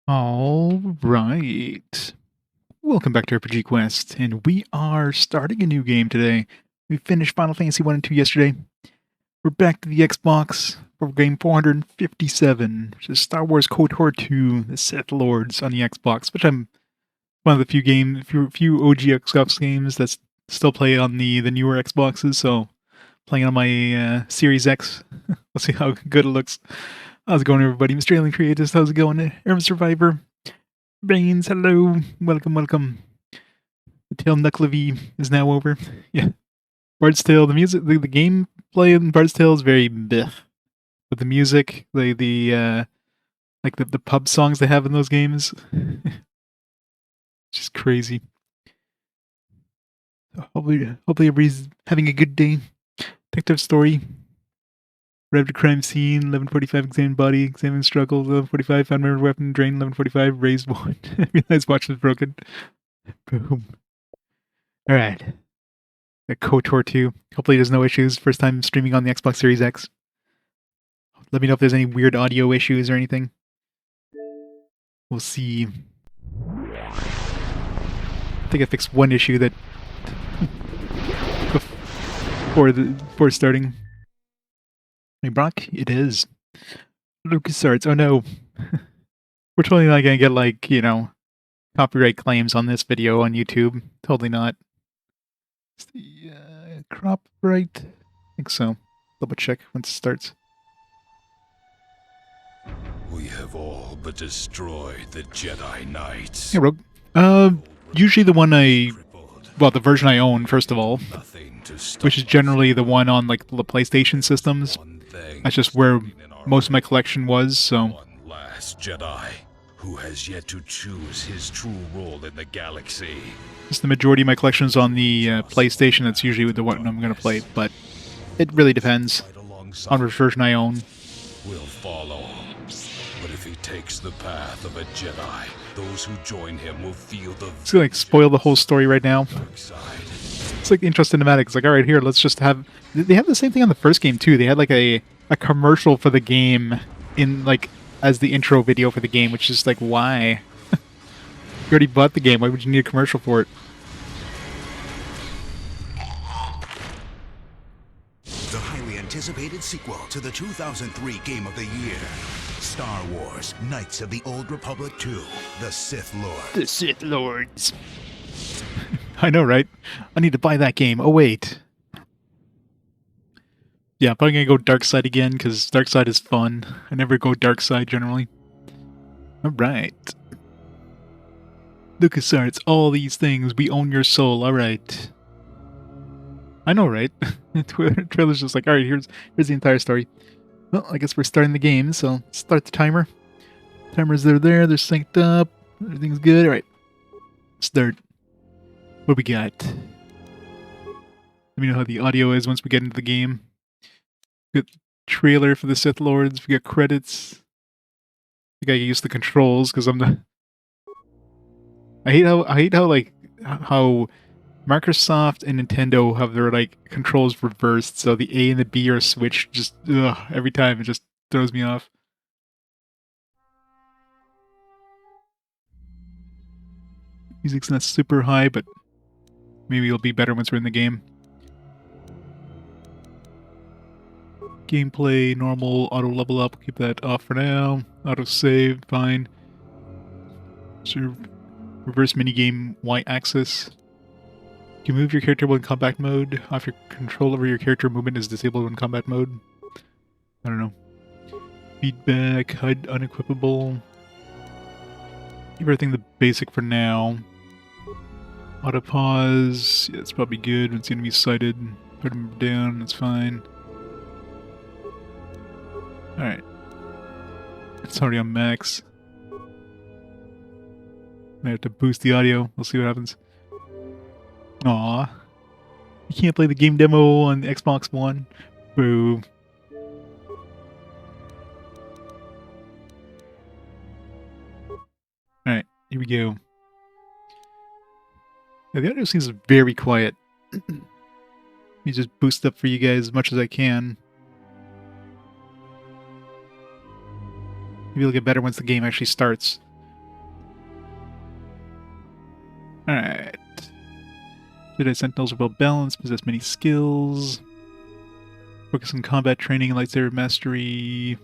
All right. Welcome back to RPG Quest, and we are starting a new game today. We finished Final Fantasy 1 and 2 yesterday. We're back to the Xbox for game 457, which is Star Wars KOTOR 2, the Sith Lords on the Xbox, which I'm one of the few OG Xbox games that's still play on the newer Xboxes, so playing on my Series X. Let's see how good it looks. How's it going, everybody? Mr. Alien Creators, how's it going? Erm Survivor, Brains, hello, welcome. The Tale Knucklevi is now over. Yeah, Bard's Tale, the music, the gameplay in Bard's Tale is very bleh. But the music, the pub songs they have in those games, just crazy. Hopefully everybody's having a good day. Detective story. Arrived at crime scene, 11:45 examined body, examined struggle, 11:45 found murder weapon, drain, 11:45 raised one. Realized watch was broken. Boom. Alright. Got KOTOR 2. Hopefully there's no issues. First time streaming on the Xbox Series X. Let me know if there's any weird audio issues or anything. We'll see. I think I fixed one issue that before starting. Hey Brock, it is. LucasArts, oh no. We're totally not gonna get, like, you know, copyright claims on this video on YouTube. Totally not. It's the crop right? I think so. Double check once it starts. We have all but destroyed the Jedi Knights. Hey Rogue. Usually the one well, the version I own, first of all, which is generally the one on, like, the PlayStation systems. That's just where most of my collection was, so. One last Jedi who has yet to choose his true role in the galaxy. Just the majority of my collection is on the PlayStation. That's usually the one I'm going to play, but it really depends on which version I own. Will follow. But if he takes the path of a Jedi, those who join him will feel the It's gonna, like, spoil the whole story right now. dark side. It's like the intro cinematic. It's like, alright, here, let's just have... They have the same thing on the first game, too. They had, like, a commercial for the game in, like, as the intro video for the game, which is like, why? You already bought the game. Why would you need a commercial for it? The highly anticipated sequel to the 2003 Game of the Year. Star Wars, Knights of the Old Republic 2, The Sith Lords. The Sith Lords. I know, right? I need to buy that game. Oh, wait. Yeah, I'm probably gonna go Dark Side again, because Dark Side is fun. I never go Dark Side, generally. Alright. LucasArts, all these things, we own your soul, alright. I know, right? The trailer's just like, alright, here's the entire story. Well, I guess we're starting the game, so start the timer. Timers they're there, they're synced up, everything's good. Alright. Start. What we got? Let me know how the audio is once we get into the game. We got trailer for the Sith Lords, we got credits. I think I use the controls because I'm the... I hate how like how Microsoft and Nintendo have their, like, controls reversed, so the A and the B are switched just every time. It just throws me off. Music's not super high, but maybe it'll be better once we're in the game. Gameplay, normal, auto level up, keep that off for now. Auto save, fine. So reverse minigame Y-axis. You can move your character while in combat mode. Off your control over your character movement is disabled when combat mode. I don't know. Feedback, HUD unequipable. Keep everything the basic for now. Auto pause. Yeah, that's probably good when it's gonna be sighted. Put them down, that's fine. Alright. It's already on max. I have to boost the audio. We'll see what happens. Aw. You can't play the game demo on the Xbox One. Boo. Alright, here we go. Yeah, the audio seems very quiet. Let me just boost up for you guys as much as I can. Maybe it'll get better once the game actually starts. Alright. Jedi Sentinels are well balanced, possess many skills. Focus on combat training and lightsaber mastery.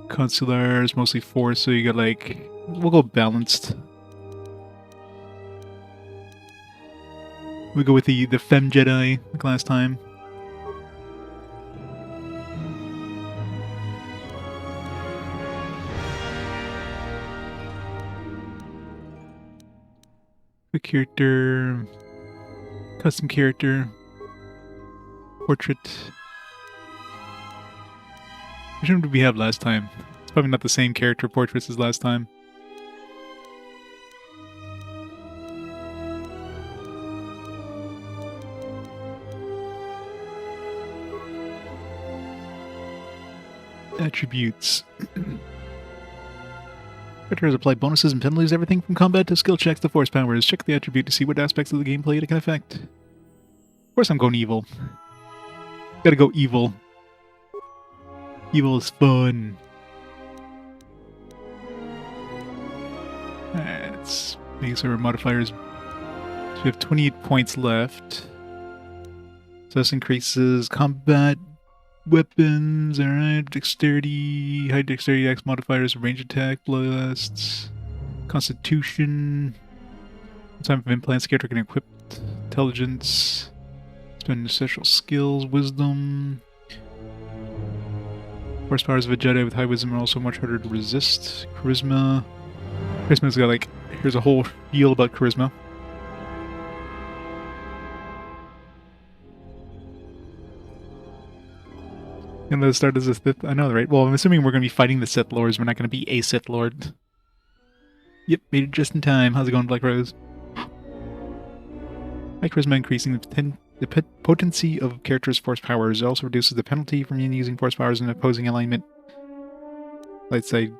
Consular is mostly force, so you got like... We'll go balanced. We go with the Femme Jedi like last time. Quick character, custom character, portrait. Which one did we have last time? It's probably not the same character portraits as last time. Attributes. Characters apply bonuses and penalties, everything from combat to skill checks to force powers. Check the attribute to see what aspects of the gameplay it can affect. Of course I'm going evil. Gotta go evil. Evil is fun. Alright, let's make our modifiers. So we have 28 points left. So this increases combat weapons, alright, dexterity, high dexterity X modifiers, range attack, blasts, constitution, time of implants, character can equip, intelligence, spend essential skills, wisdom. Force powers of a Jedi with high wisdom are also much harder to resist. Charisma. Charisma's got like, here's a whole deal about charisma. And let's start as a Sith. I know, right? Well, I'm assuming we're going to be fighting the Sith Lords. We're not going to be a Sith Lord. Yep, made it just in time. How's it going, Black Rose? High charisma increasing the potency of characters' force powers. It also reduces the penalty from using force powers in opposing alignment. Light side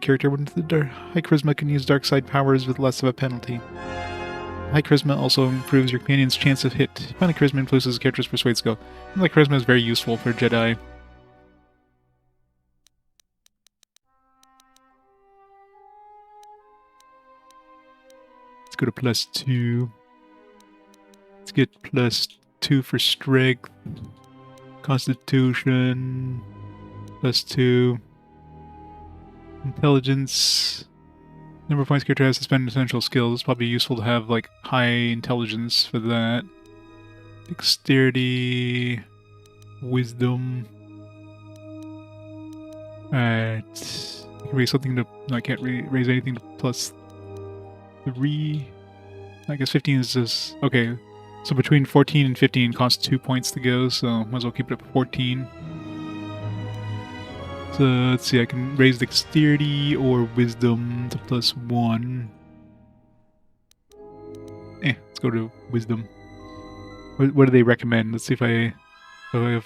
character with the high charisma can use dark side powers with less of a penalty. High charisma also improves your companion's chance of hit. Finally, charisma influences the character's persuade skill. And like charisma is very useful for Jedi. Let's go to +2. Let's get +2 for strength. Constitution. +2. Intelligence. Number of points character has to spend essential skills. It's probably useful to have like high intelligence for that. Dexterity. Wisdom. Alright. I can raise something to... No, I can't raise anything to +3. I guess 15 is just... Okay. So between 14 and 15 costs 2 points to go, so might as well keep it up 14. So let's see, I can raise dexterity or wisdom to +1. Let's go to wisdom. What do they recommend? Let's see if I have...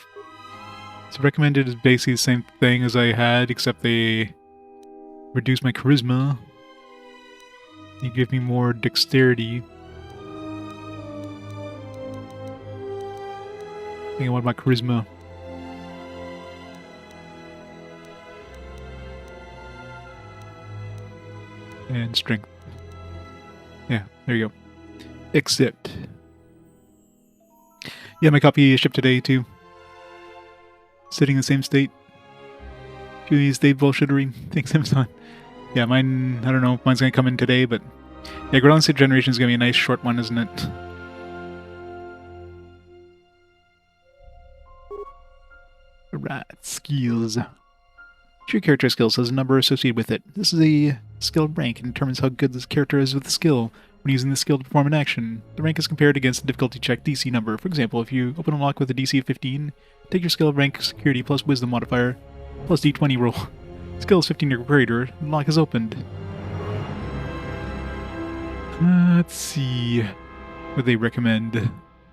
So recommended is basically the same thing as I had, except they reduce my charisma. You give me more dexterity. I think I want my charisma. And strength. Yeah, there you go. Accept. Yeah, my copy shipped today too. Sitting in the same state. Doing state bullshittery. Thanks, Amazon. Yeah, mine, I don't know if mine's gonna come in today, but yeah, Ground State Generation is gonna be a nice short one, isn't it? Alright, skills. Your character skills has a number associated with it. This is a skill rank and determines how good this character is with the skill when using the skill to perform an action. The rank is compared against the difficulty check DC number. For example, if you open a lock with a DC of 15, take your skill rank security plus wisdom modifier plus d20 roll. Skill is 15 or greater, and lock is opened. Let's see what they recommend.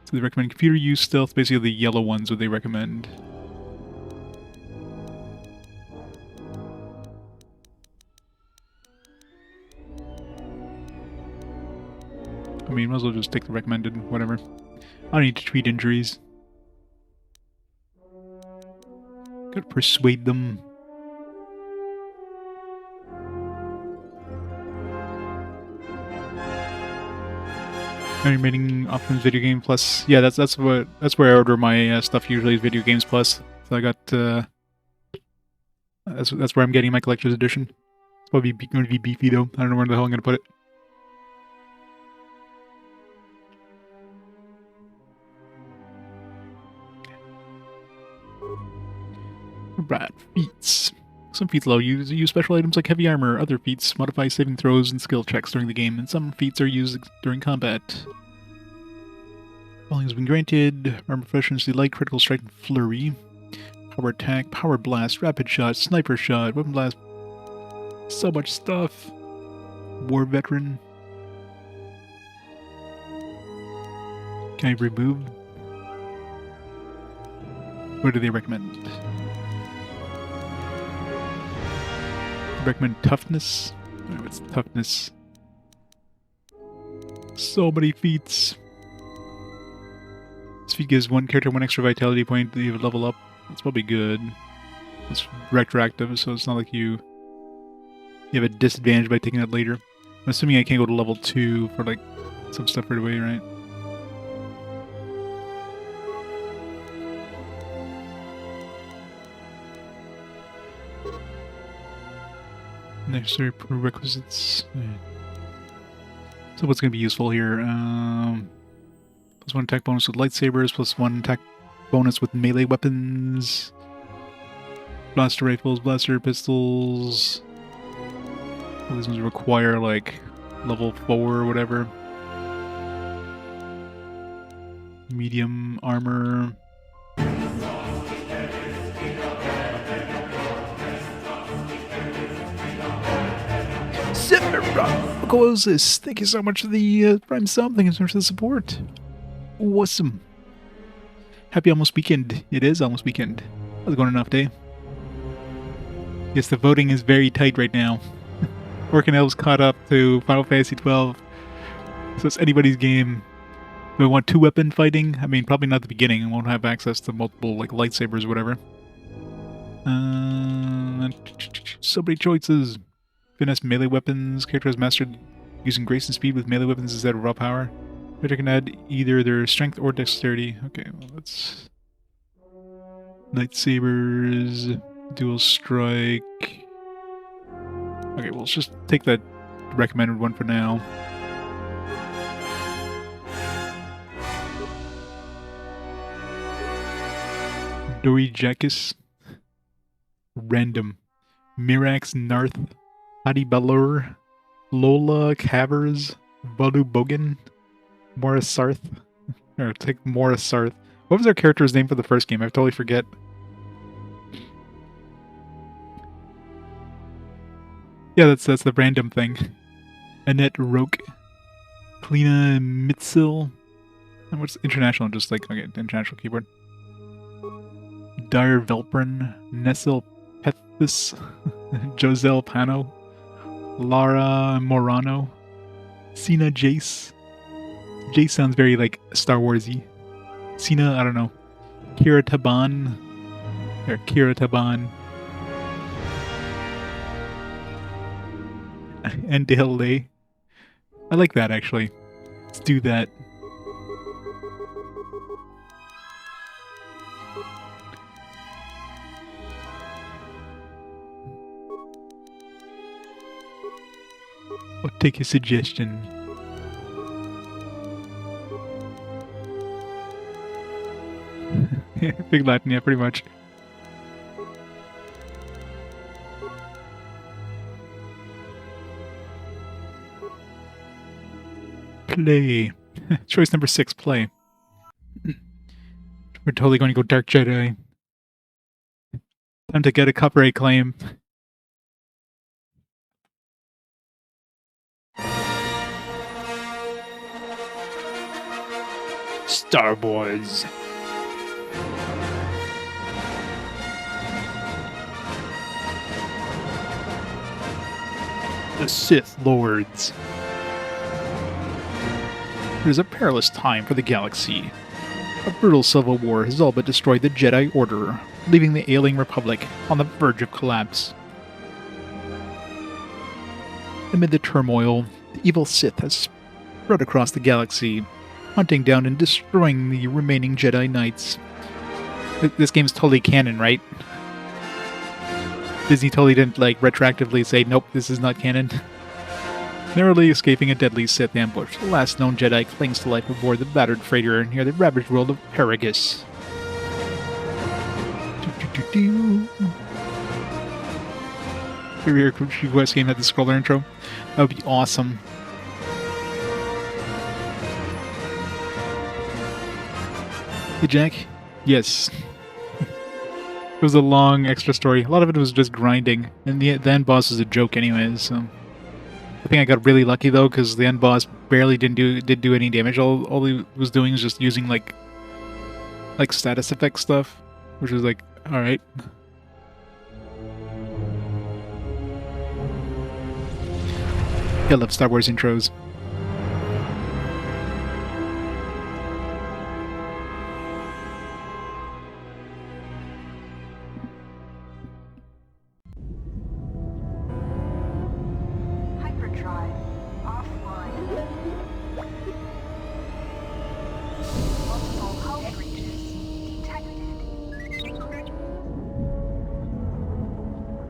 So they recommend computer use stealth, basically the yellow ones what they recommend. I mean, might as well just take the recommended, whatever. I don't need to treat injuries. Gotta persuade them. Animating Options Video Game Plus. Yeah, that's where I order my stuff usually is Video Games Plus. So I got that's where I'm getting my collector's edition. It's probably going to be beefy though. I don't know where the hell I'm going to put it. Right, feats. Some feats allow you to use special items like heavy armor. Other feats modify saving throws and skill checks during the game, and some feats are used during combat. Following has been granted: armor proficiency, light, critical strike, and flurry. Power attack, power blast, rapid shot, sniper shot, weapon blast. So much stuff. War veteran. Can I remove? What do they recommend? Recommend toughness. Oh, it's toughness. So many feats. This feat gives one character one extra vitality point that you level up. That's probably good. It's retroactive, so it's not like you have a disadvantage by taking it later. I'm assuming I can't go to level 2 for like some stuff right away, right? Necessary prerequisites. So what's going to be useful here? Plus 1 attack bonus with lightsabers, plus 1 attack bonus with melee weapons. Blaster rifles, blaster pistols. All these ones require like level 4 or whatever. Medium armor. Sephiroth, thank you so much for the Prime sub. Thank you so much for the support. Awesome. Happy almost weekend. It is almost weekend. How's it going enough day? Yes, the voting is very tight right now. Orc Elves caught up to Final Fantasy 12. So it's anybody's game. Do I want 2-weapon fighting? I mean, probably not at the beginning. I won't have access to multiple like lightsabers or whatever. So many choices. Finesse melee weapons. Character has mastered using grace and speed with melee weapons instead of raw power. Character can add either their strength or dexterity. Okay, well let's... Lightsabers, dual strike. Okay, well let's just take that recommended one for now. Dori Jackus. Random. Mirax Narth. Hadi Balor. Lola Cavers. Vadu Bogan. Morris Sarth. Or take Morris Sarth. What was our character's name for the first game? I totally forget. Yeah, that's the random thing. Annette Roke. Klina Mitzel. And what's international? Just like, okay, international keyboard. Dire Velprin. Nessil Pethis. Joselle Pano. Lara Morano. Cena Jace. Jace sounds very like Star Wars-y. Cena, I don't know. Kira Taban. Or Kira Taban. And Dale Lay. I like that actually. Let's do that. I'll take your suggestion. Big Latin, yeah, pretty much. Play. Choice number 6, play. We're totally going to go Dark Jedi. Time to get a copyright claim. Star Wars. The Sith Lords. It is a perilous time for the galaxy. A brutal civil war has all but destroyed the Jedi Order, leaving the ailing Republic on the verge of collapse. Amid the turmoil, the evil Sith has spread across the galaxy, hunting down and destroying the remaining Jedi Knights. This game's totally canon, right? Disney totally didn't, like, retroactively say, nope, this is not canon. Narrowly escaping a deadly Sith ambush, the last known Jedi clings to life aboard the battered freighter near the ravaged world of Paragus. Every Quest game had the scroller intro. That would be awesome. Hey, Jack? Yes. It was a long extra story. A lot of it was just grinding, and the end boss was a joke anyways, so... I think I got really lucky though, because the end boss barely did do any damage. All he was doing was just using like status effect stuff, which was like, alright. I love Star Wars intros.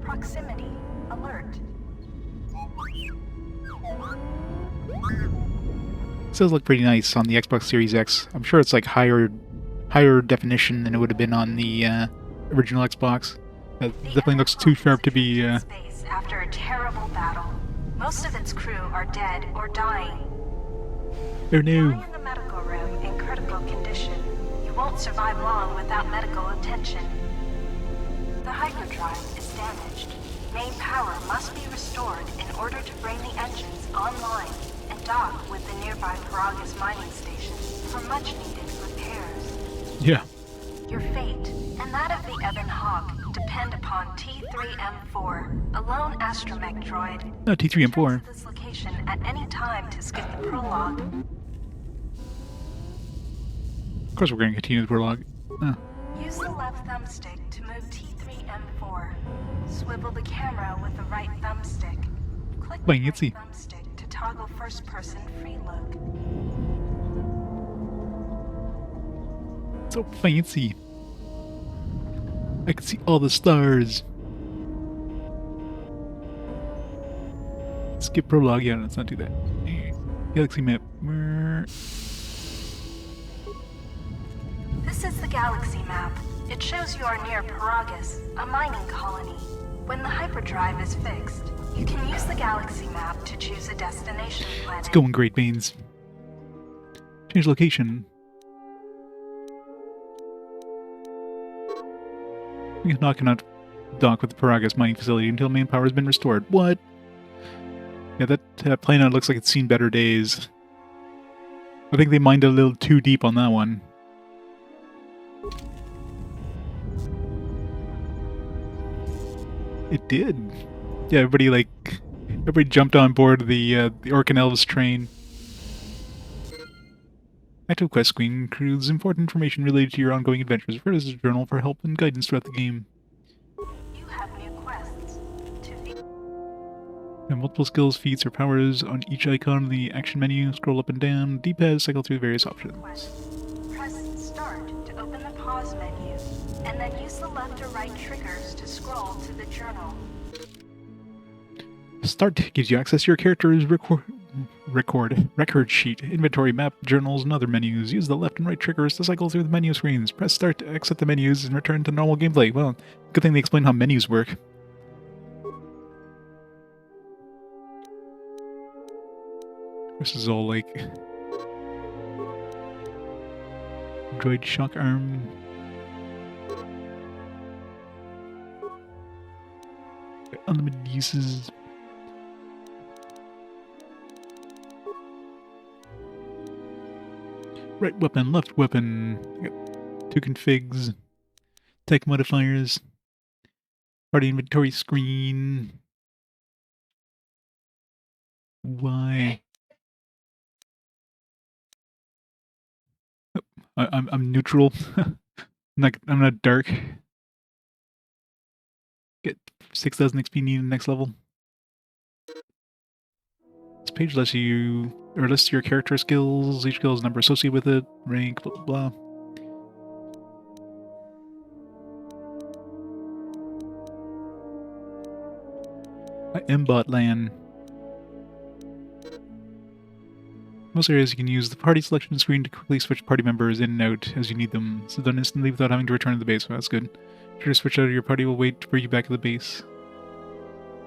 Proximity alert. This does look pretty nice on the Xbox Series X. I'm sure it's like higher definition than it would have been on the original Xbox. It definitely looks too sharp to be. Space after a terrible battle. Most of its crew are dead or dying. Oh no! Lying in the medical room in critical condition. You won't survive long without medical attention. The hyperdrive is damaged. Main power must be restored in order to bring the engines online and dock with the nearby Paragus mining station for much-needed repairs. Yeah. Your fate and that of the Ebon Hawk depend upon T3M4, a lone astromech droid. No, T3M4. Return to this location at any time to skip the prologue. Of course, we're going to continue the prologue. Use the left thumbstick to move T3M4. Swivel the camera with the right thumbstick. Click the right Fancy. thumbstick to toggle first-person free look. So fancy. I can see all the stars. Skip prologue. Yeah, let's not do that. Galaxy map. This is the galaxy map. It shows you are near Paragus, a mining colony. When the hyperdrive is fixed, you can use the galaxy map to choose a destination planet. Let's go in Great Veins. Change location. We cannot dock with the Paragus mining facility until main power has been restored. What? Yeah, that planet looks like it's seen better days. I think they mined a little too deep on that one. It did. Yeah, everybody jumped on board the Orc and Elves train. Active quest screen includes important information related to your ongoing adventures. Refer to this journal for help and guidance throughout the game. You have new quests to view. There are multiple skills, feats, or powers on each icon of the action menu. Scroll up and down. D-pad, cycle through various options. Press Start to open the pause menu, and then use the left or right triggers to scroll to the journal. Start gives you access to your character's record sheet, inventory, map, journals, and other menus. Use the left and right triggers to cycle through the menu screens. Press Start to exit the menus and return to normal gameplay. Well, good thing they explain how menus work. This is all like droid shock arm. Unlimited uses. Right weapon, left weapon. I got 2 configs. Tech modifiers. Party inventory screen. Why? Oh, I'm neutral. I'm not dark. Get 6,000 XP needed next level. page lists your character skills, each skill's number associated with it, rank, blah blah blah. Mbot LAN. Most areas you can use the party selection screen to quickly switch party members in and out as you need them. So done instantly without having to return to the base. So that's good. If you switch out of your party, will wait to bring you back to the base.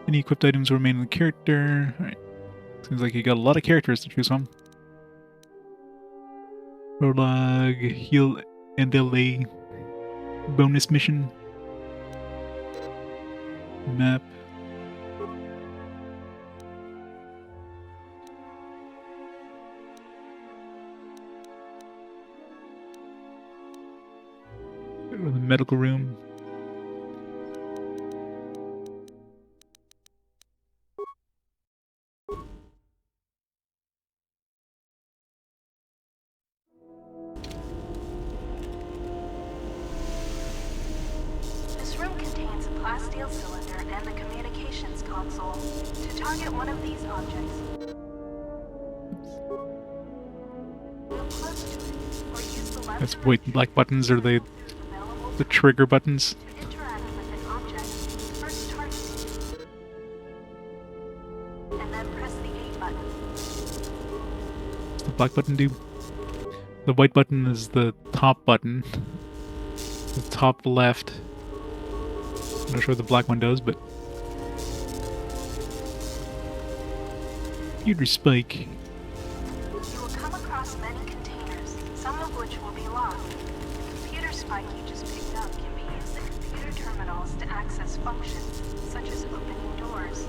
Any equipped items will remain in the character. Alright. Seems like you got a lot of characters to choose from. Prologue, Heal and LA. Bonus mission. Map. Go to the medical room. This room contains a glass steel cylinder and the communications console. To target one of these objects, move close to it, or use the left That's or white right and black buttons are available the trigger buttons. to interact with an object. First target it, and then press the A button. What's the black button do? The white button is the top button. The top left. I'm not sure what the black one does, but computer spike. You will come across many containers, some of which will be locked. The computer spike you just picked up can be used at computer terminals to access functions, such as opening doors.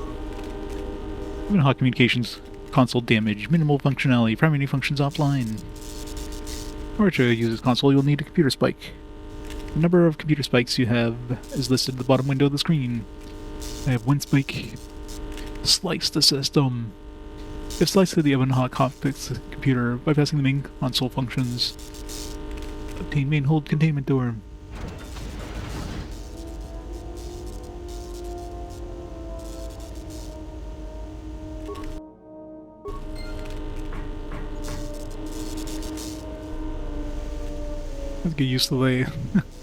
Even hot communications console damage, minimal functionality, primary functions offline. In order to use this console, you'll need a computer spike. The number of computer spikes you have is listed at the bottom window of the screen. I have one spike. Slice the system. If sliced to the oven hot cockpit's computer, bypassing the main console functions. Obtain main hold containment door. Let's get used to the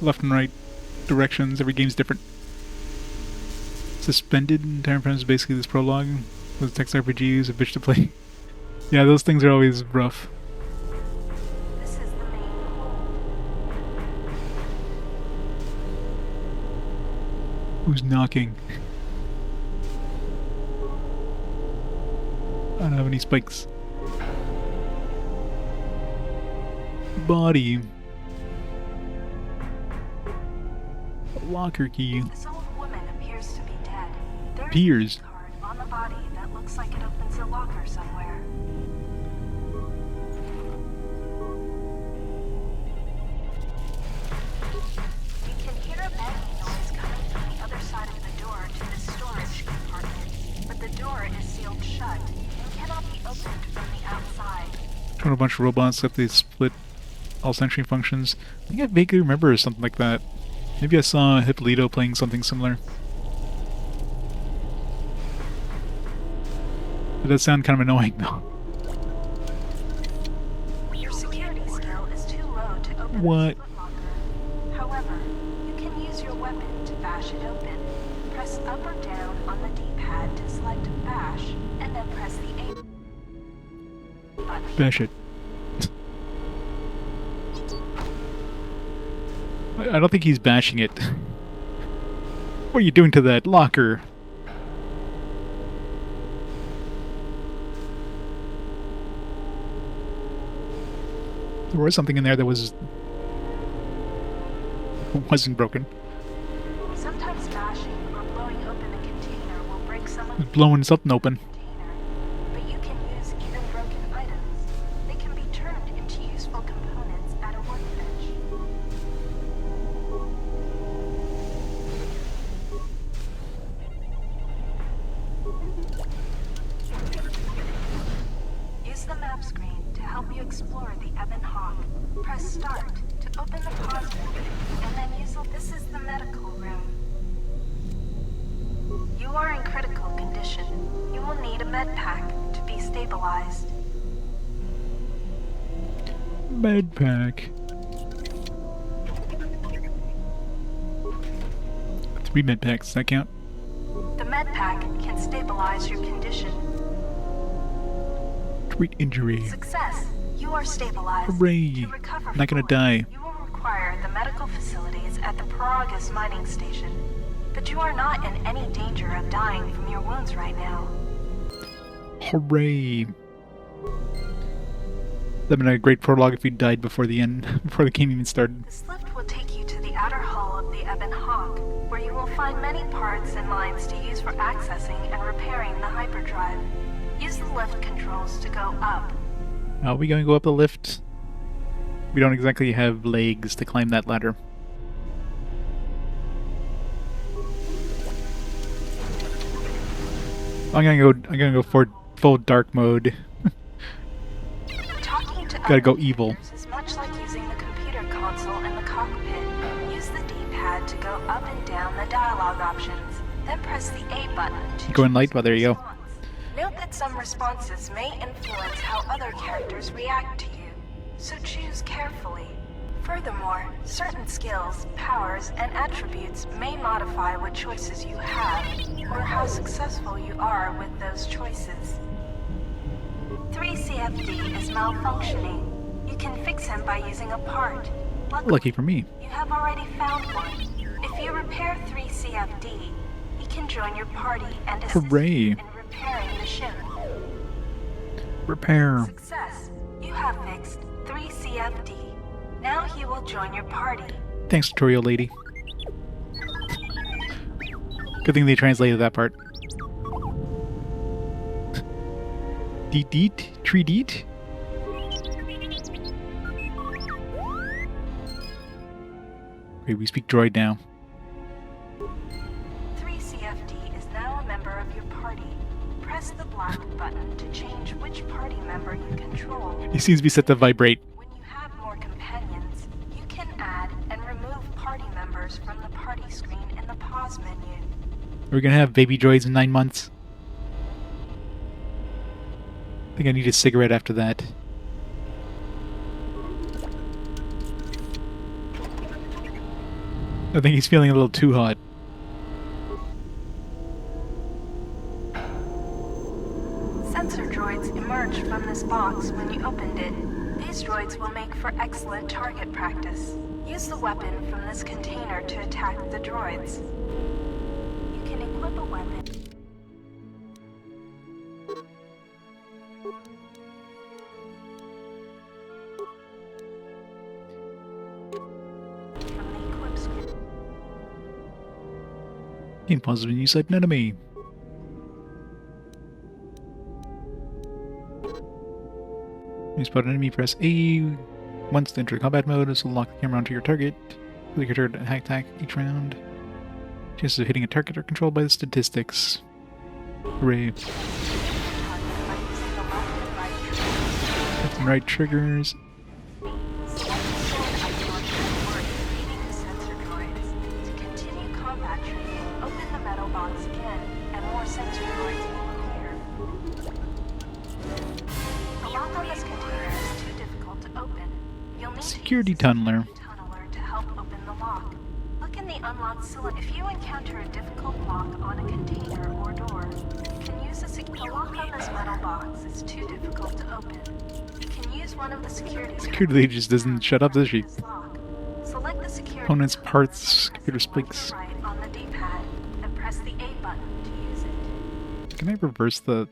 left and right directions. Every game's different. Suspended in terms of basically this prologue. Those text RPGs, a bitch to play. Yeah, those things are always rough. This is the main hold. Who's knocking? I don't have any spikes. Body. A locker key. This old woman appears to be dead. There is Appears. a card on the body that looks like it opens a locker somewhere. You can hear a banging noise coming from the other side of the door to this storage compartment, but the door is sealed shut and cannot be opened from the outside. Turn a bunch of robots that they split all sensory functions. I think I vaguely remember something like that. Maybe I saw Hippolyto playing something similar. It does sound kind of annoying though. Your security skill is too low to open What? this footlocker. However, you can use your weapon to bash it open. Press up or down on the D-pad to select bash, and then press the A button. Bash it. I don't think he's bashing it. What are you doing to that locker? There was something in there that wasn't broken. Sometimes bashing or blowing open a container will break some of It's blowing something open. container, but you can use even broken items. They can be turned into useful components at a workbench. Use the map screen to help you explore the Ebon Hawk. Press start to open the pause menu, and then use this is the medical room. You are in critical condition. You will need a med pack to be stabilized. stabilized. Med pack. 3 med packs, does that count? The med pack can stabilize your condition. Treat injury. Success. You are stabilized. Hooray. To recover Not gonna fully, die. You will require the medical facilities at the Paragus mining station. But you are not in any danger of dying from your wounds right now. Hooray. That'd been a great prologue if we died before the end, before the game even started. This lift will take you to the outer hull of the Ebon Hawk, where you will find many parts and lines to use for accessing and repairing the hyperdrive. Use the lift controls to go up. Are we going to go up the lift? We don't exactly have legs to climb that ladder. I'm gonna go for full dark mode. Talking to Gotta other go evil. players is much like using the computer console in the cockpit. Use the D-pad to go up and down the dialogue options, then press the A button to Going choose light? Well, there you go. response. Note that some responses may influence how other characters react to you, so choose carefully. Furthermore, certain skills, powers, and attributes may modify what choices you have, or how successful you are with those choices. 3CFD is malfunctioning. You can fix him by using a part. Lucky for me. You have already found one. If you repair 3CFD, he can join your party and assist Hooray. you in repairing the ship. Repair. Success. You have fixed 3CFD. Now he will join your party. Thanks, tutorial lady. Good thing they translated that part. Deet deet? Tree deet? Okay, we speak droid now. 3CFD is now a member of your party. Press the black button to change which party member you control. He seems to be set to vibrate. When you have more companions, you can add and remove party members from the party screen in the pause menu. We're gonna have baby droids in 9 months. I think I need a cigarette after that. I think he's feeling a little too hot. Sensor droids emerged from this box when you opened it. These droids will make for excellent target practice. Use the weapon from this container to attack the droids. You can equip a weapon. From the equip screen. Game pauses when you select an enemy. When you spot an enemy, press A once to enter combat mode. This will lock the camera onto your target. Click your target to attack each round. Chances of hitting a target are controlled by the statistics. Hooray. Target by using the left and right triggers. Left and right triggers. Select the sword icon before defeating the sensor droids. To continue combat training, open the metal box again, and more sensor droids will appear. The lock on this container is too difficult to open. You'll need Security to use the tunneler. security tunneler to help open the lock. Look in the unlocked cylinder. If you encounter a difficult lock on a container or door, you can use the lock on this metal box is too difficult to open. You can use one of the Security lady just doesn't shut up, does she? this lock. Select the security Components, tunneler, parts, press computer the spikes. right on the D-pad, and press the A button to use it. Can I reverse the...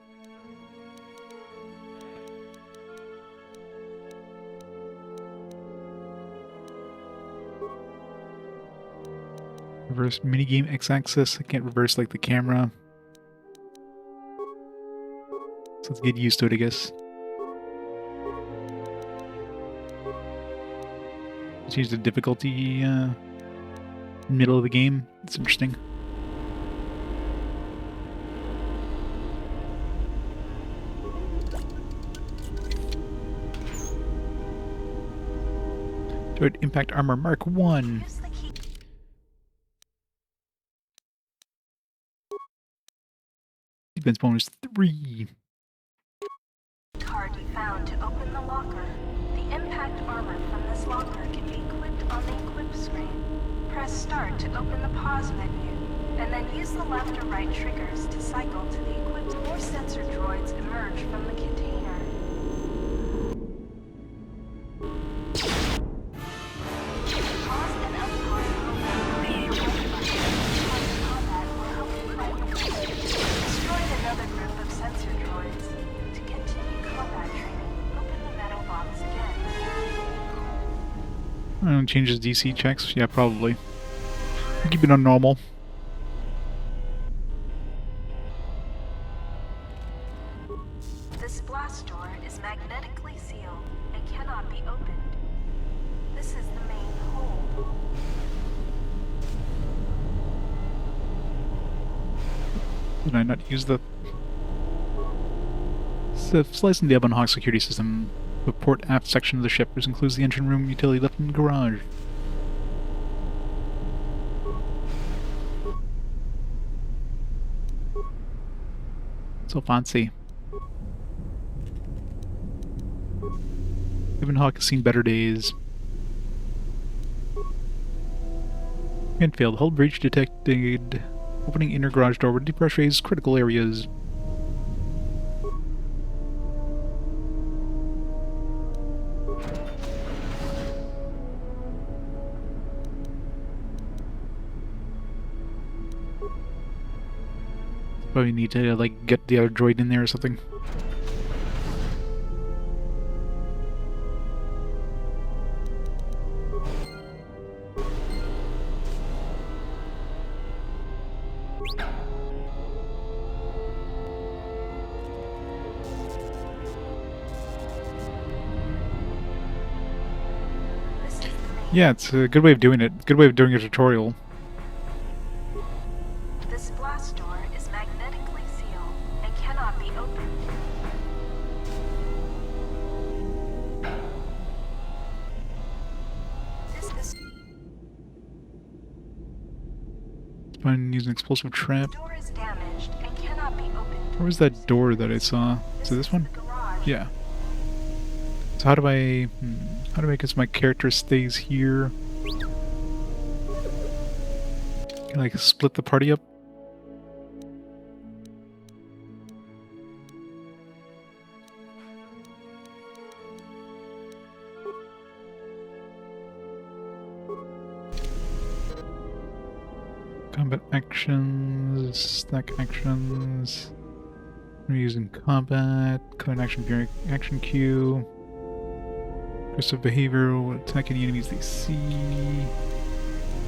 Reverse minigame x-axis? I can't reverse like the camera. So let's get used to it, I guess. Change the difficulty middle of the game. It's interesting. Droid Impact Armor Mark 1. Use the key. Defense bonus 3. found to open the locker. The impact armor from this locker can be equipped on the equip screen. Press start to open the pause menu, and then use the left or right triggers to cycle to the equipped. More sensor droids emerge from the container. Pause and unpause combat will help you fight the war. Destroy another group of sensor droids. To continue combat training, open the metal box again. Changes DC checks? Yeah, probably. Keep it on normal. This blast door is magnetically sealed and cannot be opened. This is the main hold. Did I not use the... So, slicing the Ebon Hawk security system. The port aft section of the ship, which includes the engine room, utility lift, and garage. So fancy. Ebon Hawk has seen better days. And failed. Hull breach detected. Opening inner garage door would depressurize critical areas. Probably need to, like, get the other droid in there or something. Yeah, it's a good way of doing it. Good way of doing a tutorial. This blast door is magnetically sealed and cannot be opened. This Fine, use an explosive trap. door is damaged and cannot be opened. Where was that door that I saw? Is it this one? The garage. Yeah. So how do I... how do I make it so my character stays here? Can I, like, split the party up? Combat actions, stack actions. We're using combat, cut an action queue. Aggressive behavior, will attack any enemies they see.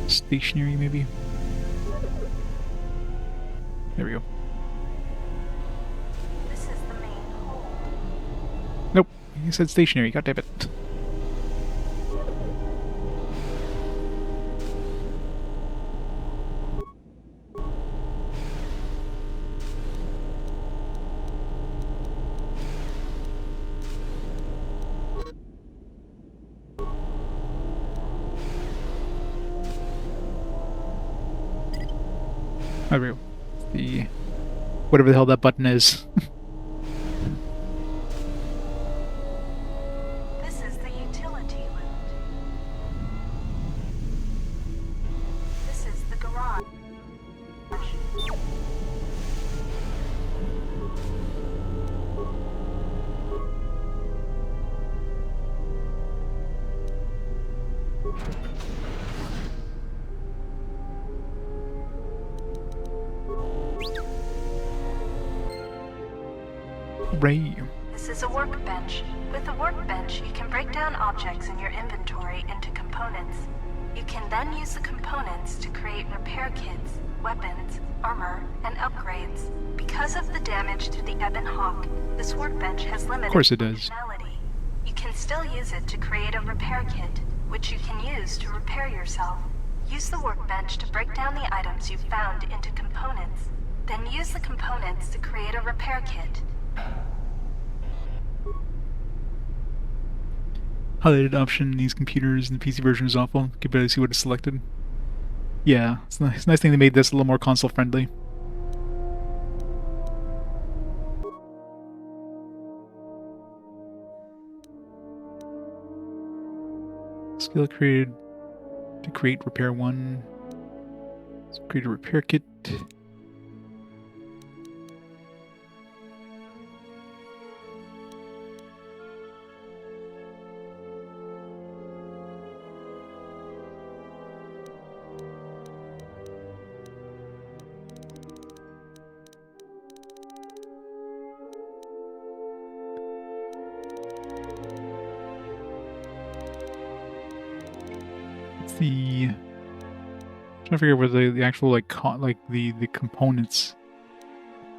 Stationary, maybe? There we go. This is the main hold. Nope, he said stationary, god damn it. There we go. The... whatever the hell that button is. This is the utility lift. This is the garage. Ray. This is a workbench. With a workbench, you can break down objects in your inventory into components. You can then use the components to create repair kits, weapons, armor, and upgrades. Because of the damage to the Ebon Hawk, this workbench has limited Of course it does. functionality. You can still use it to create a repair kit, which you can use to repair yourself. Use the workbench to break down the items you've found into components. Then use the components to create a repair kit. Highlighted option in these computers and the PC version is awful. Can barely see what is selected. Yeah, it's a nice thing they made this a little more console friendly. Skill created to create repair 1. Let's create a repair kit. The trying to figure out where the actual like the components,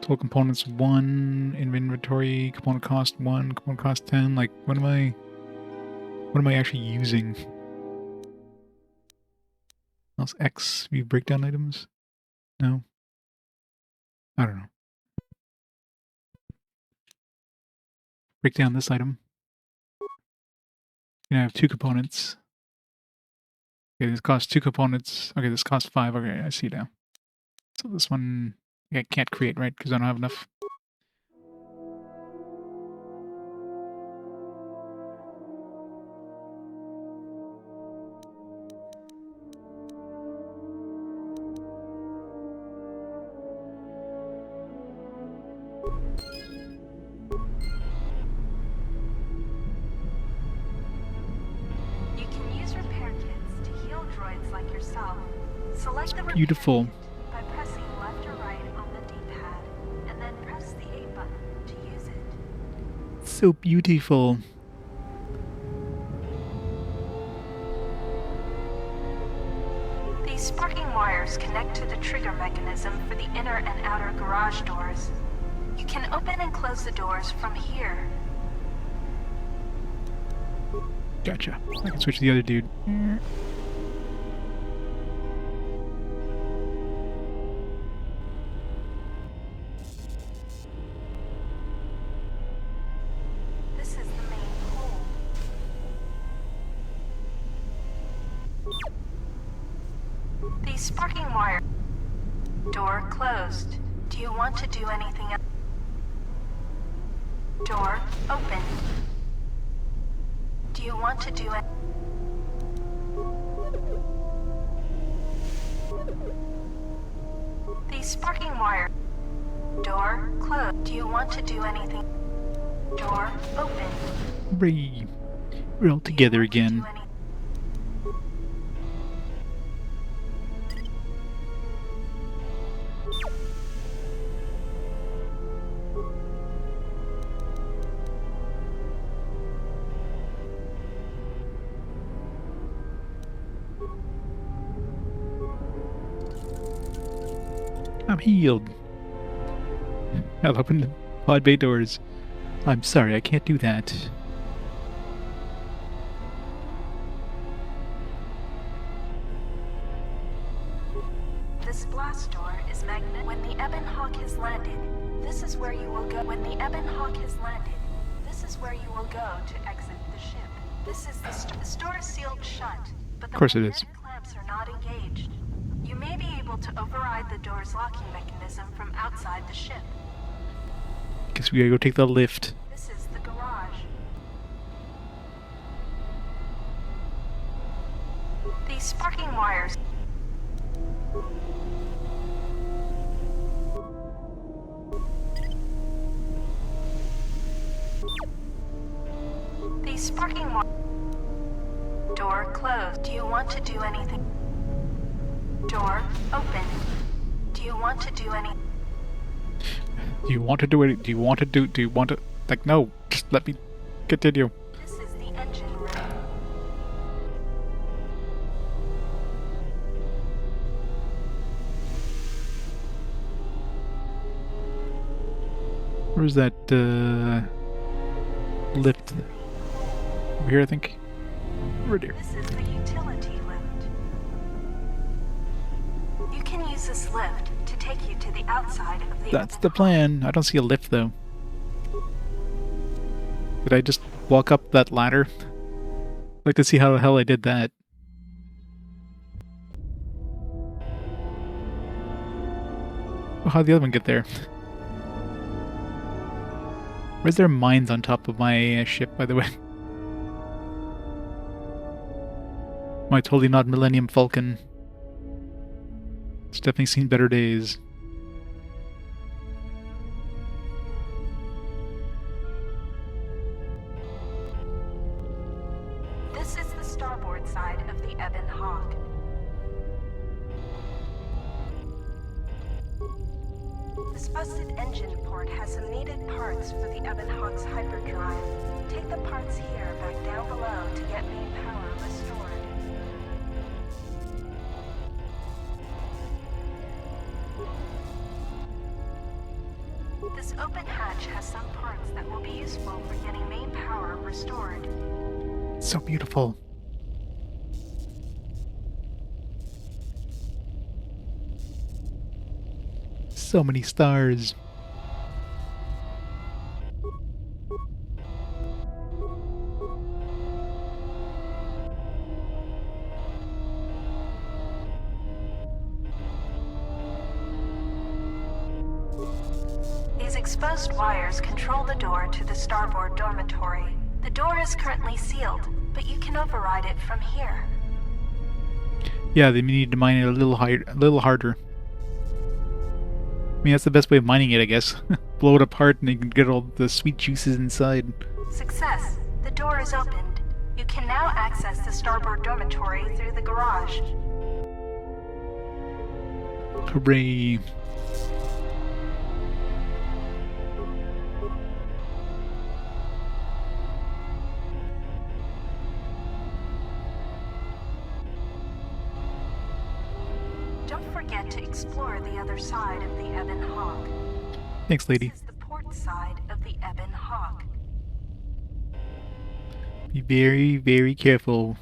total components 1, inventory component cost 1, component cost 10. Like what am I actually using? Else X view breakdown items? No, I don't know. Break down this item. I have 2 components. Okay, this costs 2 components. Okay, this costs 5. Okay, I see now. So this one I can't create, right? Because I don't have enough. Beautiful. By pressing left or right on the D-pad, and then press the A button to use it. So beautiful. These sparking wires connect to the trigger mechanism for the inner and outer garage doors. You can open and close the doors from here. Gotcha. I can switch to the other dude. Sparking wire. Door closed. Do you want to do anything else? Door open. Do you want to do it? The sparking wire. Door closed. Do you want to do anything? Door open. Hooray. We're all together again. I'm healed. I'll open the pod bay doors. I'm sorry, I can't do that. This blast door is magnet. When the Ebon Hawk has landed, this is where you will go. When the Ebon Hawk has landed, this is where you will go to exit the ship. This is the store is sealed shut, but the magnetic clamps are not engaged. You may be able to override the door's locking mechanism from outside the ship. Guess we gotta go take the lift. This is the garage. These sparking wires. These sparking wires. Door closed. Do you want to do anything? Door open. Do you want to do any? Do you want to do it? Do you want to, like, no, just let me continue. This is the engine room. Where's that, lift? Over here, I think. Right here. This is the utility lift. You can use this lift to take you to the outside of the... That's the plan. I don't see a lift, though. Did I just walk up that ladder? I'd like to see how the hell I did that. Oh, how'd the other one get there? Where's there mines on top of my ship, by the way? My totally not Millennium Falcon. It's definitely seen better days. This is the starboard side of the Ebon Hawk. This busted engine port has some needed parts for the Ebon Hawk's hyperdrive. Take the parts here back down below to get main power restored. This open hatch has some parts that will be useful for getting main power restored. So beautiful. So many stars. These exposed wires control the door to the starboard dormitory. The door is currently sealed, but you can override it from here. Yeah, they need to mine it a little harder. I mean, that's the best way of mining it, I guess. Blow it apart and you can get all the sweet juices inside. Success. The door is opened. You can now access the starboard dormitory through the garage. Hooray. Don't forget to explore the other side of the Ebon Hawk. Thanks, lady. This is the port side of the Ebon Hawk. Be very, very careful.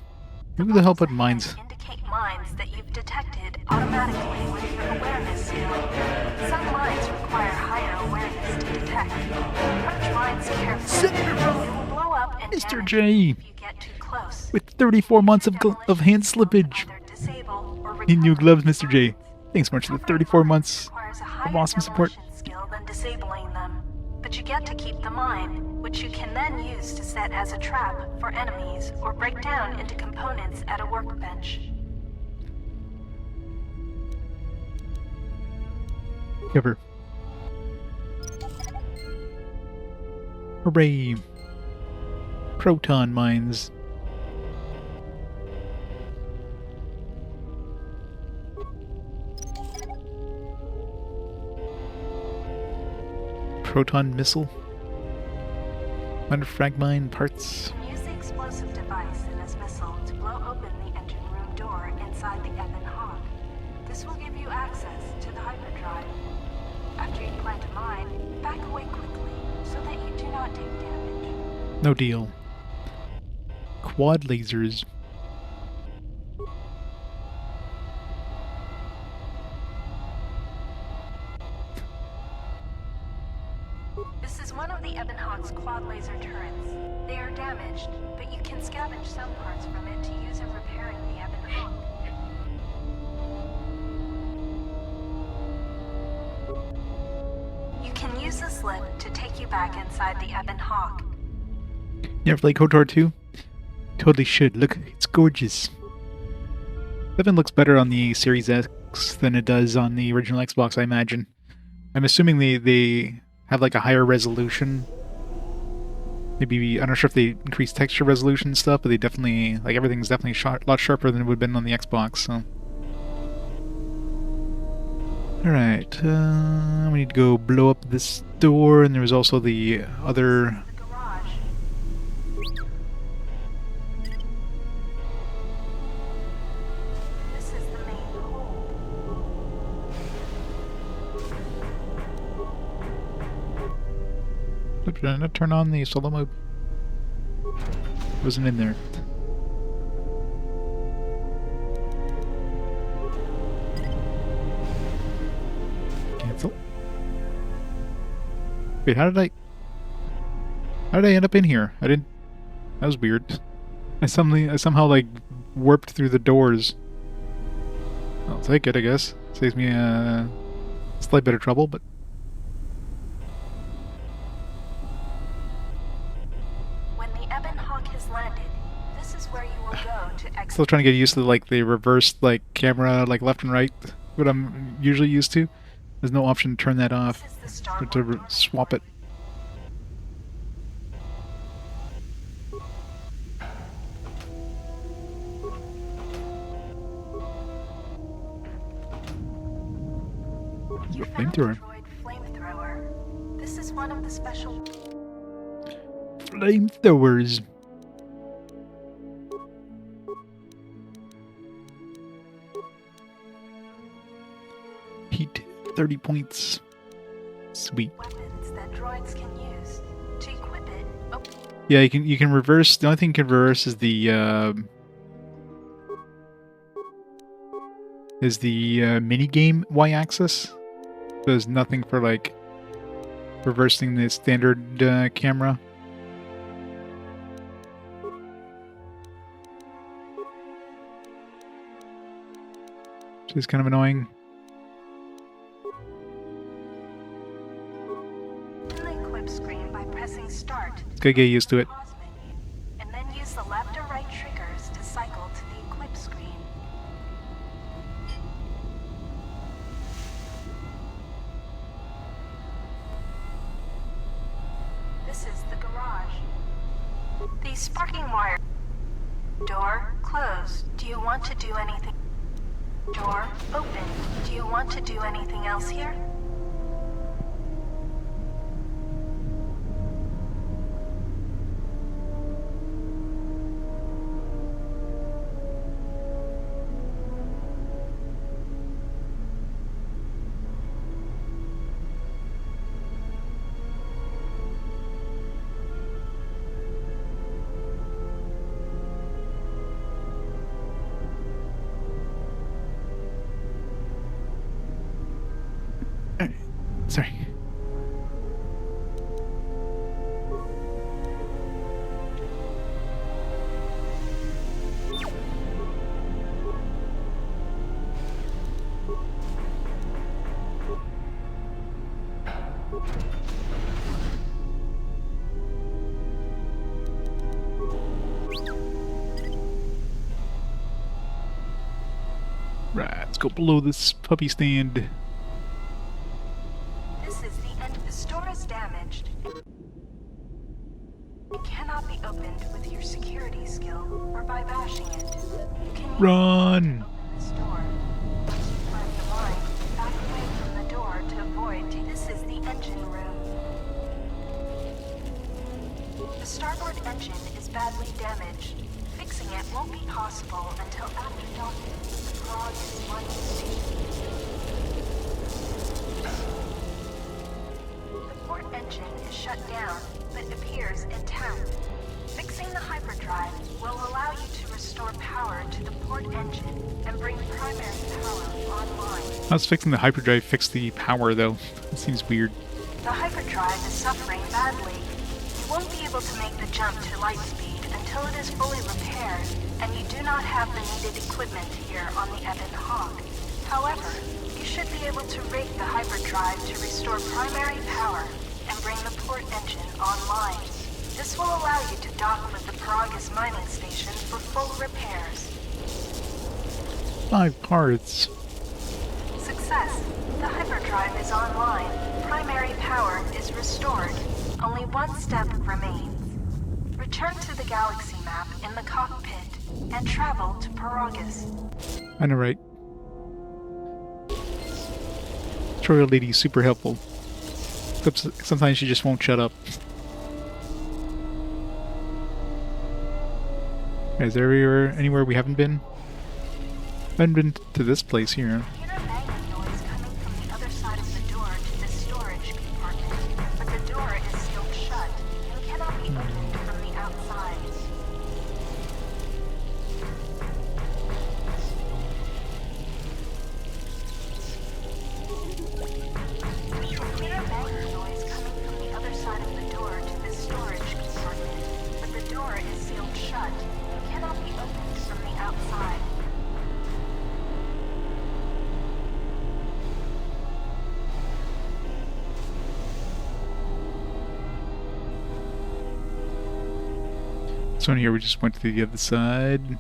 Who the hell put mines? Indicate mines that you've detected automatically with your awareness skill. Some mines require higher awareness to detect. Approach mines carefully. They will blow up and Mr. damage J. you if you get too close. With 34 months of hand slippage. Either disable or In new recover gloves, Mr. J. Thanks much for the 34 months requires a of higher awesome support. demolition skill than disabling them. But you get to keep the mine, which you can then use to set as a trap for enemies or break down into components at a workbench. Cover. Hooray. Proton mines. Proton missile. Under frag mine parts. You can use the explosive device in this missile to blow open the engine room door inside the Ebon Hawk. This will give you access to the hyperdrive. After you plant a mine, back away quickly so that you do not take damage. No deal. Quad lasers. This is one of the Ebon Hawk's quad laser turrets. They are damaged, but you can scavenge some parts from it to use in repairing the Ebon Hawk. You can use the slip to take you back inside the Ebon Hawk. You ever play KOTOR 2? Totally should. Look, it's gorgeous. 7 looks better on the Series X than it does on the original Xbox, I imagine. I'm assuming they have like a higher resolution. Maybe, I'm not sure if they increase texture resolution and stuff, but they definitely, like everything's definitely a lot sharper than it would have been on the Xbox, so. Alright, we need to go blow up this door, and there was also the other... The garage. This is the main hold. Oops, did I not turn on the solo mode? Wasn't in there. Cancel. Wait, how did I end up in here? I didn't... That was weird. I somehow like warped through the doors. I'll take it, I guess. Saves me a slight bit of trouble, but... When the Ebon Hawk has landed, This is where you will go to exit. Still trying to get used to like the reversed like camera, like left and right, what I'm usually used to. There's no option to turn that off This is the Star or to Wars swap it. You found a Flamethrower. droid flamethrower. This is one of the special. Flamethrowers. Heat 30 points. Sweet. Weapons that droids can use. To equip it, Yeah, you can reverse. The only thing you can reverse is the mini game y-axis. There's nothing for like reversing the standard camera. Which is kind of annoying. in the equip screen by pressing Start. Gotta get used to it. Pause menu, and then use the left or right triggers to cycle to the equip screen. This is the garage. The sparking wire. Door closed. Do you want to do anything? Door open. Do you want to do anything else here? Sorry. Right, let's go below this puppy stand. This is the end. The store is damaged. It cannot be opened with your security skill or by bashing it. You can use Run! the store. Once you find the line, back away from the door to avoid. This is the engine room. The starboard engine is badly damaged. Fixing it won't be possible until after docking. The Prague is mining station. The port engine is shut down, but appears intact. Fixing the hyperdrive will allow you to restore power to the port engine and bring primary power online. How's fixing the hyperdrive fix the power though? That seems weird. The hyperdrive is suffering badly. You won't be able to make the jump to light speed until it is fully repaired, and you do not have the needed equipment here on the Ebon Hawk. However, you should be able to rig the hyperdrive to restore primary power and bring the port engine online. This will allow you to dock with the Paragas mining station for full repairs. 5 parts. Success! The hyperdrive is online. Primary power is restored. Only one step remains. Return to the galaxy map in the cockpit and travel to Paragas. I know, right? Troy lady's super helpful. Except sometimes she just won't shut up. Is there anywhere we haven't been? I haven't been to this place here. Hear a banging noise coming from the other side of the door to this storage compartment, but the door is sealed shut and cannot be opened from the outside. Hear a banging noise coming from the other side of the door to this storage compartment, but the door is sealed shut and cannot be opened from the outside. So in here we just went to the other side.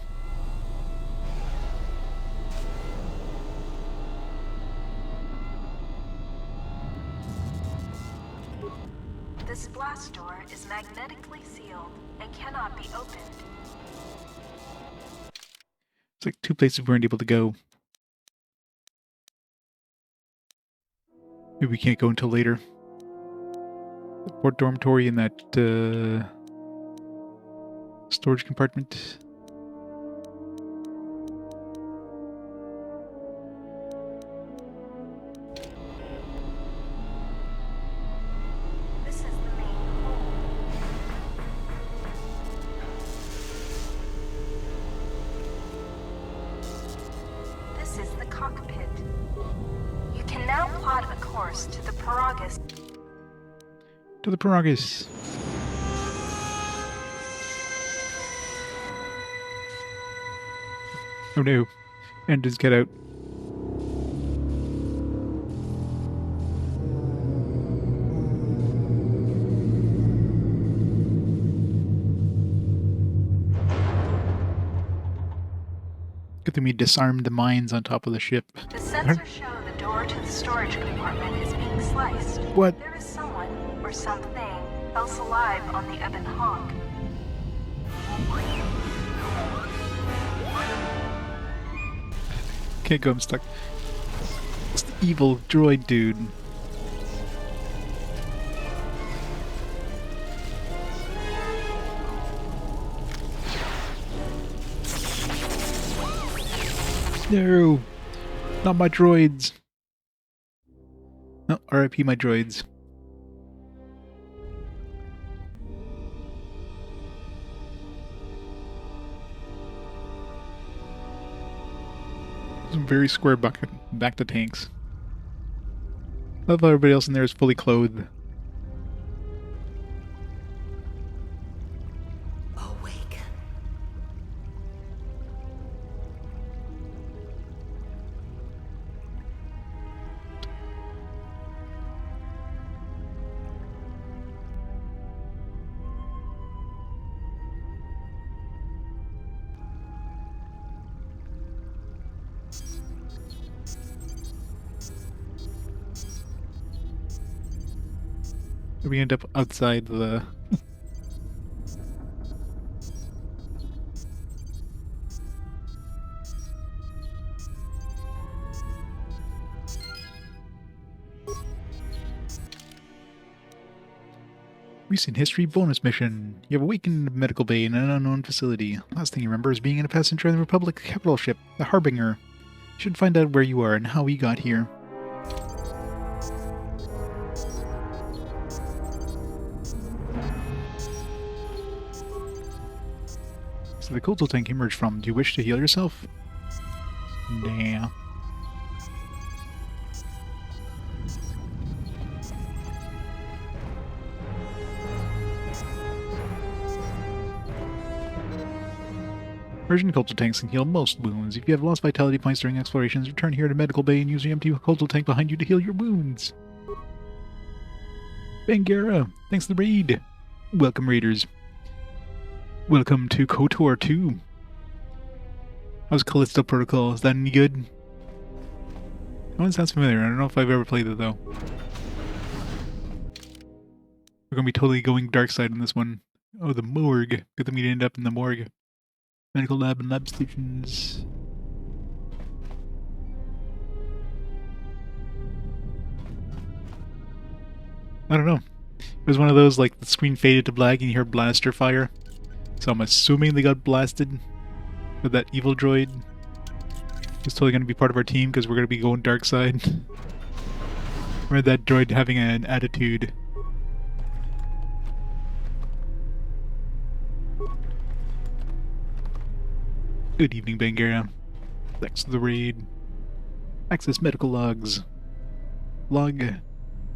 This blast door is magnetically sealed and cannot be opened. It's like two places we weren't able to go. Maybe we can't go until later. The port dormitory and that storage compartment. This is the main hold. This is the cockpit. You can now plot a course to the Paragus. To the Paragus. Oh no. Engines get out. Good thing we disarmed the mines on top of the ship. The sensors show the door to the storage compartment is being sliced. What? There is someone or something else alive on the Ebon Hawk. Can't go, I'm stuck. It's the evil droid dude. No! Not my droids! No, RIP my droids. Some very square bucket back to tanks. Love how everybody else in there is fully clothed. Awaken. We end up outside the... Recent history bonus mission. You have awakened in a medical bay in an unknown facility. Last thing you remember is being in a passenger in the Republic capital ship, the Harbinger. You should find out where you are and how we got here. So the coastal tank emerged from. Do you wish to heal yourself? Nah. Immersion coastal tanks can heal most wounds. If you have lost vitality points during explorations, return here to medical bay and use the empty coastal tank behind you to heal your wounds. Bangara, thanks for the raid. Welcome, raiders. Welcome to KOTOR 2. How's Callisto Protocol? Is that any good? That one sounds familiar. I don't know if I've ever played it, though. We're going to be totally going dark side on this one. Oh, the morgue. Good thing we didn't end up in the morgue. Medical lab and lab stations. I don't know. It was one of those, like, the screen faded to black and you hear blaster fire. So I'm assuming they got blasted with that evil droid. He's totally going to be part of our team because we're going to be going dark side. Remember that droid having an attitude. Good evening, Bangara. Thanks for the raid. Access medical logs. Log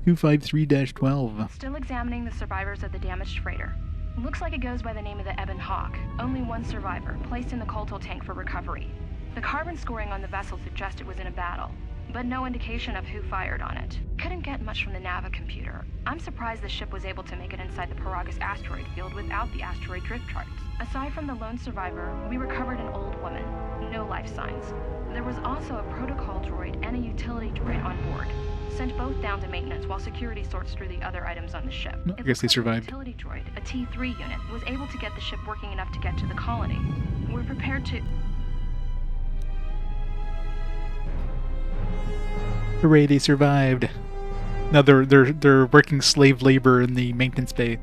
253-12. Still examining the survivors of the damaged freighter. Looks like it goes by the name of the Ebon Hawk. Only one survivor, placed in the Coltal tank for recovery. The carbon scoring on the vessel suggests it was in a battle, but no indication of who fired on it. Couldn't get much from the Nava computer. I'm surprised the ship was able to make it inside the Paragus asteroid field without the asteroid drift charts. Aside from the lone survivor, we recovered an old woman. No life signs. There was also a protocol droid and a utility droid on board. Sent both down to maintenance while security sorts through the other items on the ship. I guess they survived. The utility droid, a T3 unit, was able to get the ship working enough to get to the colony. We're prepared to... Hooray, they survived. Now they're working slave labor in the maintenance bay.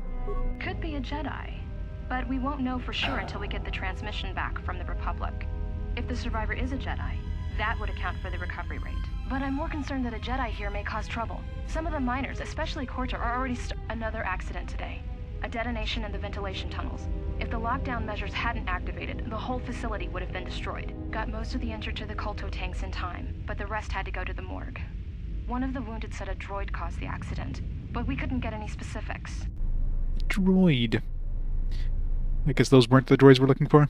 Could be a Jedi, but we won't know for sure until we get the transmission back from the Republic. If the survivor is a Jedi, that would account for the recovery rate. But I'm more concerned that a Jedi here may cause trouble. Some of the miners, especially Corta, are already another accident today. A detonation in the ventilation tunnels. If the lockdown measures hadn't activated, the whole facility would have been destroyed. Got most of the injured to the Kolto tanks in time, but the rest had to go to the morgue. One of the wounded said a droid caused the accident, but we couldn't get any specifics. Droid. I guess those weren't the droids we're looking for.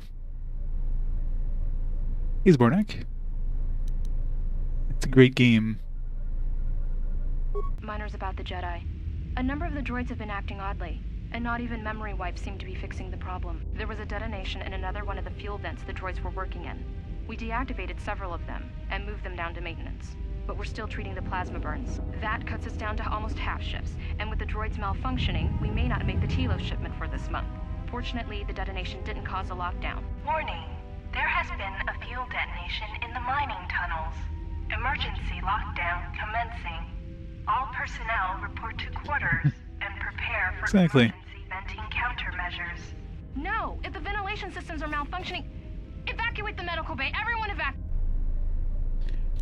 He's Bornak. It's a great game. Miners about the Jedi. A number of the droids have been acting oddly, and not even memory wipes seem to be fixing the problem. There was a detonation in another one of the fuel vents the droids were working in. We deactivated several of them, and moved them down to maintenance. But we're still treating the plasma burns. That cuts us down to almost half shifts, and with the droids malfunctioning, we may not make the Telos shipment for this month. Fortunately, the detonation didn't cause a lockdown. Warning. There has been a fuel detonation in the mining tunnels. Emergency lockdown commencing. All personnel report to quarters and prepare for Exactly. emergency venting countermeasures. No! If the ventilation systems are malfunctioning, evacuate the medical bay! Everyone evacuate!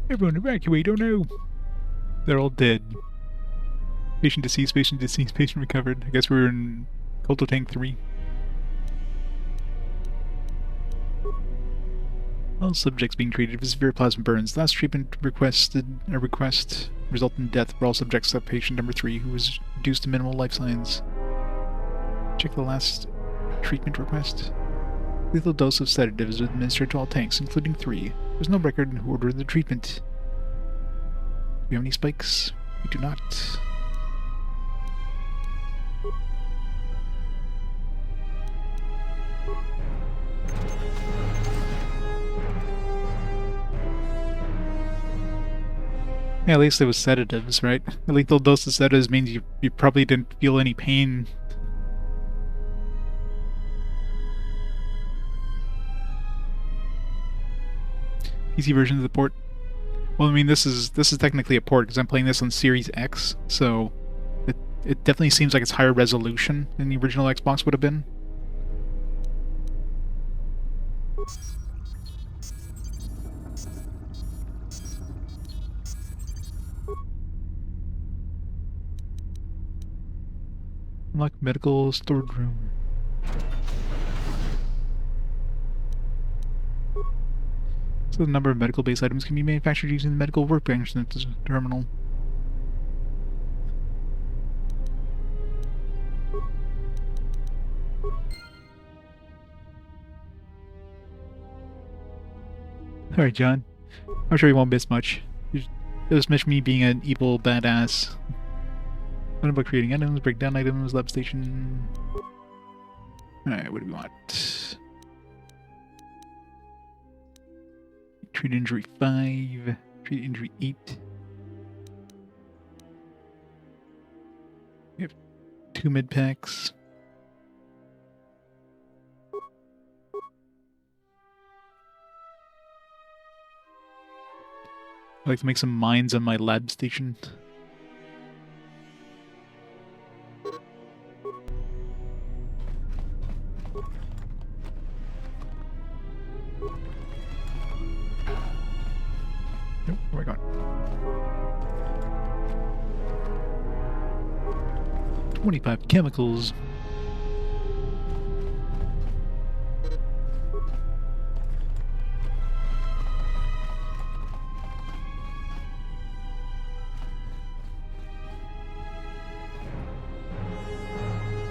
Everyone evacuate, oh no! They're all dead. Patient deceased, patient recovered. I guess we're in Kolto Tank 3. All subjects being treated with severe plasma burns. Last treatment request result in death for all subjects except patient number 3, who was reduced to minimal life signs. Check the last treatment request. Lethal dose of sedatives was administered to all tanks, including 3. There's no record in who ordered the treatment. Do we have any spikes? We do not. Yeah, at least it was sedatives, right? A lethal dose of sedatives means you probably didn't feel any pain. PC version of the port. Well, I mean, this is technically a port because I'm playing this on Series X, so it definitely seems like it's higher resolution than the original Xbox would have been. Unlock medical storage room. So the number of medical-based items can be manufactured using the medical workbench terminal. Alright, John. I'm sure you won't miss much. You'll just miss me being an evil badass. What about creating items, break down items, lab station... Alright, what do we want? Treat injury 5, treat injury 8. We have 2 mid packs. I'd like to make some mines on my lab station. Nope, where am I going? 25 chemicals.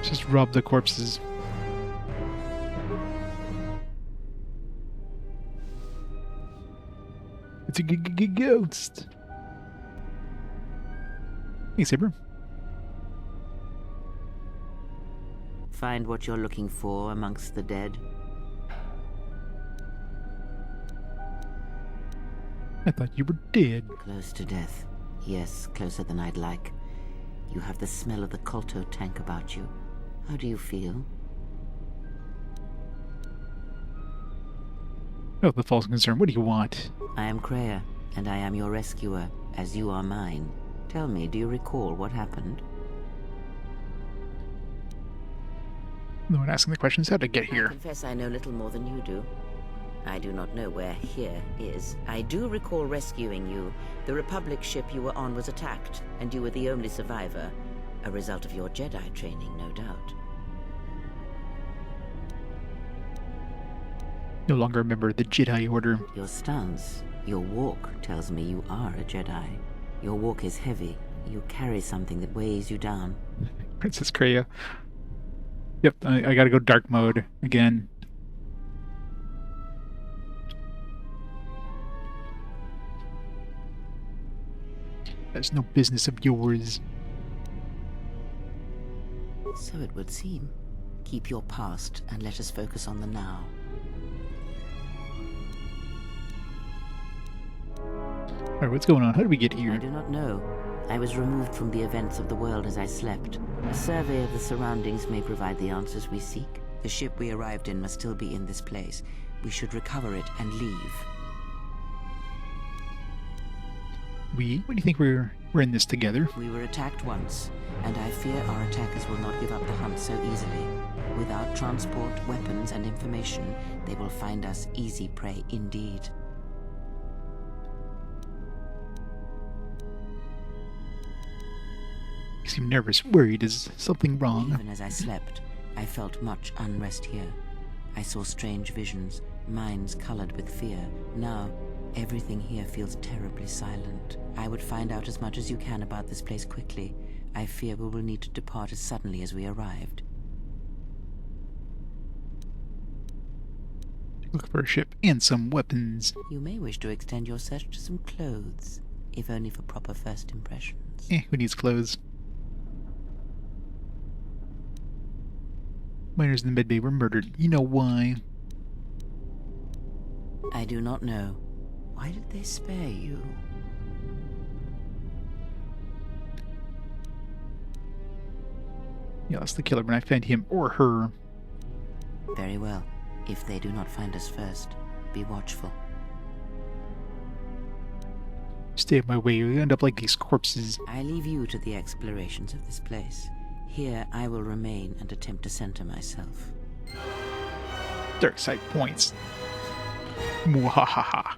Just rob the corpses. It's a ghost. Hey, Saber. Find what you're looking for amongst the dead. I thought you were dead. Close to death. Yes, closer than I'd like. You have the smell of the Kolto tank about you. How do you feel? Oh, the false concern. What do you want? I am Kreia, and I am your rescuer, as you are mine. Tell me, do you recall what happened? No one asking the questions. How'd I get I here? confess I know little more than you do. I do not know where here is. I do recall rescuing you. The Republic ship you were on was attacked, and you were the only survivor. A result of your Jedi training, no doubt. No longer a member of the Jedi Order. Your stance, your walk tells me you are a Jedi. Your walk is heavy. You carry something that weighs you down. Princess Kreia. Yep, I gotta go dark mode again. That's no business of yours. So it would seem. Keep your past and let us focus on the now. Alright, what's going on? How did we get I here? do not know. I was removed from the events of the world as I slept. A survey of the surroundings may provide the answers we seek. The ship we arrived in must still be in this place. We should recover it and leave. What do you think we're in this together? We were attacked once, and I fear our attackers will not give up the hunt so easily. Without transport, weapons, and information, they will find us easy prey indeed. You seem nervous, worried. Is something wrong? Even as I slept, I felt much unrest here. I saw strange visions, minds colored with fear. Now, everything here feels terribly silent. I would find out as much as you can about this place quickly. I fear we will need to depart as suddenly as we arrived. Look for a ship and some weapons. You may wish to extend your search to some clothes, if only for proper first impressions. Who needs clothes? Miners in the medbay were murdered. You know why? I do not know. Why did they spare you? Yeah, that's the killer when I find him or her. Very well. If they do not find us first, be watchful. Stay out of my way, you'll end up like these corpses. I leave you to the explorations of this place. Here I will remain and attempt to center myself. Dark side points. Mwahaha.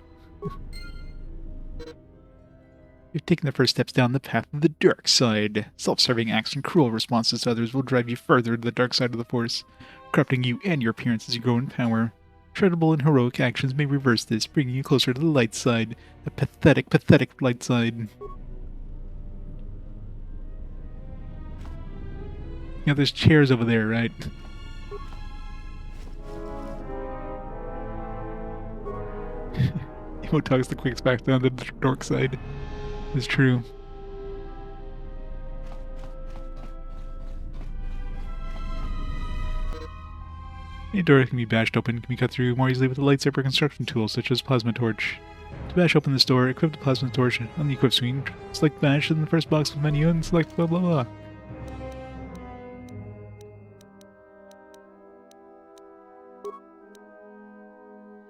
You've taken the first steps down the path of the dark side. Self-serving acts and cruel responses to others will drive you further to the dark side of the Force, corrupting you and your appearance as you grow in power. Incredible and heroic actions may reverse this, bringing you closer to the light side. The pathetic, pathetic light side. Yeah, there's chairs over there, right? Emo talks the quicks back down to the dark side. It's true. A door can be bashed open, can be cut through more easily with a lightsaber construction tool, such as plasma torch. To bash open this door, equip the plasma torch on the equip screen. Select bash in the first box with menu and select blah blah blah.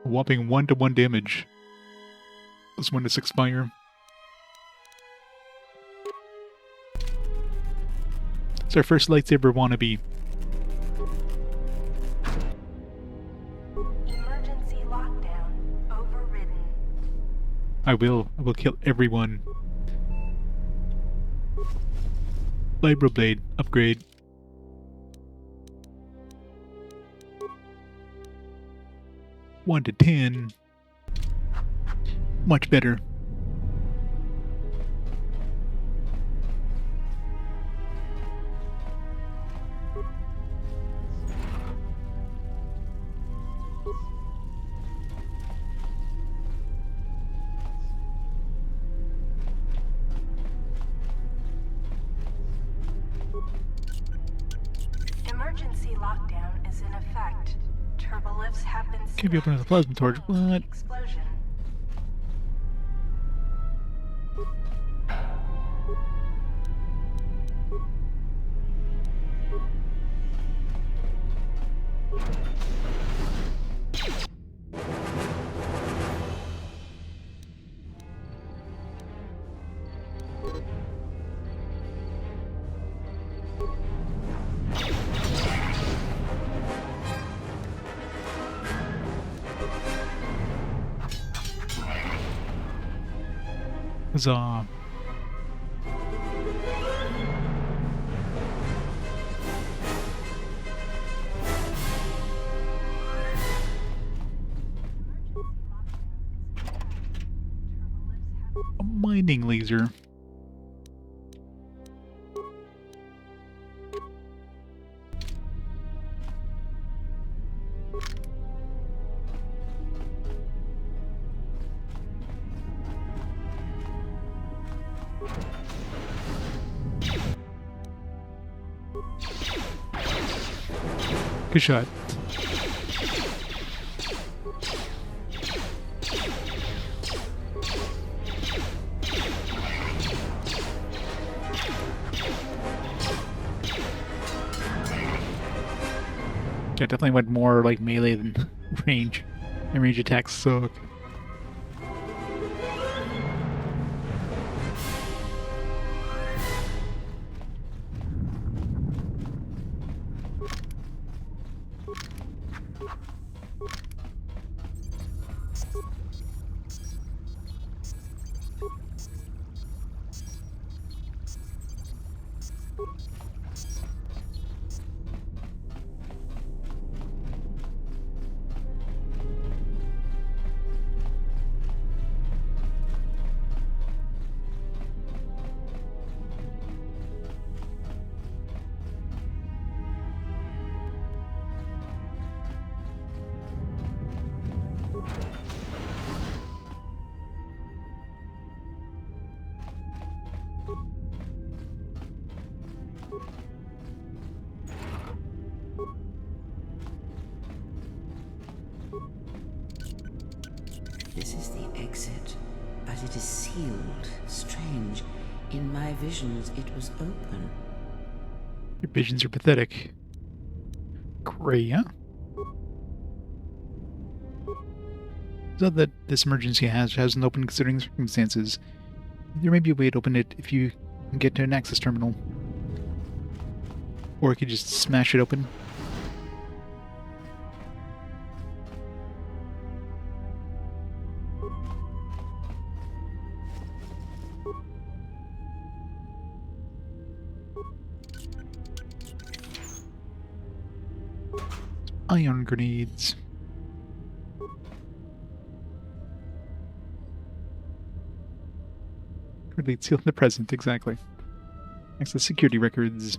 A whopping 1-to-1 damage. Plus 1 to 6 fire. It's our first lightsaber wannabe. Emergency lockdown overridden. I will kill everyone. Vibroblade upgrade. One to 10. Much better. Emergency lockdown is in effect. Turbolifts have been Can't be opening the plasma torch. What? explosion. Huzzah. A mining laser. Good shot. Yeah, definitely went more like melee than range. And range attacks suck. This is the exit, but it is sealed. Strange. In my visions, it was open. Your visions are pathetic. Gray, huh? So that this emergency hasn't opened considering circumstances. There may be a way to open it if you can get to an access terminal. Or you could just smash it open. Ion grenades. Grenade sealed in the present, exactly. Access security records.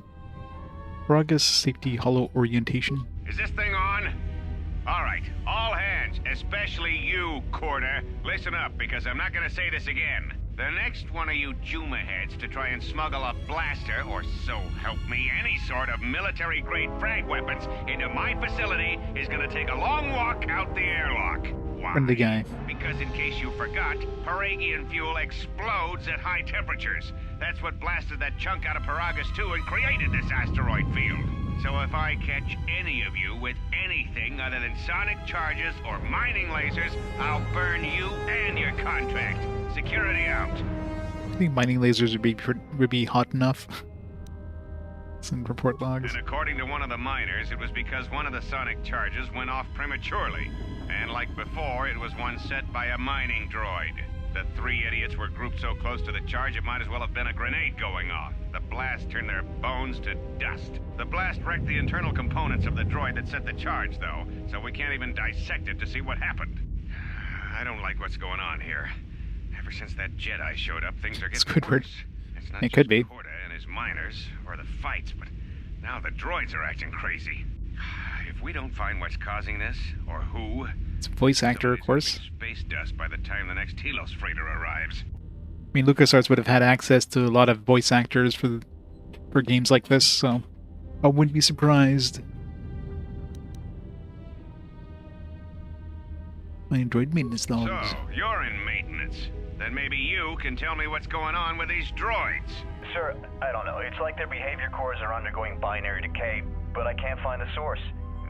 Progress safety hollow orientation. Is this thing on? Alright, all hands, especially you, Corder. Listen up, because I'm not gonna say this again. The next one of you Juma heads to try and smuggle a blaster, or so help me, any sort of military-grade frag weapons into my facility is gonna take a long walk out the airlock. Why? Friendly guy. Because in case you forgot, Paragian fuel explodes at high temperatures. That's what blasted that chunk out of Paragus 2 and created this asteroid field. So if I catch any of you with anything other than sonic charges or mining lasers, I'll burn you and your contract. Security out. I think mining lasers would be hot enough. Send report logs. And according to one of the miners, it was because one of the sonic charges went off prematurely. And like before, it was one set by a mining droid. The three idiots were grouped so close to the charge, it might as well have been a grenade going off. The blast turned their bones to dust. The blast wrecked the internal components of the droid that set the charge, though, so we can't even dissect it to see what happened. I don't like what's going on here. Ever since that Jedi showed up, things are getting Squidward. worse. It's not It could just be. Corda and his miners, or the fights, but now the droids are acting crazy. If we don't find what's causing this, or who... It's a voice actor, of course. Space dust by the time the next Telos freighter arrives. I mean, LucasArts would have had access to a lot of voice actors for games like this, so I wouldn't be surprised. My droid maintenance logs. So, you're in maintenance. Then maybe you can tell me what's going on with these droids. Sir, I don't know. It's like their behavior cores are undergoing binary decay, but I can't find the source.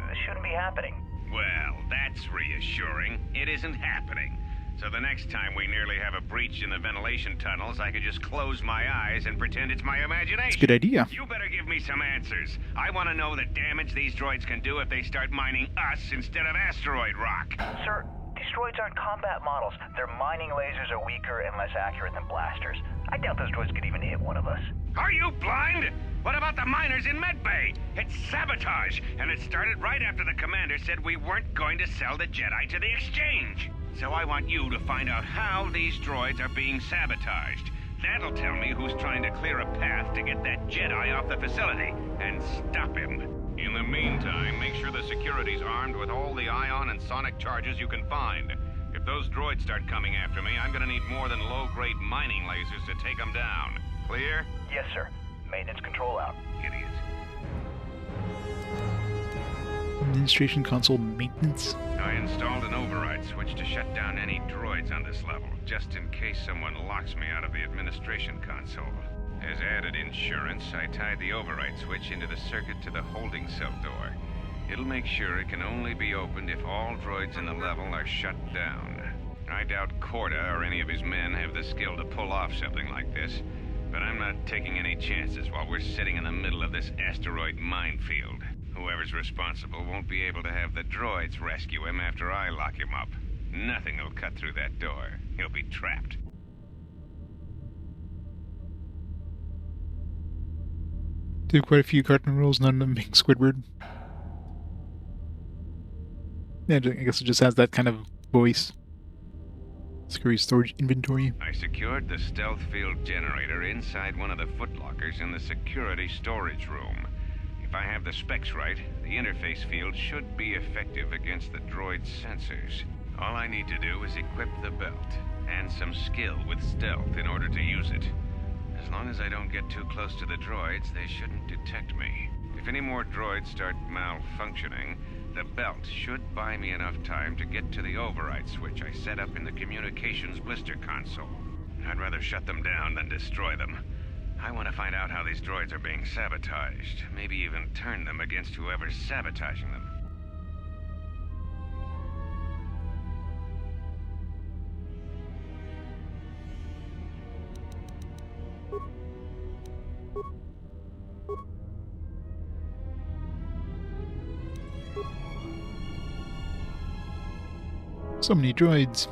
This shouldn't be happening. Well, that's reassuring. It isn't happening. So the next time we nearly have a breach in the ventilation tunnels, I could just close my eyes and pretend it's my imagination. It's a good idea. You better give me some answers. I want to know the damage these droids can do if they start mining us instead of asteroid rock. Sir, these droids aren't combat models. Their mining lasers are weaker and less accurate than blasters. I doubt those droids could even hit one of us. Are you blind? What about the miners in medbay? It's sabotage, and it started right after the commander said we weren't going to sell the Jedi to the exchange. So I want you to find out how these droids are being sabotaged. That'll tell me who's trying to clear a path to get that Jedi off the facility and stop him. In the meantime, make sure the security's armed with all the ion and sonic charges you can find. If those droids start coming after me, I'm gonna need more than low-grade mining lasers to take them down. Clear? Yes, sir. Maintenance control out. Idiot. Administration console maintenance. I installed an override switch to shut down any droids on this level, just in case someone locks me out of the administration console. As added insurance, I tied the override switch into the circuit to the holding cell door. It'll make sure it can only be opened if all droids in the level are shut down. I doubt Corda or any of his men have the skill to pull off something like this, but I'm not taking any chances while we're sitting in the middle of this asteroid minefield. Whoever's responsible won't be able to have the droids rescue him after I lock him up. Nothing will cut through that door. He'll be trapped. Do quite a few cartoon rules, none of them being Squidward. Yeah, I guess it just has that kind of voice. Security storage inventory. I secured the stealth field generator inside one of the footlockers in the security storage room. If I have the specs right, the interface field should be effective against the droid's sensors. All I need to do is equip the belt, and some skill with stealth in order to use it. As long as I don't get too close to the droids, they shouldn't detect me. If any more droids start malfunctioning, the belt should buy me enough time to get to the override switch I set up in the communications blister console. I'd rather shut them down than destroy them. I want to find out how these droids are being sabotaged, maybe even turn them against whoever's sabotaging them. So many droids.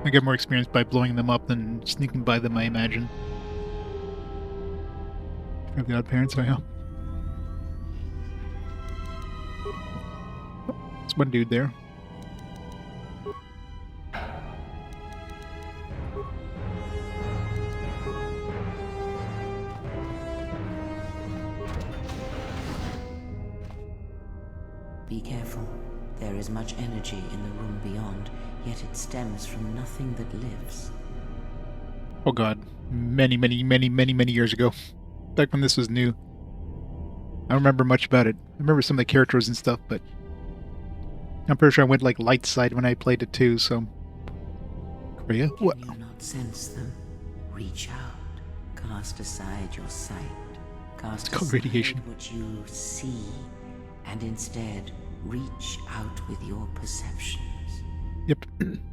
I get more experience by blowing them up than sneaking by them, I imagine. Have the odd parents, I know. There's one dude there. Be careful. There is much energy in the room beyond, yet it stems from nothing that lives. Oh god. Many years ago. Back when this was new. I don't remember much about it. I remember some of the characters and stuff, but I'm pretty sure I went like light side when I played it too, so... Korea? What? Can you not sense them? Reach out. Cast aside your sight. Cast It's called aside radiation. what you see, and instead reach out with your perceptions. Yep.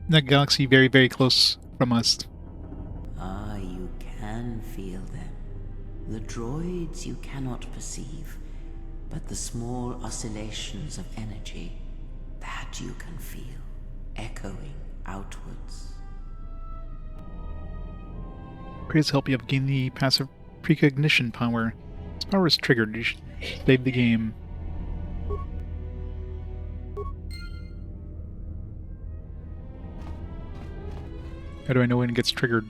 That galaxy very close from us. Ah, you can feel them. The droids you cannot perceive, but the small oscillations of energy, that you can feel, echoing outwards. Praise help you have gained the passive precognition power. This power is triggered. You should save the game. How do I know when it gets triggered?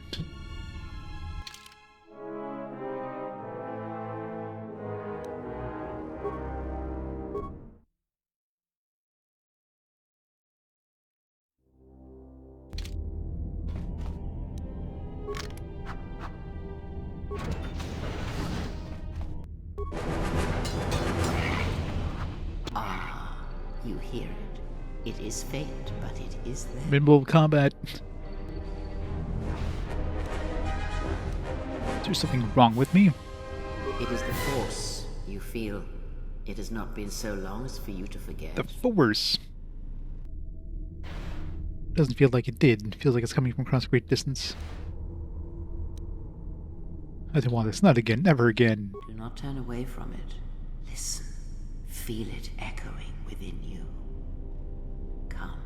Ah, you hear it. It is faint, but it is there. Middle of combat. Is there something wrong with me? It is the Force, you feel. It has not been so long as for you to forget. The Force. Doesn't feel like it did. It feels like it's coming from across a great distance. I don't want this. Not again. Never again. Do not turn away from it. Listen. Feel it echoing within you. Come.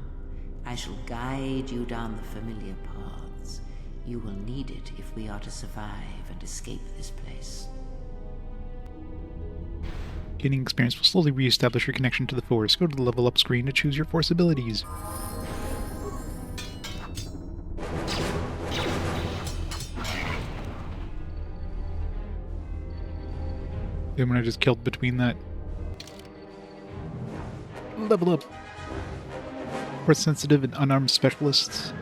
I shall guide you down the familiar paths. You will need it if we are to survive and escape this place. Gaining experience will slowly re-establish your connection to the Force. Go to the level up screen to choose your Force abilities. Then when I just killed between that. Level up. Force sensitive and unarmed specialists.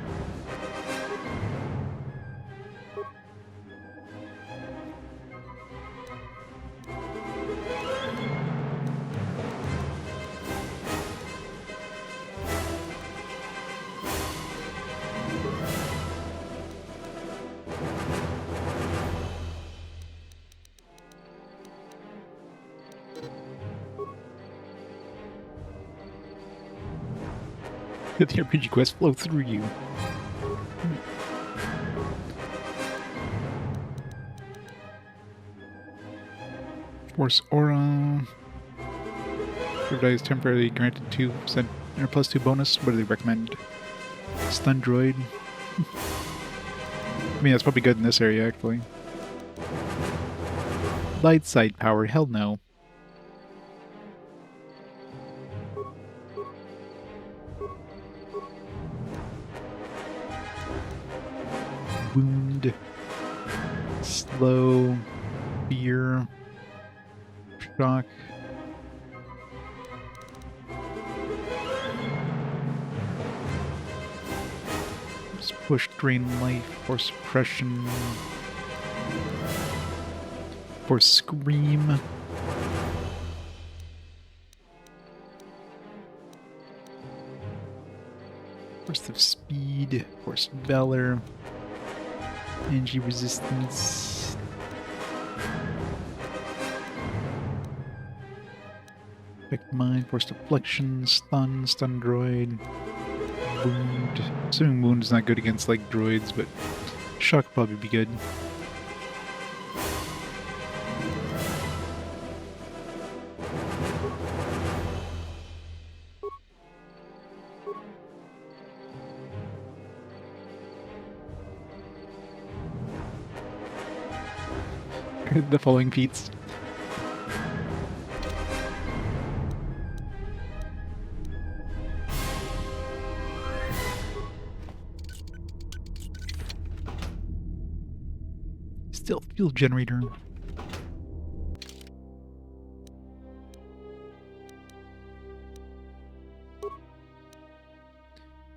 Let the RPG quest flow through you. Force Aura. Jedi is temporarily granted 2% or +2 bonus. What do they recommend? Stun droid. I mean, that's probably good in this area, actually. Light side power. Hell no. Wound, slow, fear, shock. Force push, drain life, force suppression, force scream. Force of speed, force valor. Energy resistance. Affect mind, force deflection, stun droid, wound. Assuming wound is not good against like droids, but shock would probably be good. The following feats. Stealth fuel generator.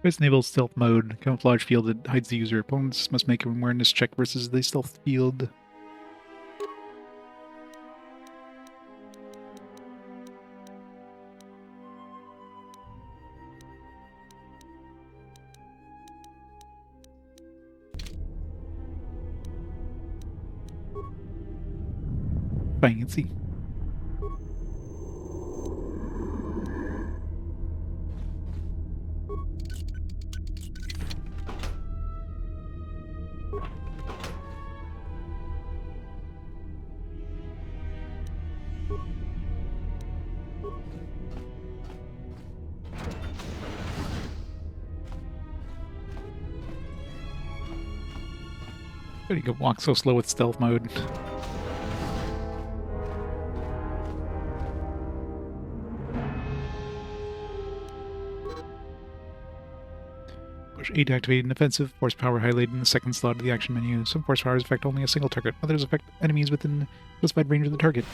Press enable stealth mode. Camouflage field that hides the user. Opponents must make an awareness check versus the stealth field. Fancy. How do you go walk so slow with stealth mode? Push A to activate an offensive. Force power highlighted in the second slot of the action menu. Some force powers affect only a single target. Others affect enemies within specified range of the target.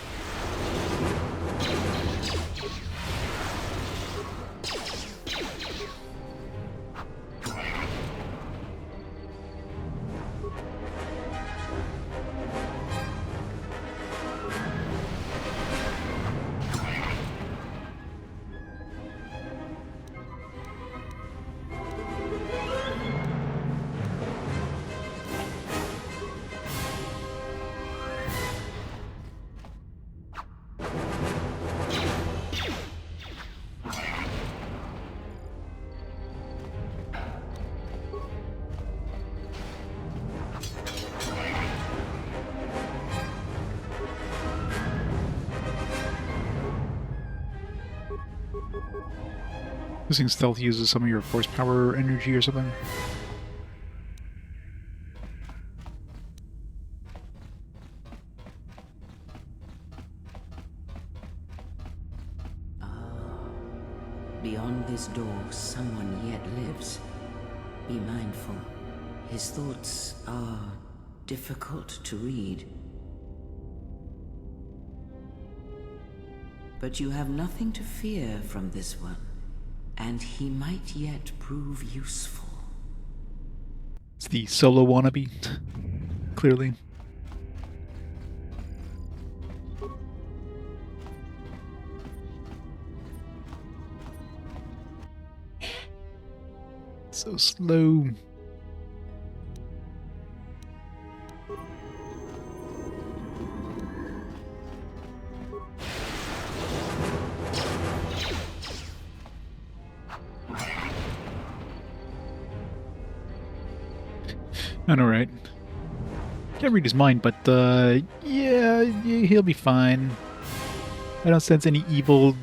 guessing stealth uses some of your force power energy or something. Beyond this door, someone yet lives. Be mindful. His thoughts are difficult to read. But you have nothing to fear from this one, and he might yet prove useful. It's the solo wannabe, clearly. So slow. I know, right? Can't read his mind, but yeah, he'll be fine. I don't sense any evil.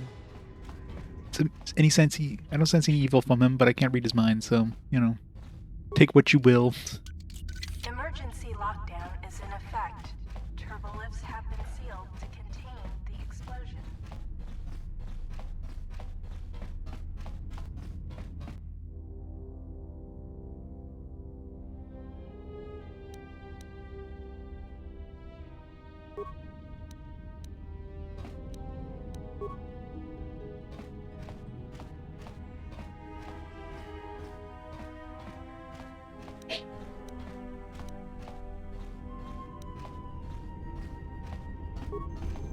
I don't sense any evil from him, but I can't read his mind, so, you know, take what you will. Emergency lockdown is in effect. Turbolifts have been sealed to contain the explosion.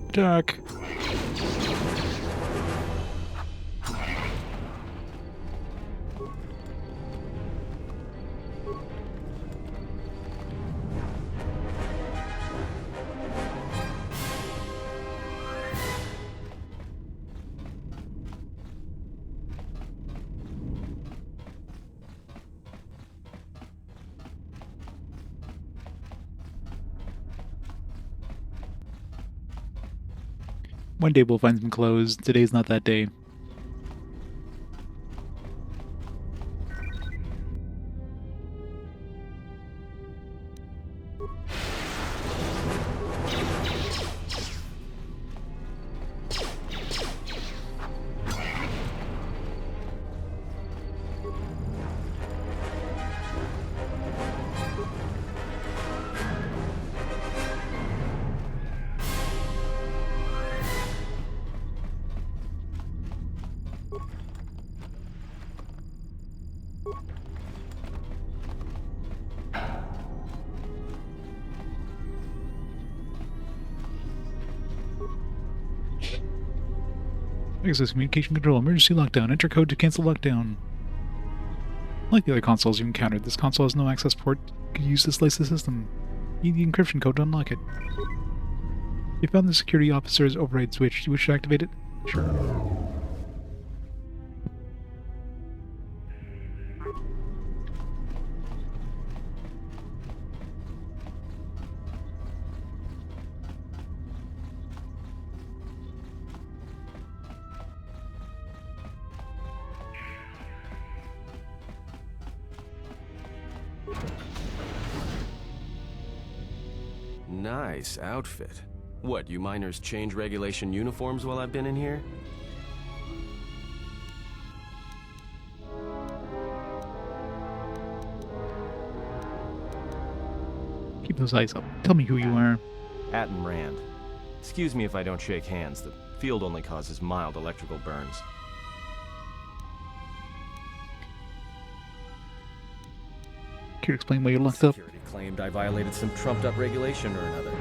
Attack. One day we'll find them closed. Today's not that day. Access communication control, emergency lockdown, enter code to cancel lockdown. Like the other consoles you encountered, this console has no access port. You can use to slice the system. You need the encryption code to unlock it. You found the security officer's override switch. Do you wish to activate it? Sure. Nice outfit. What, you miners change regulation uniforms while I've been in here? Keep those eyes up. Tell me who you are. Atten Rand. Excuse me if I don't shake hands. The field only causes mild electrical burns. Care to explain why you're locked up? Security claimed I violated some trumped-up regulation or another.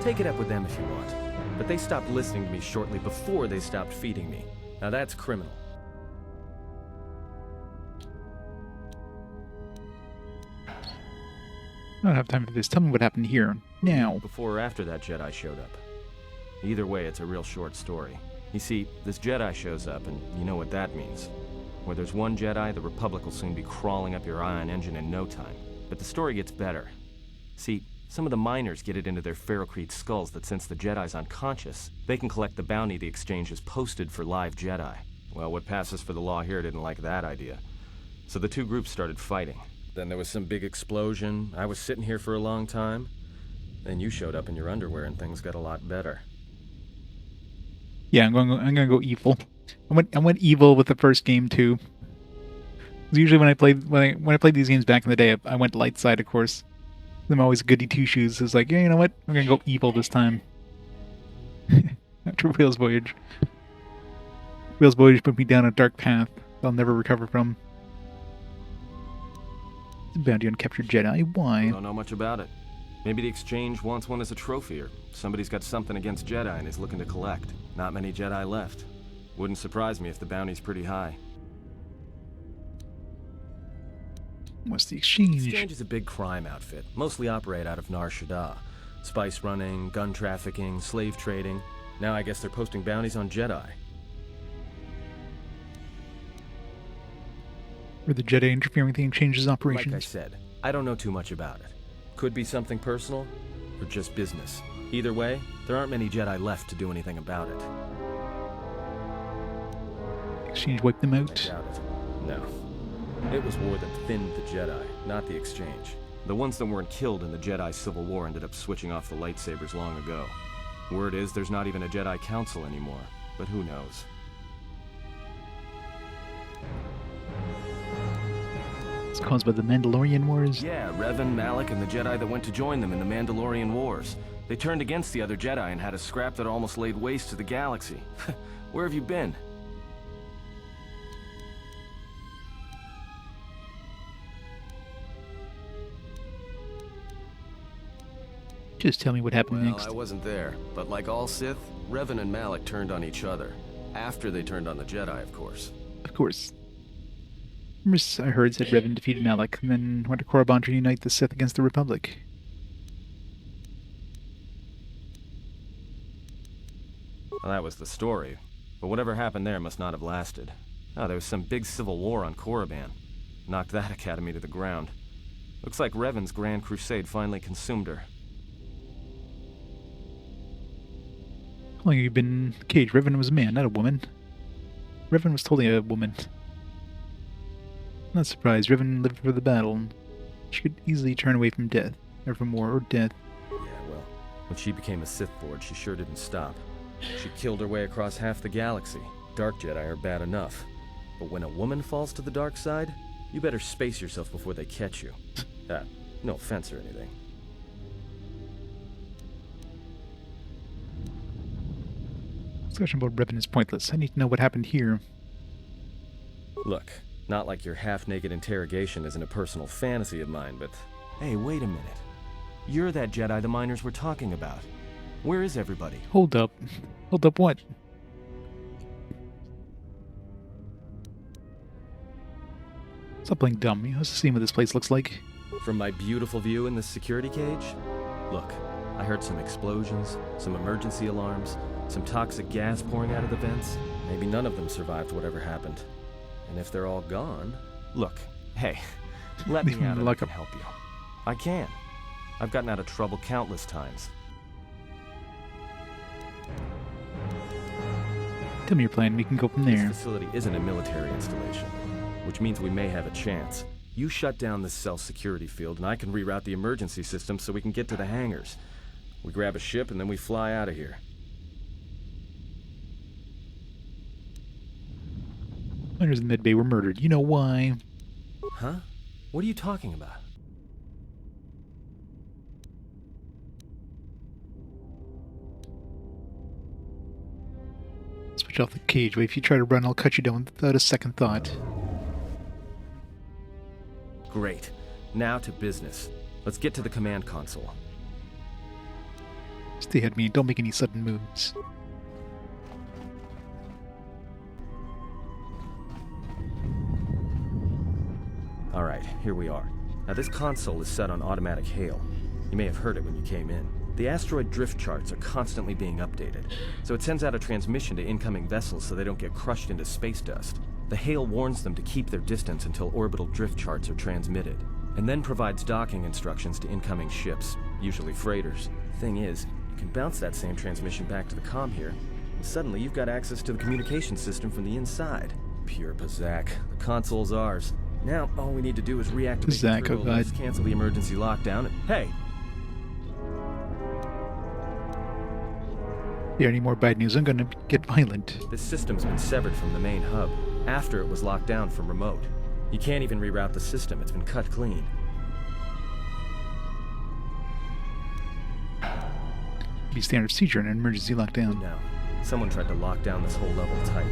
Take it up with them if you want. But they stopped listening to me shortly before they stopped feeding me. Now that's criminal. I don't have time for this. Tell me what happened here. Now. Before or after that Jedi showed up. Either way, it's a real short story. You see, this Jedi shows up, and you know what that means. Where there's one Jedi, the Republic will soon be crawling up your ion engine in no time. But the story gets better. See, some of the miners get it into their ferrocrete skulls that since the Jedi's unconscious, they can collect the bounty the exchange has posted for live Jedi. Well, what passes for the law here didn't like that idea. So the two groups started fighting. Then there was some big explosion. I was sitting here for a long time. Then you showed up in your underwear and things got a lot better. Yeah, I'm gonna go evil. I went evil with the first game too. 'Cause usually when I played these games back in the day, I went light side, of course. I'm always goody two shoes. It's like, yeah, you know what? I'm gonna go evil this time. After Whale's Voyage. Whale's Voyage put me down a dark path I'll never recover from. Bounty on captured Jedi. Why? I don't know much about it. Maybe the Exchange wants one as a trophy, or somebody's got something against Jedi and is looking to collect. Not many Jedi left. Wouldn't surprise me if the bounty's pretty high. What's the Exchange? Exchange is a big crime outfit, mostly operate out of Nar Shaddaa. Spice running, gun trafficking, slave trading. Now I guess they're posting bounties on Jedi. Or the Jedi interfering with the Exchange's operations? Like I said, I don't know too much about it. Could be something personal, or just business. Either way, there aren't many Jedi left to do anything about it. Exchange wiped them out? I doubt it. No. It was war that thinned the Jedi, not the Exchange. The ones that weren't killed in the Jedi Civil War ended up switching off the lightsabers long ago. Word is there's not even a Jedi Council anymore, but who knows? It's caused by the Mandalorian Wars? Yeah, Revan, Malak, and the Jedi that went to join them in the Mandalorian Wars. They turned against the other Jedi and had a scrap that almost laid waste to the galaxy. Where have you been? Just tell me what happened next. I wasn't there, but like all Sith, Revan and Malak turned on each other. After they turned on the Jedi, of course. Of course. Rumors I heard said Revan defeated Malak, and then went to Korriban to unite the Sith against the Republic. Well, that was the story. But whatever happened there must not have lasted. Oh, there was some big civil war on Korriban. Knocked that academy to the ground. Looks like Revan's Grand Crusade finally consumed her. How long have you been in the cage? Revan was a man, not a woman. Revan was totally a woman. Not surprised. Revan lived for the battle. She could easily turn away from death. Or from war or death. Yeah, well, when she became a Sith Lord, she sure didn't stop. She killed her way across half the galaxy. Dark Jedi are bad enough. But when a woman falls to the dark side, you better space yourself before they catch you. No offense or anything. Discussion about Revan is pointless. I need to know what happened here. Look, not like your half-naked interrogation isn't a personal fantasy of mine, but... Hey, wait a minute. You're that Jedi the miners were talking about. Where is everybody? Hold up. Hold up what? Stop playing dumb. Let's see what this place looks like. From my beautiful view in this security cage? Look, I heard some explosions, some emergency alarms, some toxic gas pouring out of the vents. Maybe none of them survived whatever happened. And if they're all gone... Look, hey, let me out and I can help you. I can. I've gotten out of trouble countless times. Tell me your plan, we can go from there. This facility isn't a military installation, which means we may have a chance. You shut down this self-security field, and I can reroute the emergency system so we can get to the hangars. We grab a ship, and then we fly out of here. Miners in medbay were murdered. You know why? Huh? What are you talking about? Switch off the cage, but if you try to run, I'll cut you down without a second thought. Great. Now to business. Let's get to the command console. Stay ahead of me and don't make any sudden moves. Alright, here we are. Now this console is set on automatic hail. You may have heard it when you came in. The asteroid drift charts are constantly being updated, so it sends out a transmission to incoming vessels so they don't get crushed into space dust. The hail warns them to keep their distance until orbital drift charts are transmitted, and then provides docking instructions to incoming ships, usually freighters. Thing is, you can bounce that same transmission back to the comm here, and suddenly you've got access to the communication system from the inside. Pure Pazak. The console's ours. Now, all we need to do is reactivate Pazak, the oh turbo god. lifts, cancel the emergency lockdown, and hey! If there any more bad news, I'm gonna get violent. This system's been severed from the main hub, after it was locked down from remote. You can't even reroute the system, it's been cut clean. Be standard procedure in an emergency lockdown. Now, someone tried to lock down this whole level tight.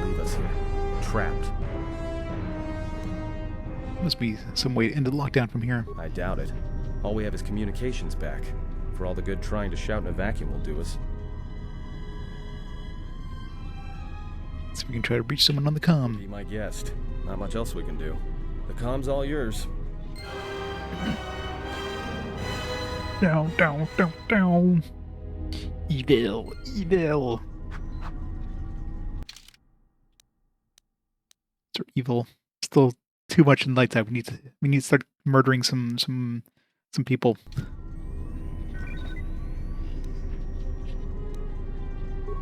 Leave us here. Trapped. Must be some way to end the lockdown from here. I doubt it. All we have is communications back. For all the good trying to shout in a vacuum will do us. See if we can try to reach someone on the Be comm. my guest. Not much else we can do. The comm's all yours. Down, down, down, down. Evil, evil. Sir evil. Still too much in light side. We need to start murdering some people.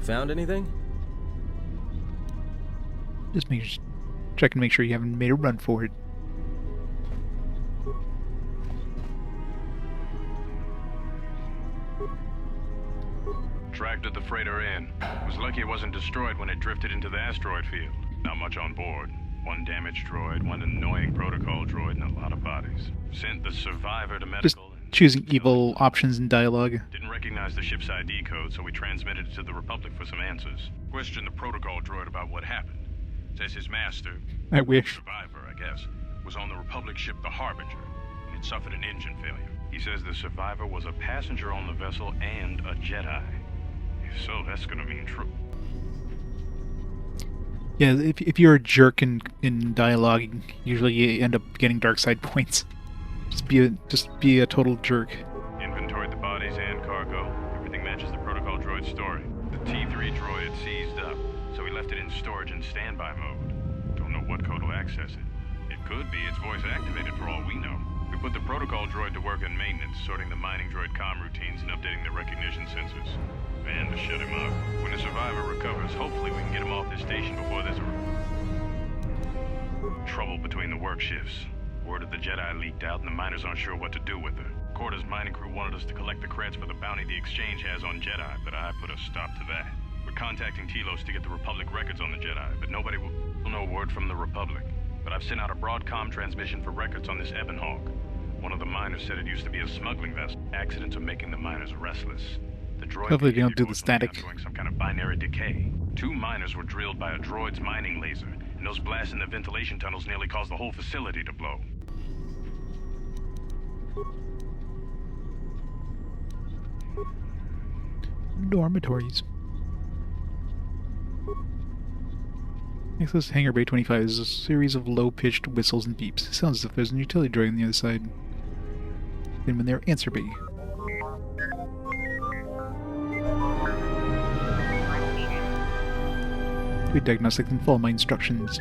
Found anything? Just check and make sure you haven't made a run for it. Tracked the freighter in. Was lucky it wasn't destroyed when it drifted into the asteroid field. Not much on board. One damaged droid, one annoying protocol droid, and a lot of bodies. Sent the survivor to Just medical. choosing evil options in dialogue. Didn't recognize the ship's ID code, so we transmitted it to the Republic for some answers. Questioned the protocol droid about what happened. Says his master, I wish. survivor, I guess, was on the Republic ship the Harbinger, and it suffered an engine failure. He says the survivor was a passenger on the vessel and a Jedi. If so, that's gonna mean true. Yeah, if you're a jerk in dialogue, usually you end up getting dark side points. Just be a total jerk. Inventoried the bodies and cargo. Everything matches the protocol droid's story. The T3 droid had seized up, so we left it in storage in standby mode. Don't know what code will access it. It could be it's voice activated for all we know. We put the protocol droid to work in maintenance, sorting the mining droid comm routines and updating the recognition sensors. And to shut him up. When the survivor recovers, hopefully we can get him off this station before there's trouble between the work shifts. Word of the Jedi leaked out and the miners aren't sure what to do with her. Quarter's mining crew wanted us to collect the creds for the bounty the Exchange has on Jedi, but I put a stop to that. We're contacting Telos to get the Republic records on the Jedi, but nobody will know word from the Republic. But I've sent out a broadcom transmission for records on this Ebonhawk. One of the miners said it used to be a smuggling vessel. Accidents are making the miners restless. The droid Hopefully they don't behavior do the was static. undergoing some kind of binary decay. 2 miners were drilled by a droid's mining laser, and those blasts in the ventilation tunnels nearly caused the whole facility to blow. Dormitories. Access Hangar Bay 25 is a series of low-pitched whistles and beeps. It sounds as if there's a utility droid on the other side. Then when they're answer bay. Do diagnostics and follow my instructions.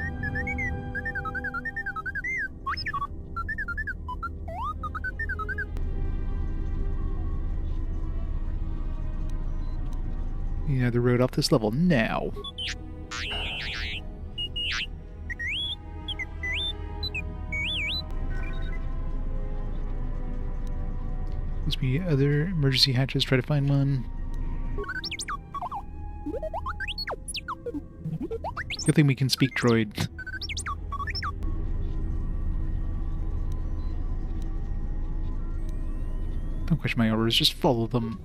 Yeah, the road off this level now. Must be other emergency hatches. Try to find one. Good thing we can speak droid. Don't question my orders, just follow them.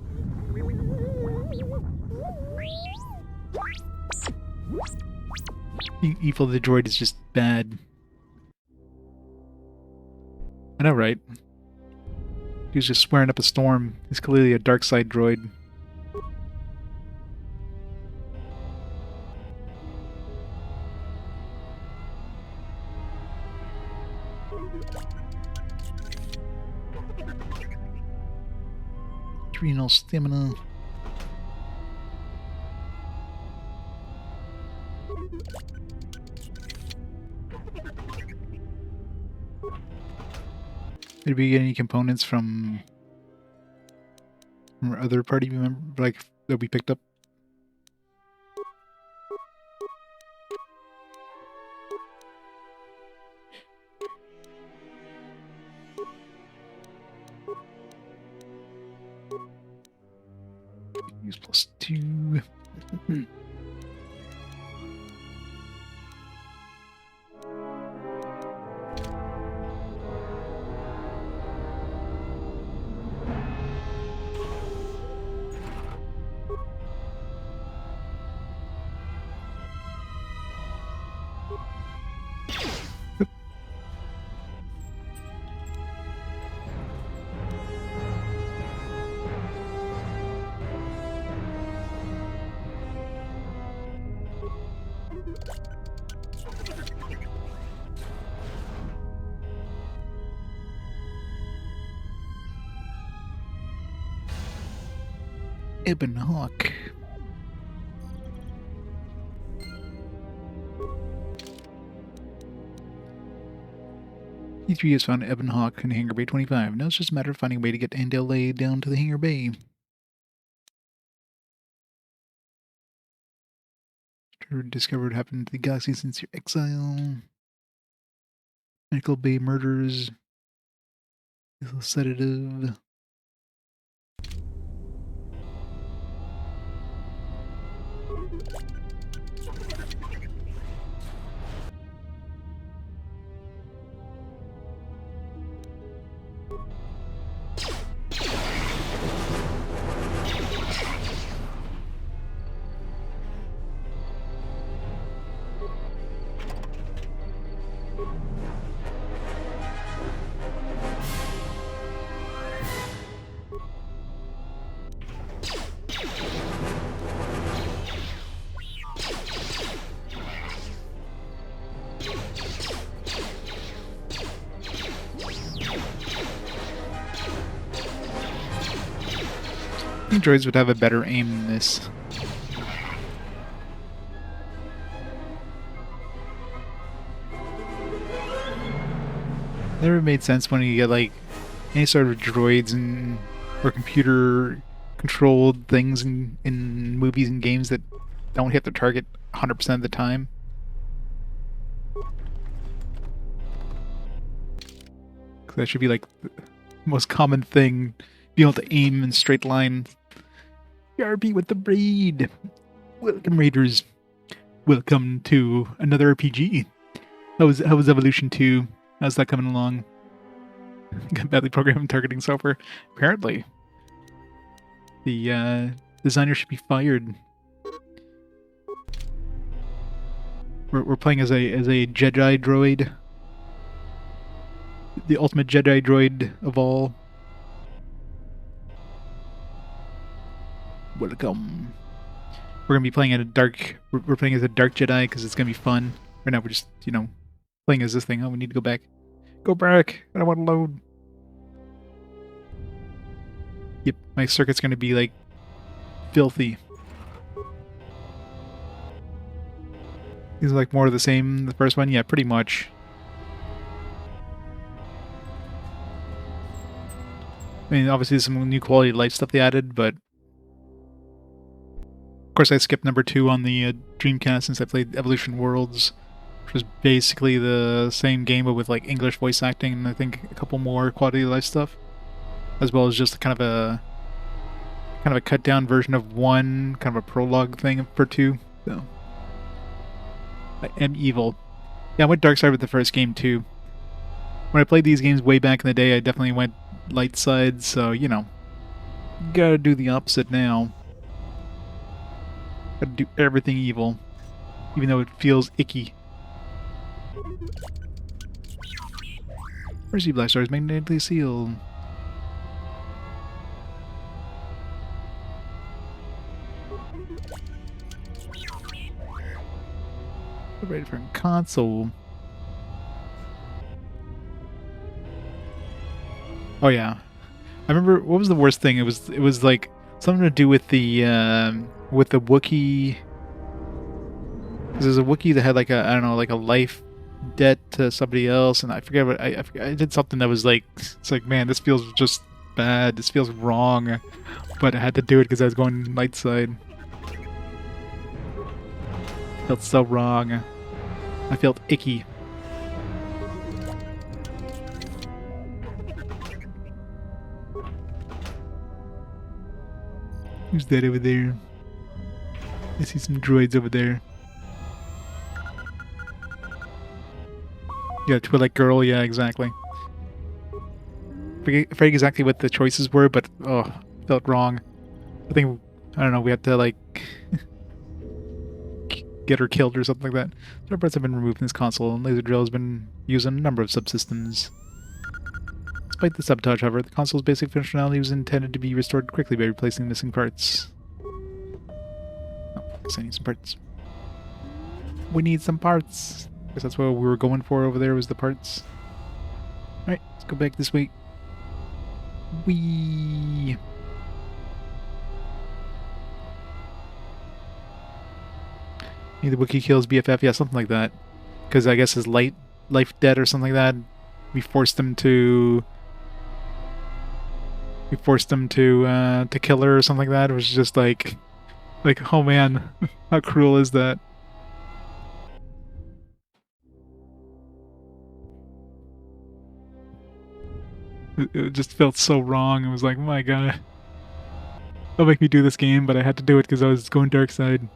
Evil the droid is just bad. I know, right? He's just swearing up a storm. He's clearly a dark side droid. Adrenal stamina. Did we get any components from our other party member, like, that we picked up? 6 plus 2. Ebon Hawk. E3 has found Ebon Hawk in Hangar Bay 25. Now it's just a matter of finding a way to get NDLA down to the Hangar Bay. Discover what happened to the galaxy since your exile. Medical Bay murders. Sedative. I think droids would have a better aim than this. Never made sense when you get like any sort of droids and or computer controlled things in movies and games that don't hit the target 100% of the time. That should be like the most common thing, being able to aim in straight line. RP with the raid. Welcome raiders. Welcome to another RPG. How was Evolution 2? How's that coming along? Got badly programmed targeting software. Apparently. The designer should be fired. We're playing as a Jedi droid. The ultimate Jedi droid of all. Welcome. We're gonna be playing at a dark. We're playing as a dark Jedi because it's gonna be fun. Right now we're just playing as this thing. Oh, we need to go back. Go back. I don't want to load. Yep, my circuit's gonna be like filthy. These are like more of the same. The first one, yeah, pretty much. I mean, obviously there's some new quality of life stuff they added, but of course I skipped number 2 on the Dreamcast since I played Evolution Worlds, which was basically the same game but with like English voice acting and I think a couple more quality of life stuff, as well as just kind of a cut down version of 1, kind of a prologue thing for 2. So I am evil. Yeah, I went dark side with the first game too. When I played these games way back in the day, I definitely went light side, so, gotta do the opposite now. Gotta do everything evil, even though it feels icky. Mercy Black Star is magnetically sealed. Ready for a console. Oh yeah, I remember. What was the worst thing? It was like something to do with the Wookiee. There's a Wookiee that had like a, I don't know, like a life debt to somebody else, and I forget what I did something that was like, it's like, man, this feels just bad. This feels wrong, but I had to do it because I was going light side. Felt so wrong. I felt icky. Who's that over there? I see some droids over there. Yeah, Twilight Girl, yeah, exactly. Forget exactly what the choices were, but oh, felt wrong. I think, I don't know, we had to like get her killed or something like that. Some parts have been removed from this console, and laser drill has been used on a number of subsystems. Despite the sabotage, however, the console's basic functionality was intended to be restored quickly by replacing missing parts. Oh, I guess I need some parts. We need some parts. I guess that's what we were going for over there, was the parts. Alright, let's go back this way. Whee! Either Wookiee kills BFF, yeah, something like that. Because I guess his life dead or something like that. We forced him to kill her or something like that. It was just like, oh man, how cruel is that? It just felt so wrong. It was like, my god. Don't make me do this game, but I had to do it because I was going dark side.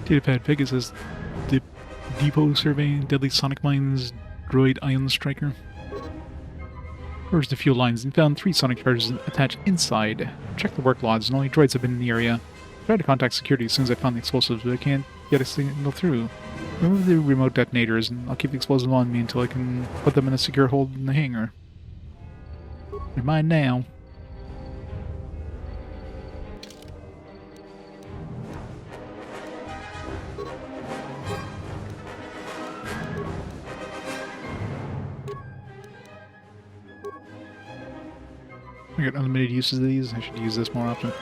Datapad Pegasus, Depot surveying deadly sonic mines, droid ion striker. Purged the fuel lines and found 3 sonic charges attached inside. Checked the work logs and only droids have been in the area. Tried to contact security as soon as I found the explosives, but I can't get a signal through. Remove the remote detonators and I'll keep the explosives on me until I can put them in a secure hold in the hangar. They're mine now. I got unlimited uses of these. I should use this more often.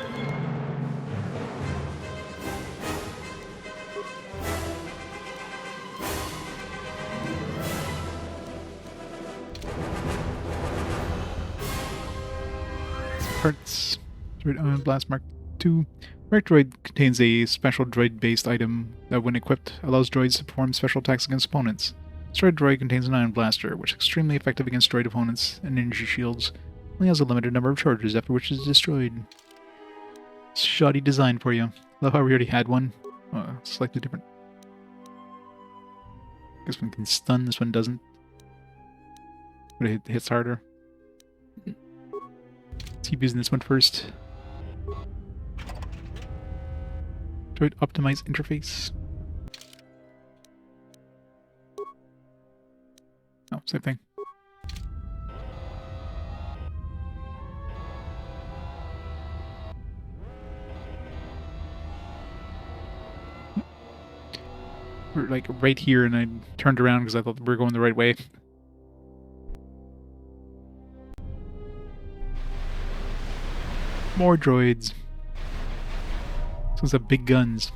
Parts. Droid Ion Blast Mark II. Mark Droid contains a special droid-based item that, when equipped, allows droids to perform special attacks against opponents. This droid contains an ion blaster, which is extremely effective against droid opponents and energy shields. Only has a limited number of charges, after which it is destroyed. Shoddy design for you. Love how we already had one. Slightly different. This one can stun, this one doesn't. But it hits harder. Let's keep using this one first. Droid optimize interface. Oh, same thing. We're like right here, and I turned around because I thought we were going the right way. More droids. These ones have big guns.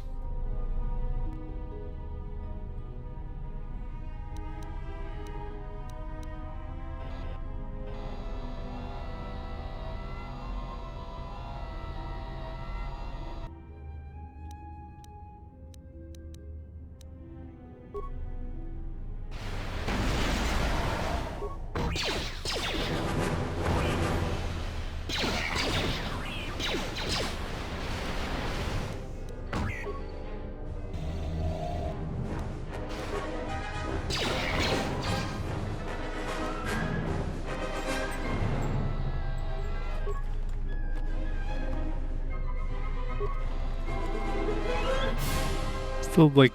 Still, like,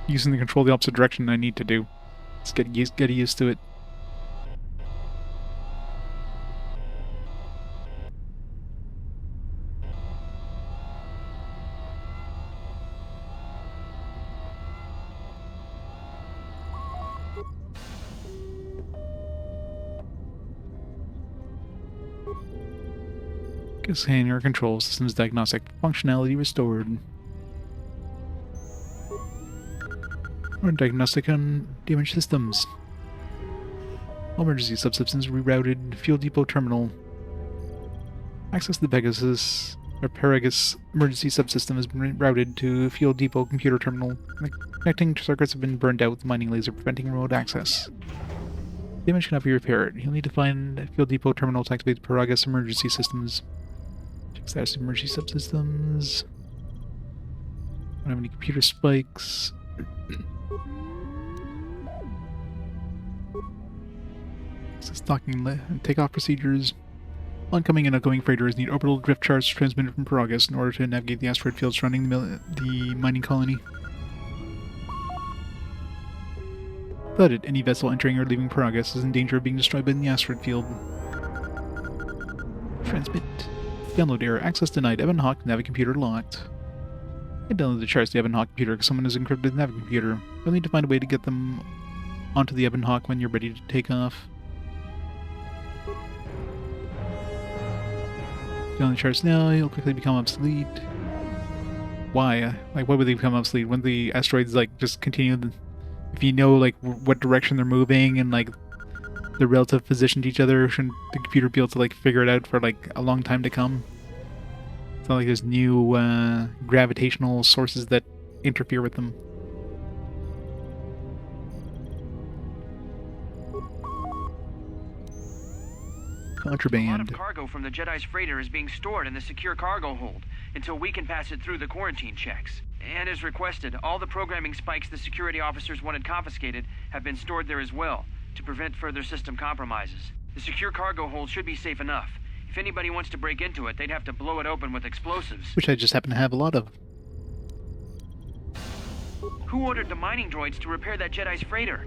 using the control the opposite direction I need to do. Just get used to it. Guess hangar control systems diagnostic functionality restored. Or diagnostic on damaged systems. All emergency subsystems rerouted. Fuel depot terminal. Access to the Pegasus emergency subsystem has been routed to fuel depot computer terminal. The connecting circuits have been burned out with the mining laser, preventing remote access. Damage cannot be repaired. You'll need to find a fuel depot terminal to activate the Pegasus emergency systems. Check status of emergency subsystems. Don't have any computer spikes. Stocking and takeoff procedures. Oncoming and outgoing freighters need orbital drift charts transmitted from Pegasus in order to navigate the asteroid field surrounding the mining colony. Without it, any vessel entering or leaving Pegasus is in danger of being destroyed by the asteroid field. Transmit. Download error. Access denied. Evan Hawk Navicomputer locked. I downloaded the charts to the Evan Hawk computer because someone has encrypted the Navicomputer. You'll need to find a way to get them onto the Evan Hawk when you're ready to take off. Download the charts now, you'll quickly become obsolete. Why? Like, why would they become obsolete? Wouldn't the asteroids, like, just continue? If you know, like, what direction they're moving and, like, their relative position to each other, shouldn't the computer be able to, like, figure it out for, like, a long time to come? It's not like there's new gravitational sources that interfere with them. Contraband. A lot of cargo from the Jedi's freighter is being stored in the secure cargo hold until we can pass it through the quarantine checks. And as requested, all the programming spikes the security officers wanted confiscated have been stored there as well, to prevent further system compromises. The secure cargo hold should be safe enough. If anybody wants to break into it, they'd have to blow it open with explosives. Which I just happen to have a lot of. Who ordered the mining droids to repair that Jedi's freighter?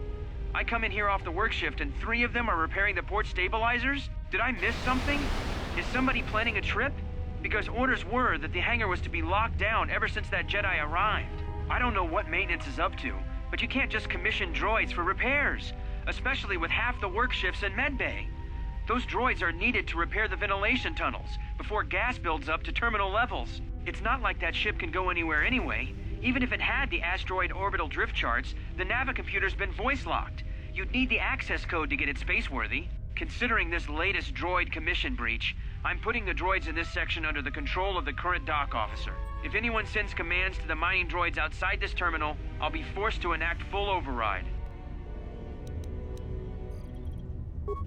I come in here off the work shift and 3 of them are repairing the port stabilizers? Did I miss something? Is somebody planning a trip? Because orders were that the hangar was to be locked down ever since that Jedi arrived. I don't know what maintenance is up to, but you can't just commission droids for repairs, especially with half the work shifts in medbay. Those droids are needed to repair the ventilation tunnels before gas builds up to terminal levels. It's not like that ship can go anywhere anyway. Even if it had the asteroid orbital drift charts, the Navicomputer's been voice-locked. You'd need the access code to get it spaceworthy. Considering this latest droid commission breach, I'm putting the droids in this section under the control of the current dock officer. If anyone sends commands to the mining droids outside this terminal, I'll be forced to enact full override.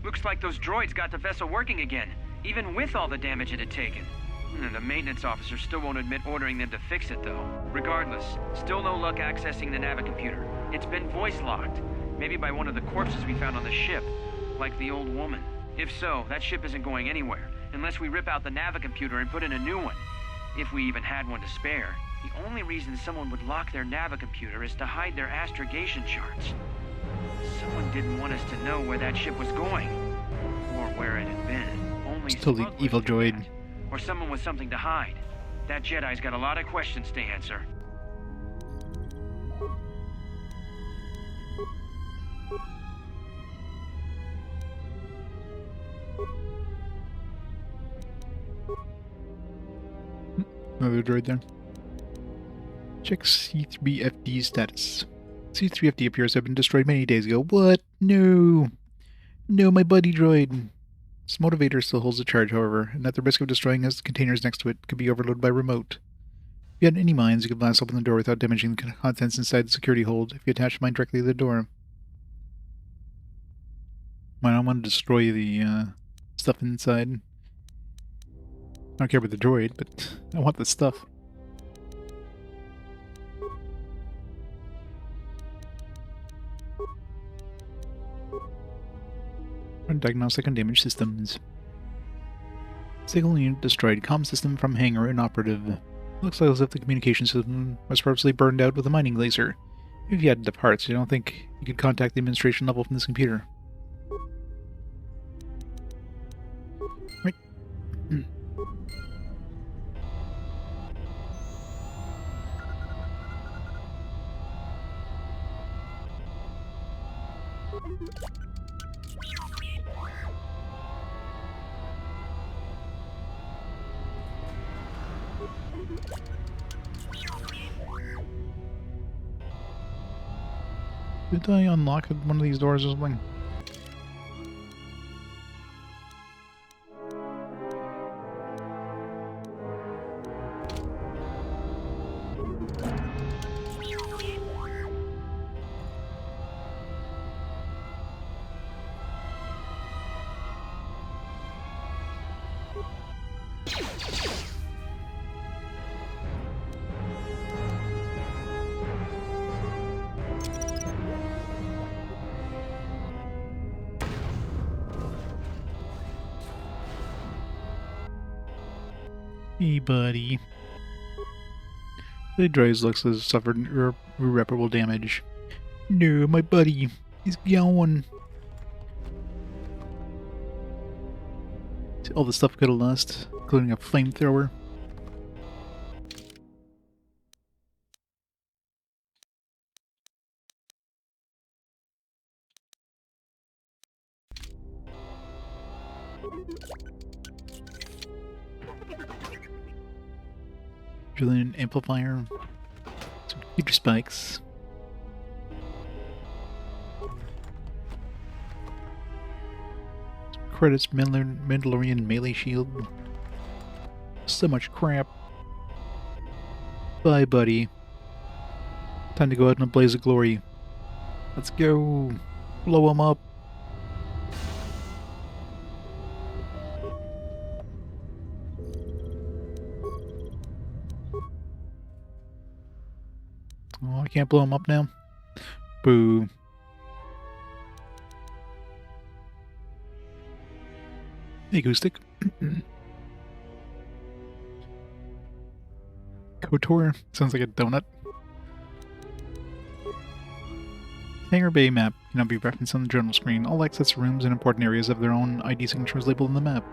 Looks like those droids got the vessel working again, even with all the damage it had taken. The maintenance officer still won't admit ordering them to fix it, though. Regardless, still no luck accessing the Navicomputer. It's been voice-locked, maybe by one of the corpses we found on the ship, like the old woman. If so, that ship isn't going anywhere, unless we rip out the Navicomputer and put in a new one. If we even had one to spare. The only reason someone would lock their Navicomputer is to hide their astrogation charts. Someone didn't want us to know where that ship was going, or where it had been. Only Still the evil droid. Or someone with something to hide. That Jedi's got a lot of questions to answer. Another droid there. Check C3FD status. C3FD appears to have been destroyed many days ago. What? No! No, my buddy droid! This motivator still holds the charge, however, and at the risk of destroying the containers next to it, could be overloaded by remote. If you had any mines, you could blast open the door without damaging the contents inside the security hold if you attach a mine directly to the door. I don't want to destroy the stuff inside. I don't care about the droid, but I want the stuff. Diagnostic on damaged systems. Signal unit destroyed. Comm system from hangar inoperative. Looks like as if the communication system was purposely burned out with a mining laser. If you added the parts, I don't think you could contact the administration level from this computer. Right. Did I unlock one of these doors or something? Hey, buddy. The droid looks to have suffered irreparable damage. No, my buddy. He's gone. All the stuff could have lost, including a flamethrower. Drilling amplifier. Some computer spikes. Some credits, Mandalorian melee shield. So much crap. Bye, buddy. Time to go out in a blaze of glory. Let's go. Blow him up. Oh, I can't blow him up now. Boo. Hey, Goostic. KOTOR. Sounds like a donut. Hangar Bay map cannot be referenced on the journal screen. All access rooms and important areas have their own ID signatures labeled on the map.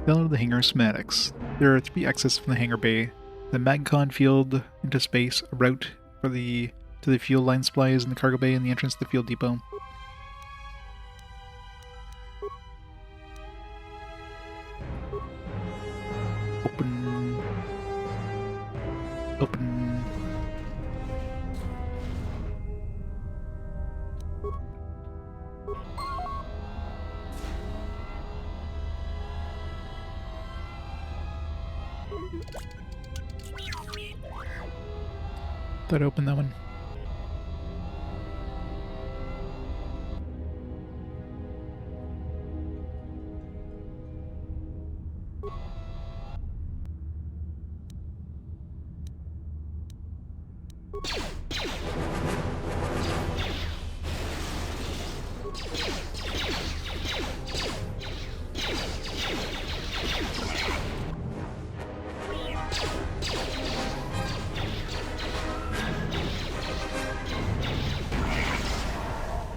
Download the hangar schematics. There are 3 exits from the hangar bay. The MagCon field into space, a route to the fuel line supplies in the cargo bay, and the entrance to the fuel depot. Open. Open. That open that one.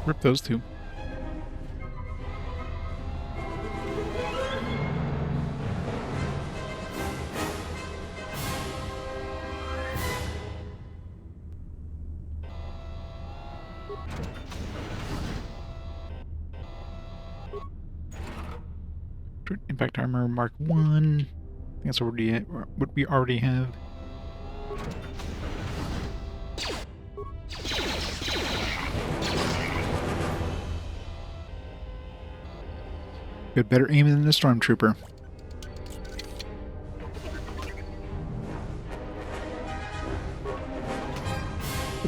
Rip those two. Impact armor Mark 1. I think that's already what we already have. Got better aim than the stormtrooper.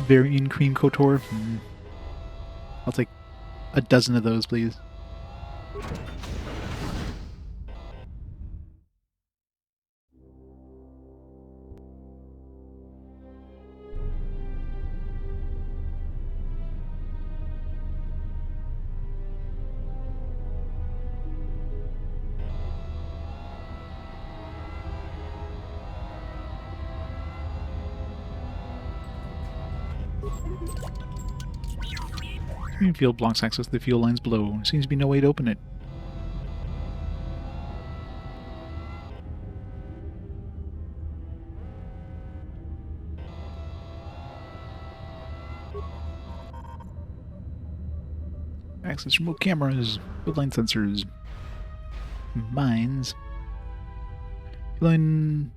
Variant cream KOTOR. I'll take a dozen of those, please. Green field blocks access to the fuel lines below. Seems to be no way to open it. Access remote cameras, fuel line sensors, mines. The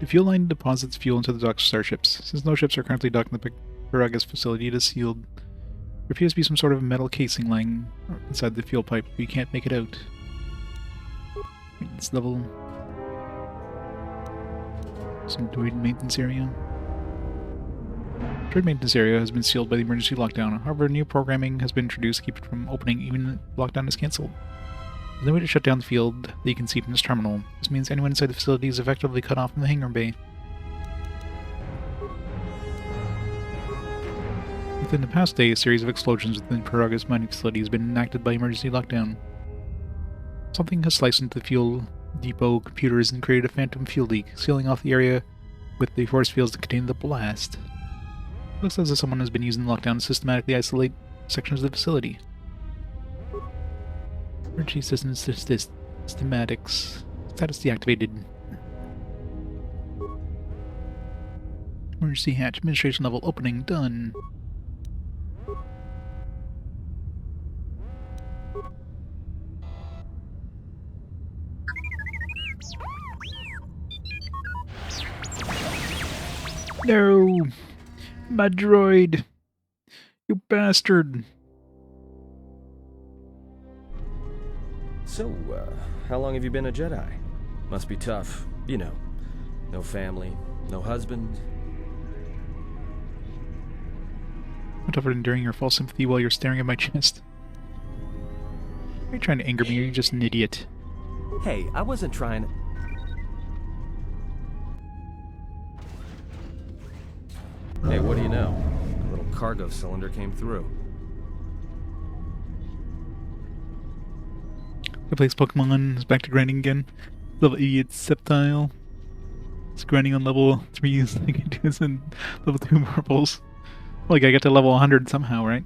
fuel line deposits fuel into the docked starships. Since no ships are currently docked in the Paragus facility, it is sealed. There appears to be some sort of metal casing lying inside the fuel pipe, but you can't make it out. Maintenance level. Some droid maintenance area. Droid maintenance area has been sealed by the emergency lockdown. However, new programming has been introduced to keep it from opening even if the lockdown is cancelled. There's no way to shut down the field that you can see from this terminal. This means anyone inside the facility is effectively cut off from the hangar bay. Within the past day, a series of explosions within Peraga's mining facility has been enacted by emergency lockdown. Something has sliced into the fuel depot computers and created a phantom fuel leak, sealing off the area with the force fields that contain the blast. It looks as if someone has been using the lockdown to systematically isolate sections of the facility. Emergency systems systematics. Status deactivated. Emergency hatch. Administration level opening. Done. No! My droid! You bastard! So, how long have you been a Jedi? Must be tough. You know, no family, no husband. What tougher than enduring your false sympathy while you're staring at my chest? Are you trying to anger me or are you just an idiot? Hey, I wasn't trying to... Hey, what do you know? A little cargo cylinder came through. The place Pokemon is back to grinding again. Level 88 Sceptile. It's grinding on level 3 is like it is in level 2 marbles. Well, like I get to level 100 somehow, right?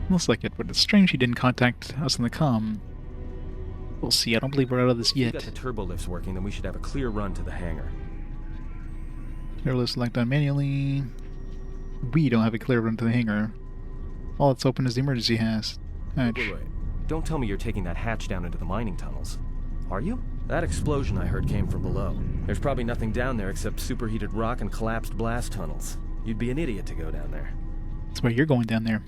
Looks like it, but it's strange he didn't contact us in the comm. We'll see, I don't believe we're out of this yet. If we got the turbo lifts working, then we should have a clear run to the hangar. Clear lift select on manually. We don't have a clear run to the hangar. All that's open is the emergency hatch. Wait. Don't tell me you're taking that hatch down into the mining tunnels. Are you? That explosion I heard came from below. There's probably nothing down there except superheated rock and collapsed blast tunnels. You'd be an idiot to go down there. That's why you're going down there.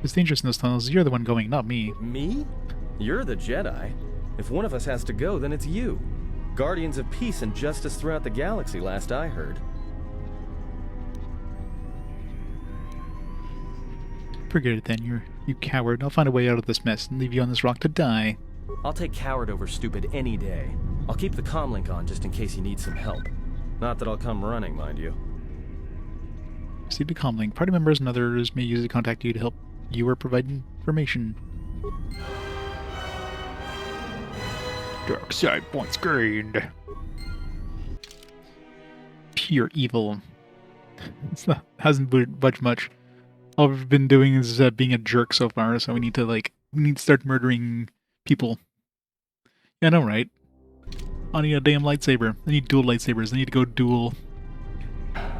It's dangerous in those tunnels. You're the one going, not me. Me? You're the Jedi. If one of us has to go, then it's you. Guardians of peace and justice throughout the galaxy, last I heard. Forget it then, you coward. I'll find a way out of this mess and leave you on this rock to die. I'll take coward over stupid any day. I'll keep the comlink on just in case you need some help. Not that I'll come running, mind you. Receive the comlink. Party members and others may use it to contact you to help you or provide information. Dark side points gained. Pure evil. Hasn't budged much. All we've been doing is being a jerk so far, so we need to start murdering people. Yeah, I know, right? I need a damn lightsaber. I need dual lightsabers. I need to go dual.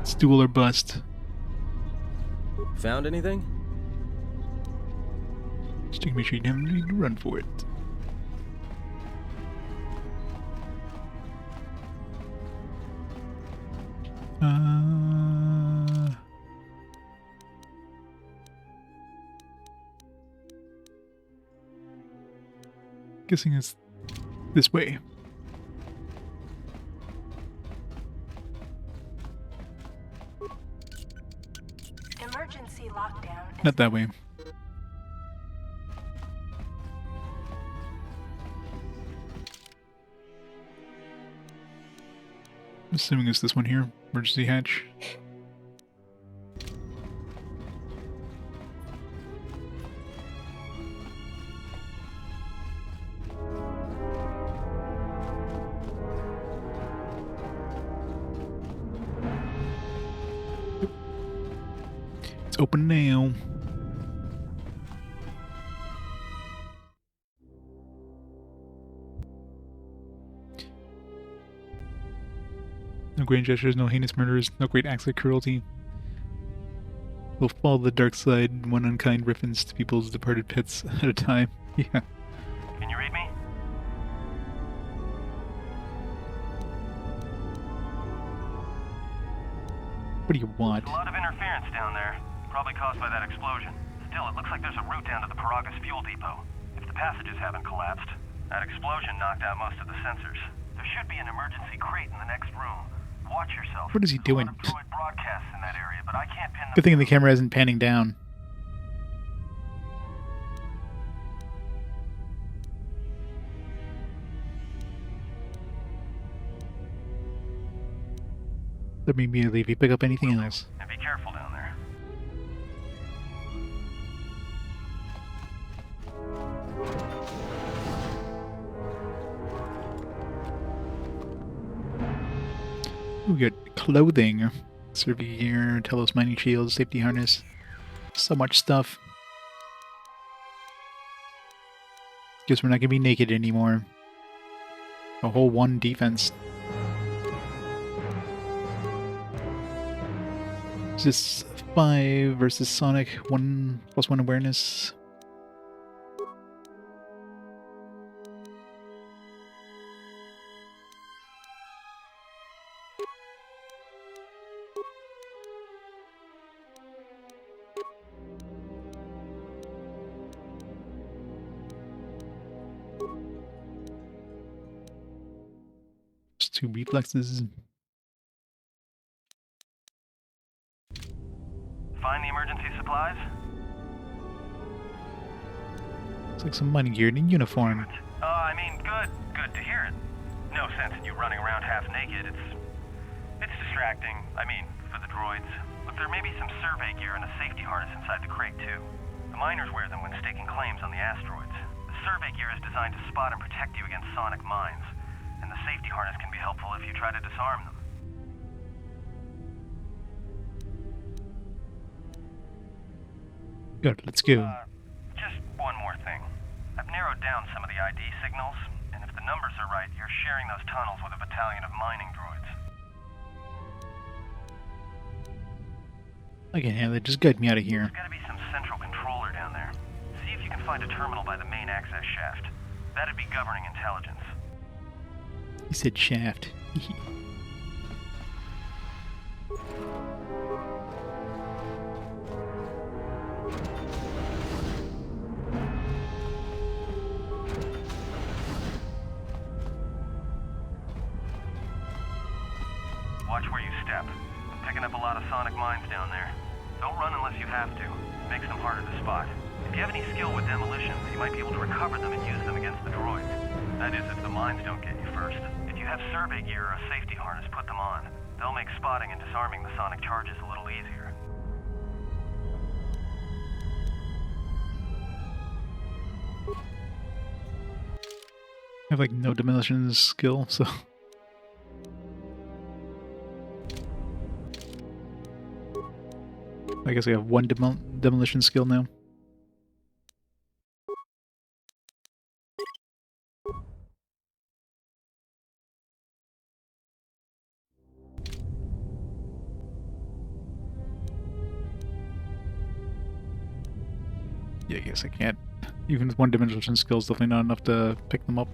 It's dual or bust. Found anything? Just to make sure you don't need to run for it. Guessing it's this way. Emergency lockdown. Not that way. I'm assuming it's this one here. Emergency hatch. It's open now. No great gestures, no heinous murders, no great acts of cruelty. We'll follow the dark side, one unkind reference to people's departed pets at a time. Yeah. Can you read me? What do you want? There's a lot of interference down there, probably caused by that explosion. Still, it looks like there's a route down to the Paragas fuel depot. If the passages haven't collapsed, that explosion knocked out most of the sensors. There should be an emergency crate in the next room. Watch yourself. What is he doing? There's a lot of droid broadcasts in that area, but I can't pin them. Good thing the camera isn't panning down. Let me immediately if you pick up anything else. And be careful down there. We got clothing, survey gear, Telos mining shield, safety harness. So much stuff. Guess we're not gonna be naked anymore. A whole 1 defense. Is this 5 versus Sonic? 1+1 awareness. Just 2 reflexes. Find the emergency supplies? Looks like some mining gear and a uniform. I mean, good. Good to hear it. No sense in you running around half naked. It's distracting. I mean, for the droids. Look, there may be some survey gear and a safety harness inside the crate, too. The miners wear them when staking claims on the asteroids. The survey gear is designed to spot and protect you against sonic mines. And the safety harness can be helpful if you try to disarm them. Good, let's go. Just one more thing. I've narrowed down some of the ID signals, and if the numbers are right, you're sharing those tunnels with a battalion of mining droids. I can handle it, just guide me out of here. There's gotta be some central controller down there. See if you can find a terminal by the main access shaft. That'd be governing intelligence. He said shaft. Watch where you step. I'm picking up a lot of sonic mines down there. Don't run unless you have to. Makes them harder to spot. If you have any skill with demolitions, you might be able to recover them and use them against the droids. That is, if the mines don't get you first. If you have survey gear or a safety harness, put them on. They'll make spotting and disarming the sonic charges a little easier. I have like no demolition skill, so I guess I have 1 demolition skill now. Yeah, I guess I can't. Even with 1 demolition skill is definitely not enough to pick them up.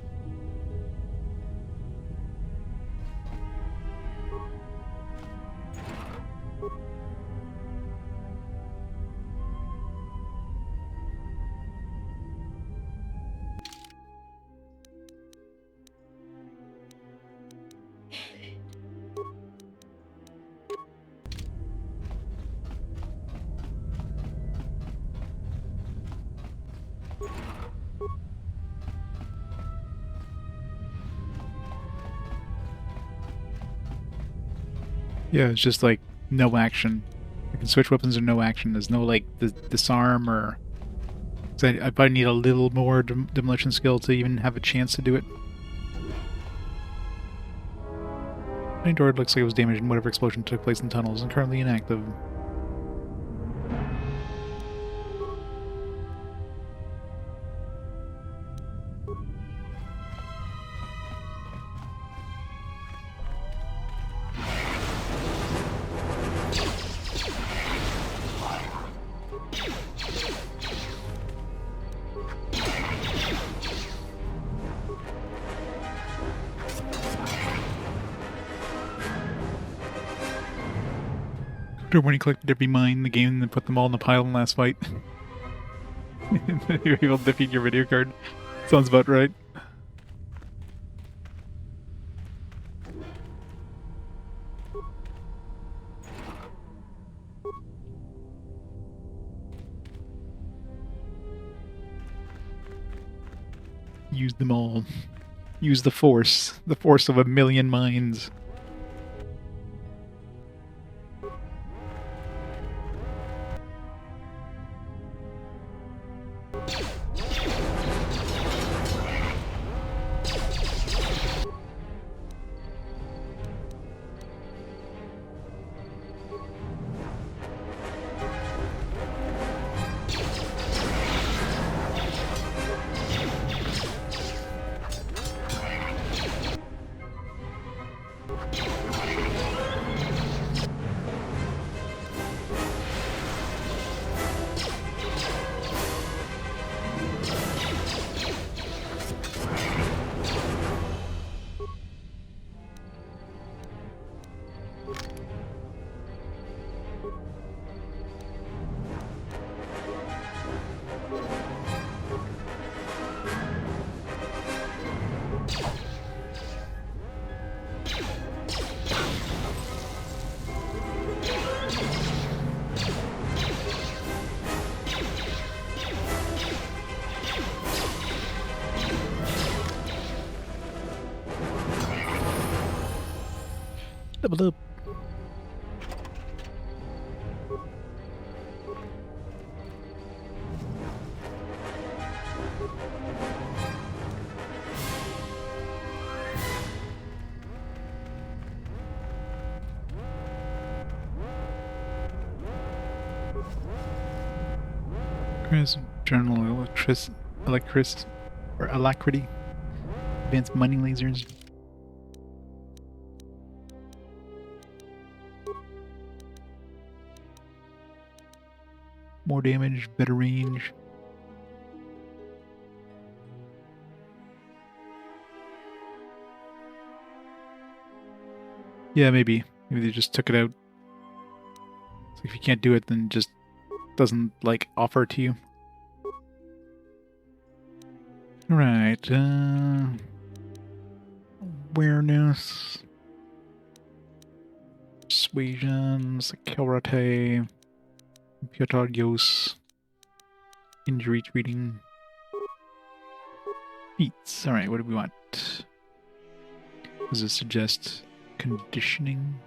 Yeah, it's just like no action. I can switch weapons or no action. There's no like disarm or. I probably need a little more demolition skill to even have a chance to do it. My droid looks like it was damaged in whatever explosion took place in tunnels and currently inactive. Or when you collected every mine in the game and then put them all in the pile in the last fight. You're able to defeat your video card. Sounds about right. Use them all. Use the force. The force of a million minds. Level up. Chris, Journal Alacrity. Advanced mining lasers. More damage, better range. Yeah, maybe. Maybe they just took it out. So if you can't do it, then it just doesn't, like, offer it to you. Alright, awareness. Persuasion, security. Computer use. Injury treating. Feats. Alright, what do we want? Does it suggest conditioning?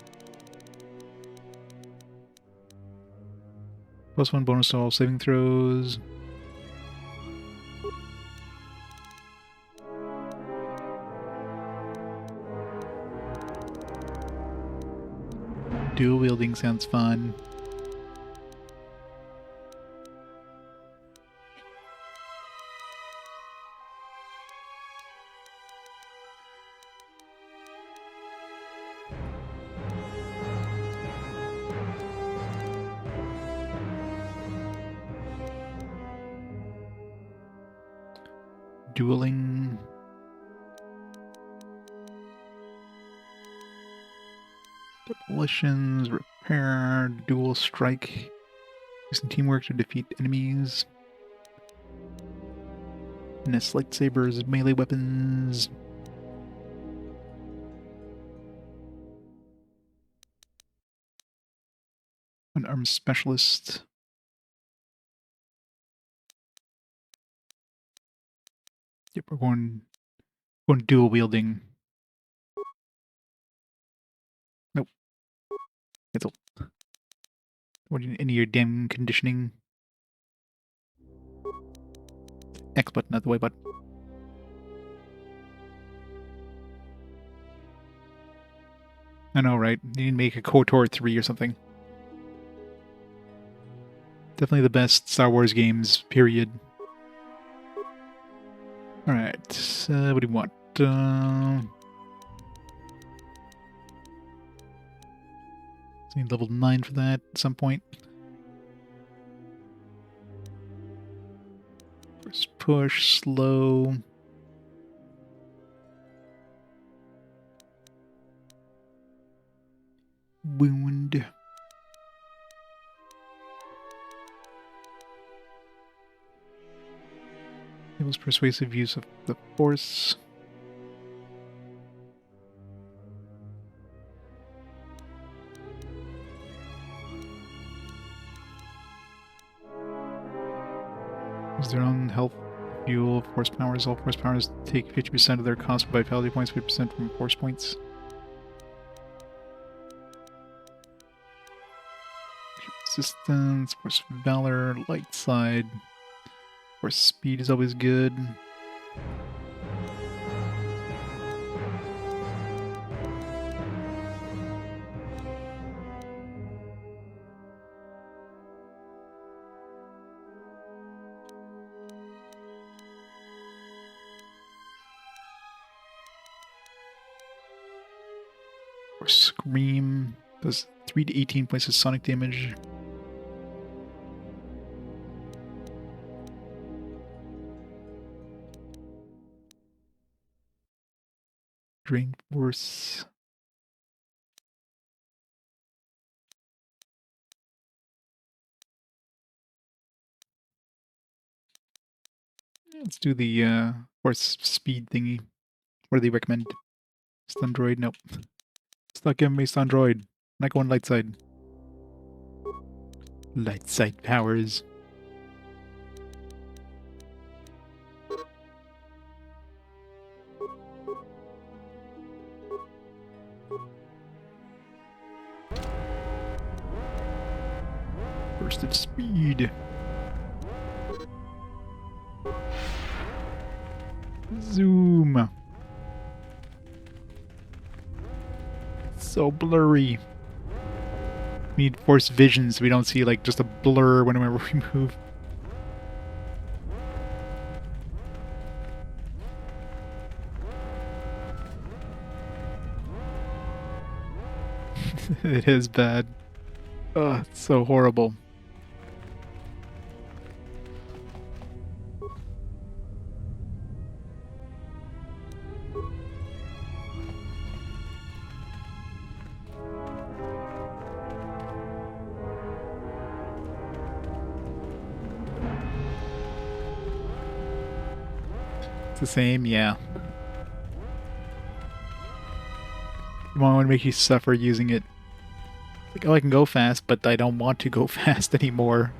+1 bonus to all saving throws. Dual wielding sounds fun. Dueling. Demolitions, repair, dual strike. Using teamwork to defeat enemies. Finesse lightsabers, melee weapons. An arms specialist. Yep, we're going dual wielding. Nope. It's all. What do you any of your damn conditioning? X button, not the Y button. I know, right? You need to make a KOTOR 3 or something. Definitely the best Star Wars games, period. Alright, what do you want? Need level 9 for that at some point. First push, slow. Wound. Enables persuasive use of the Force. Use their own health, fuel, Force powers. All Force powers take 50% of their cost for vitality points, 50% from Force points. Resistance, Force Valor, Light Side. Force Speed is always good. Force Scream does 3 to 18 points of sonic damage. Drain Force. Let's do the Force Speed thingy. What do they recommend? Stun Droid? Nope. Stop giving me Stun Droid. I'm not going light side. Light side powers. Burst of speed. Zoom. So blurry. We need force vision so we don't see like just a blur whenever we move. It is bad. Ugh, it's so horrible. It's the same, yeah. I want to make you suffer using it. Like, oh, I can go fast, but I don't want to go fast anymore.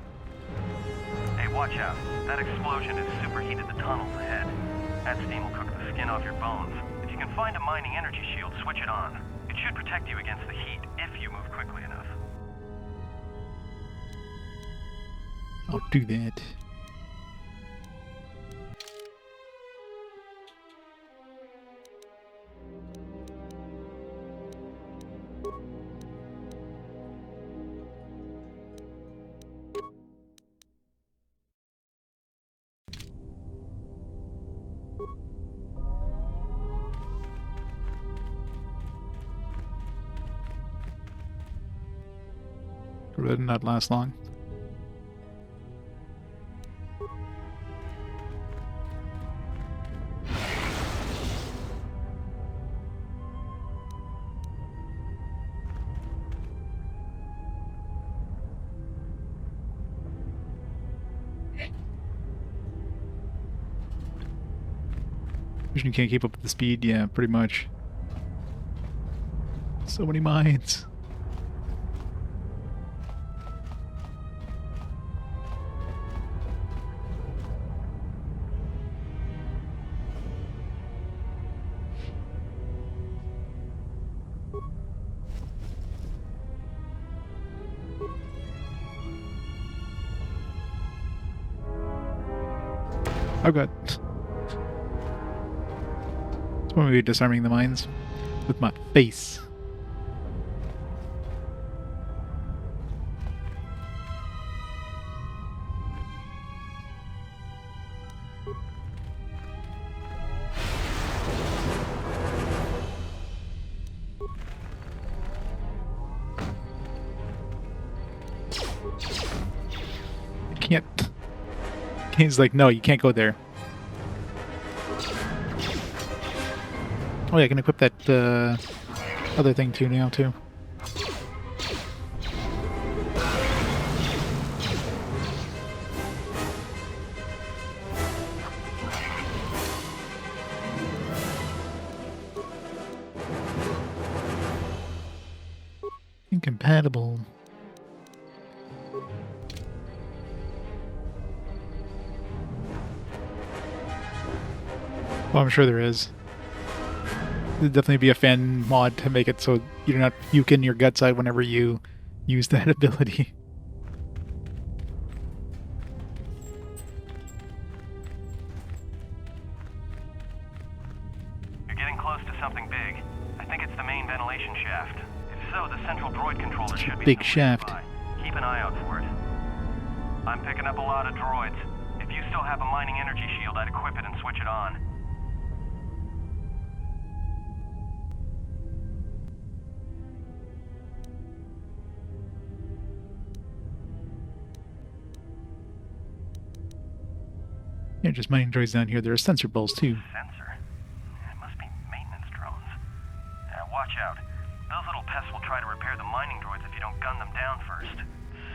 Hey, watch out. That explosion has superheated the tunnels ahead. That steam will cook the skin off your bones. If you can find a mining energy shield, switch it on. It should protect you against the heat if you move quickly enough. I'll do that. It did not last long. You can't keep up with the speed, yeah, pretty much. So many mines. Oh god. It's when we were disarming the mines with my face. I can't. He's like, no, you can't go there. Oh yeah, I can equip that other thing too now too. Incompatible. Well, I'm sure there is. There'd definitely be a fan mod to make it so you're not puking your guts out whenever you use that ability. You're getting close to something big. I think it's the main ventilation shaft. If so, the central droid controller should be big somewhere shaft. nearby. Keep an eye out for it. I'm picking up a lot of droids. If you still have a mining energy shield, I'd equip it and switch it on. Yeah, just mining droids down here. There are sensor balls too. Sensor? It must be maintenance drones. Watch out. Those little pests will try to repair the mining droids if you don't gun them down first.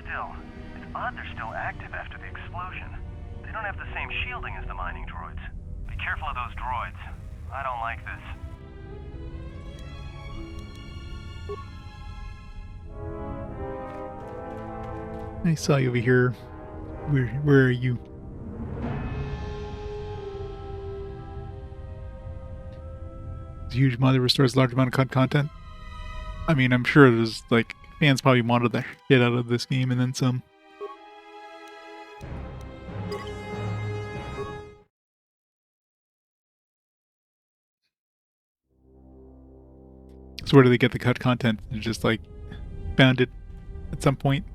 Still, it's odd they're still active after the explosion. They don't have the same shielding as the mining droids. Be careful of those droids. I don't like this. I saw you over here. Where are you? This huge mod that restores large amount of content. I mean, I'm sure there's like fans probably modded the shit out of this game and then some. So where do they get the cut content? They just like found it at some point.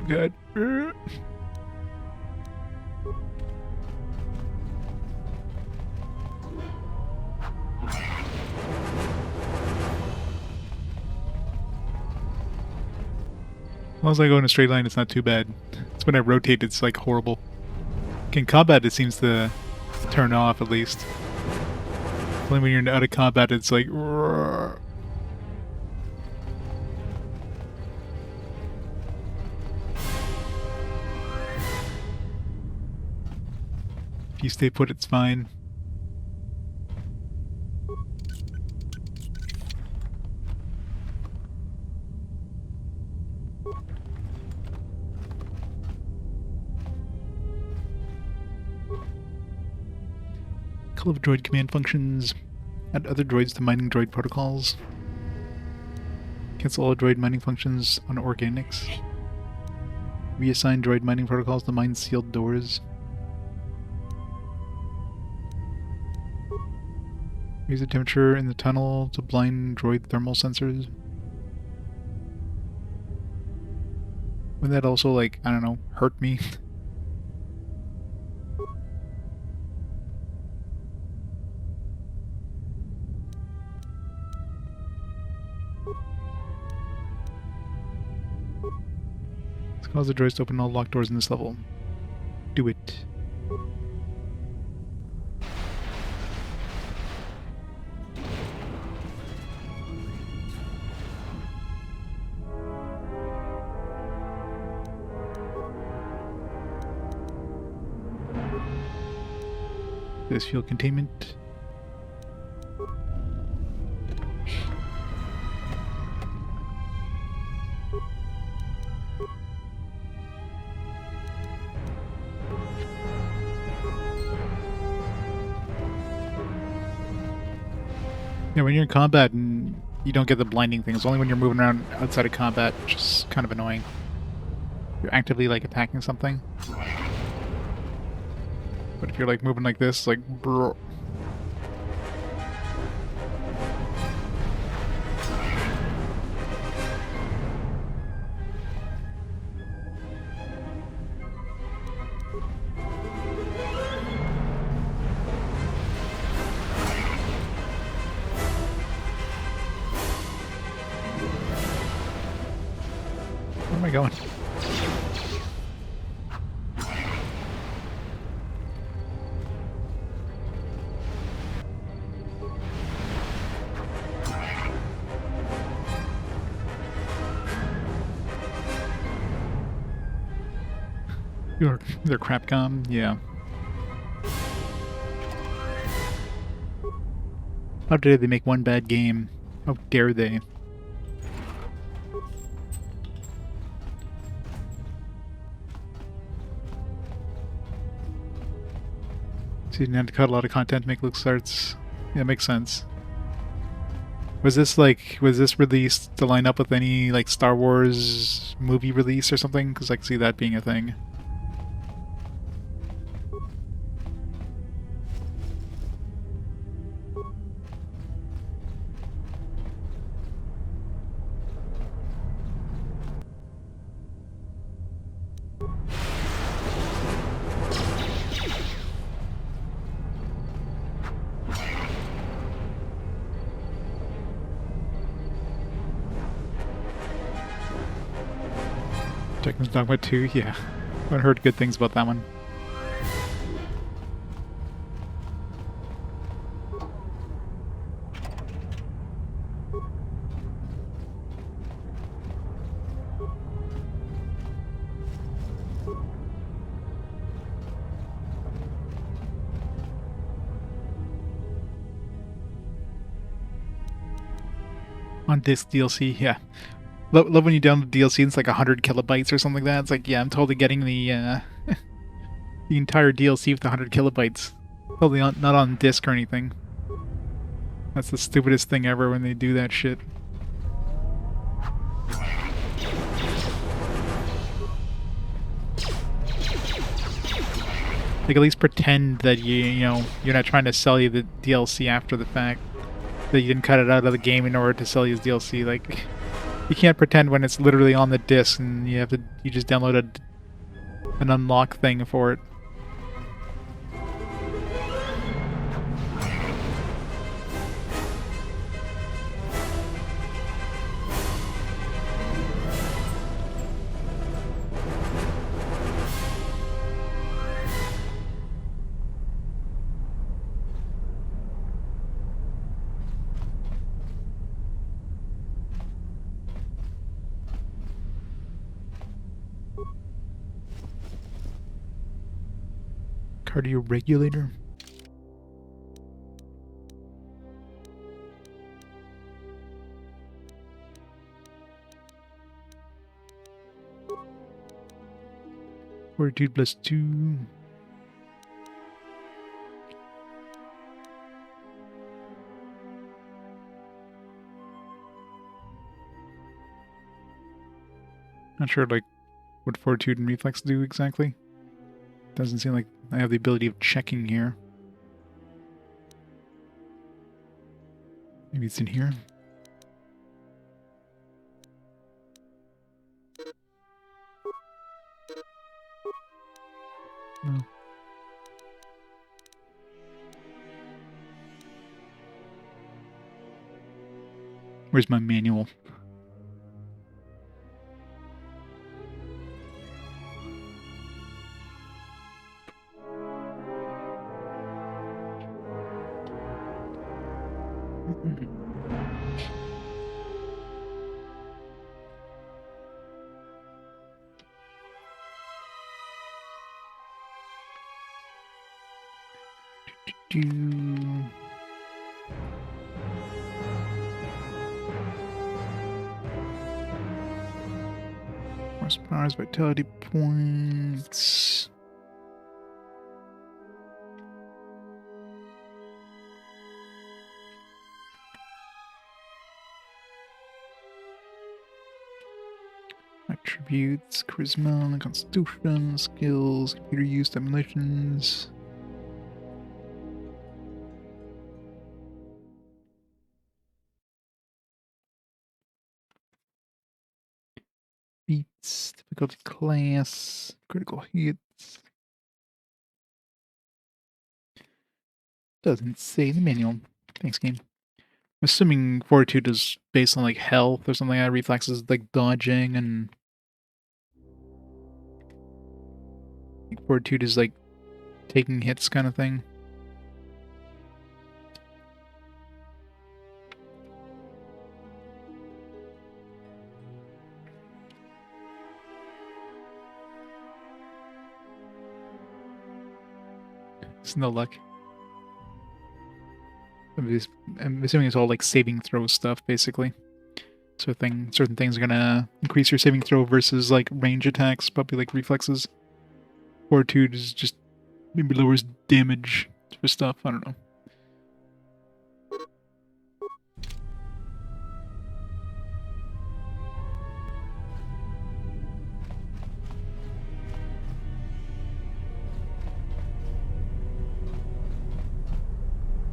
Good. As long as I go in a straight line, it's not too bad. It's when I rotate, it's like horrible. In combat, it seems to turn off at least. Only when you're out of combat, it's like. Roar. If you stay put, it's fine. Couple of droid command functions. Add other droids to mining droid protocols. Cancel all droid mining functions on organics. Reassign droid mining protocols to mine sealed doors. Raise the temperature in the tunnel to blind droid thermal sensors. Would that also, like, I don't know, hurt me? Let's cause the droids to open all locked doors in this level. Do it. This fuel containment. Yeah, when you're in combat and you don't get the blinding thing, it's only when you're moving around outside of combat, which is kind of annoying. You're actively like attacking something. But if you're like moving like this, like brrr. Where am I going? They're Crapcom, yeah. How dare they make one bad game? How dare they? So you didn't have to cut a lot of content to make LucasArts. Yeah, it makes sense. Was this released to line up with any like Star Wars movie release or something? Because I can see that being a thing. Tekken's Dogma 2, yeah. I've heard good things about that one. On disc DLC, yeah. Love when you download DLC and it's like 100 kilobytes or something like that. It's like, yeah, I'm totally getting the the entire DLC with 100 kilobytes. Totally not on disc or anything. That's the stupidest thing ever when they do that shit. Like, at least pretend that you know, you're not trying to sell you the DLC after the fact. That you didn't cut it out of the game in order to sell you as DLC. Like, you can't pretend when it's literally on the disc and you just download an unlock thing for it. Cardio regulator. Fortitude +2. Not sure like what fortitude and reflex do exactly. Doesn't seem like I have the ability of checking here. Maybe it's in here. No. Where's my manual? Horsepower's vitality points. Attributes, charisma, constitution, skills, computer use, demolitions. Beats, difficulty class, critical hits. Doesn't say in the manual. Thanks, game. I'm assuming fortitude is based on like health or something like that. Reflexes like dodging, and fortitude is like taking hits kind of thing. It's no luck. I'm assuming it's all like saving throw stuff, basically. So certain things are gonna increase your saving throw versus like range attacks, probably like reflexes. Fortitude is just maybe lowers damage for stuff. I don't know.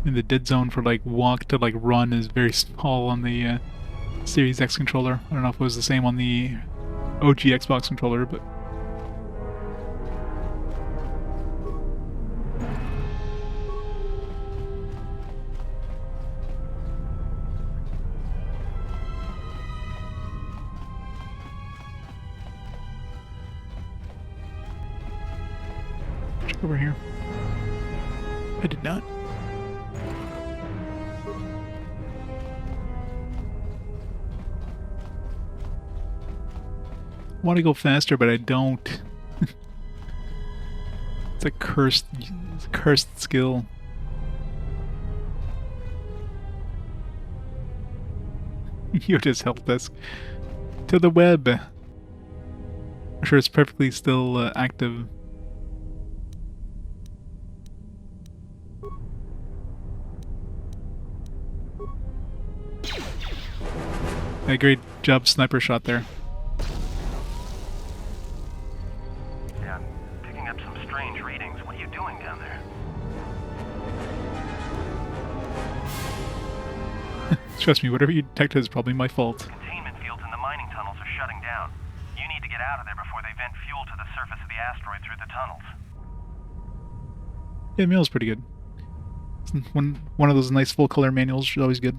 And the dead zone for like walk to like run is very small on the Series X controller. I don't know if it was the same on the OG Xbox controller, but check over here. I did not. I want to go faster, but I don't. It's a cursed skill. Yoda's help desk. To the web. I'm sure it's perfectly still active. A great job, sniper shot there. Yeah, I'm picking up some strange readings. What are you doing down there? Trust me, whatever you detected is probably my fault. Containment fields in the mining tunnels are shutting down. You need to get out of there before they vent fuel to the surface of the asteroid through the tunnels. Yeah, the manual's pretty good. One of those nice full color manuals is always good.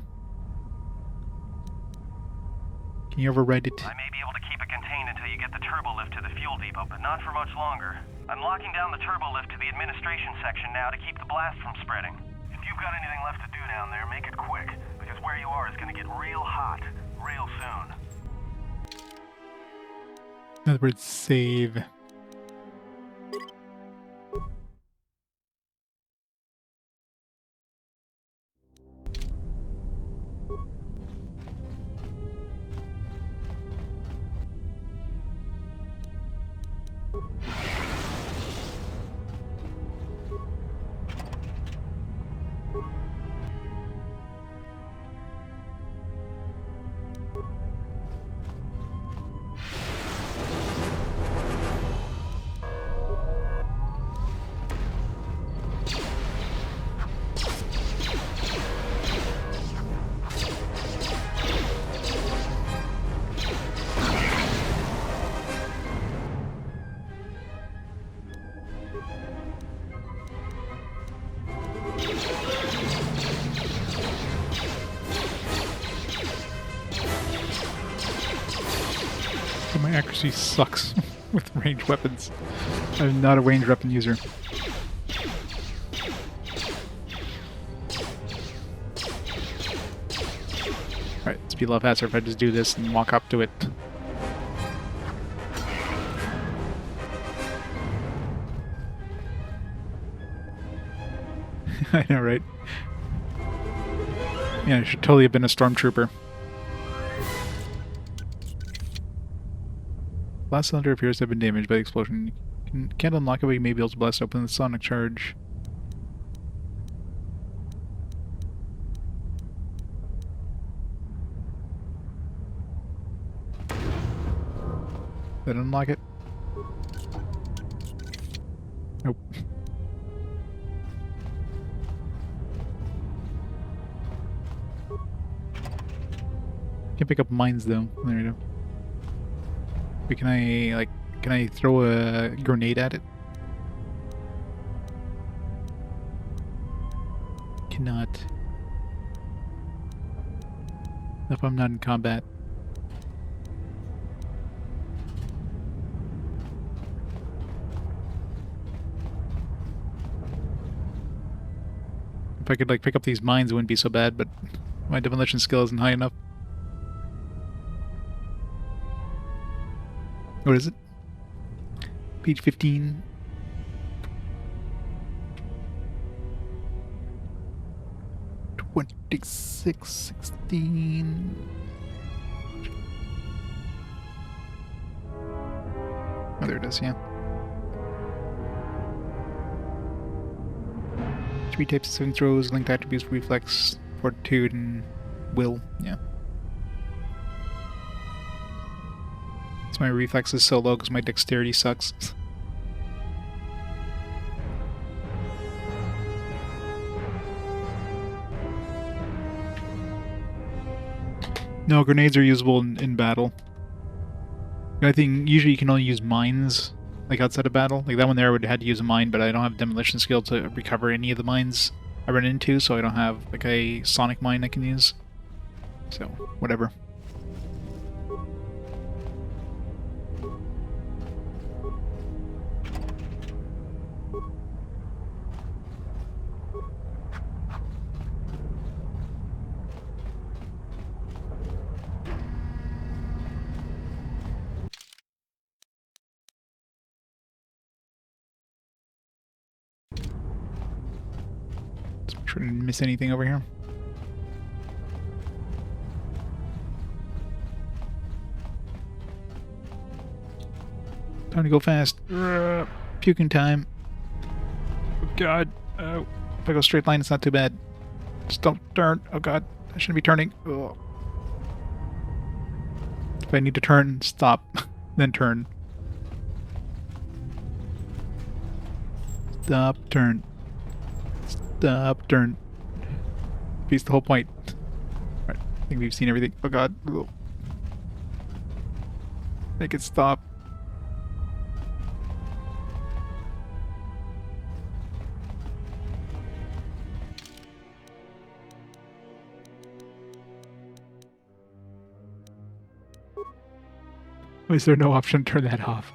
Can you override it? I may be able to keep it contained until you get the turbo lift to the fuel depot, but not for much longer. I'm locking down the turbo lift to the administration section now to keep the blast from spreading. If you've got anything left to do down there, make it quick, because where you are is going to get real hot real soon. In other words, save. My accuracy sucks with ranged weapons. I'm not a ranged weapon user. Alright, it's be a lot faster if I just do this and walk up to it. I know, right? Yeah, I should totally have been a stormtrooper. Blast cylinder appears to have been damaged by the explosion. You can't unlock it, but you may be able to blast open the sonic charge. Did I unlock it? Nope. Can't pick up mines though. There we go. Wait, can I throw a grenade at it? Cannot. Not if I'm not in combat. If I could like pick up these mines, it wouldn't be so bad, but my demolition skill isn't high enough. What is it? Page 15. 26, 16. Oh, there it is, yeah. 3 types of saving throws, linked attributes, reflex, fortitude, and will, yeah. So my reflex is so low because my dexterity sucks. No, grenades are usable in battle. I think usually you can only use mines, like outside of battle. Like that one there I would have had to use a mine, but I don't have demolition skill to recover any of the mines I run into, so I don't have like a sonic mine I can use. So, whatever. Shouldn't miss anything over here. Time to go fast. Puking time. Oh god. Oh, if I go straight line, it's not too bad. Just don't turn. Oh god. I shouldn't be turning. Oh. If I need to turn, stop. Then turn. Stop, turn. Stop, turn. Beats the whole point. Alright, I think we've seen everything. Oh god. Ugh. Make it stop. Why is there no option to turn that off?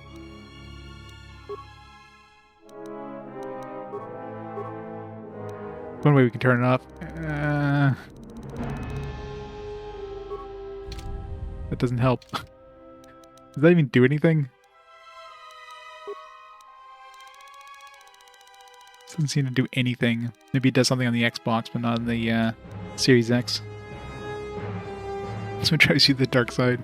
One way we can turn it off. That doesn't help. Does that even do anything? Doesn't seem to do anything. Maybe it does something on the Xbox, but not on the Series X. So try to see the dark side.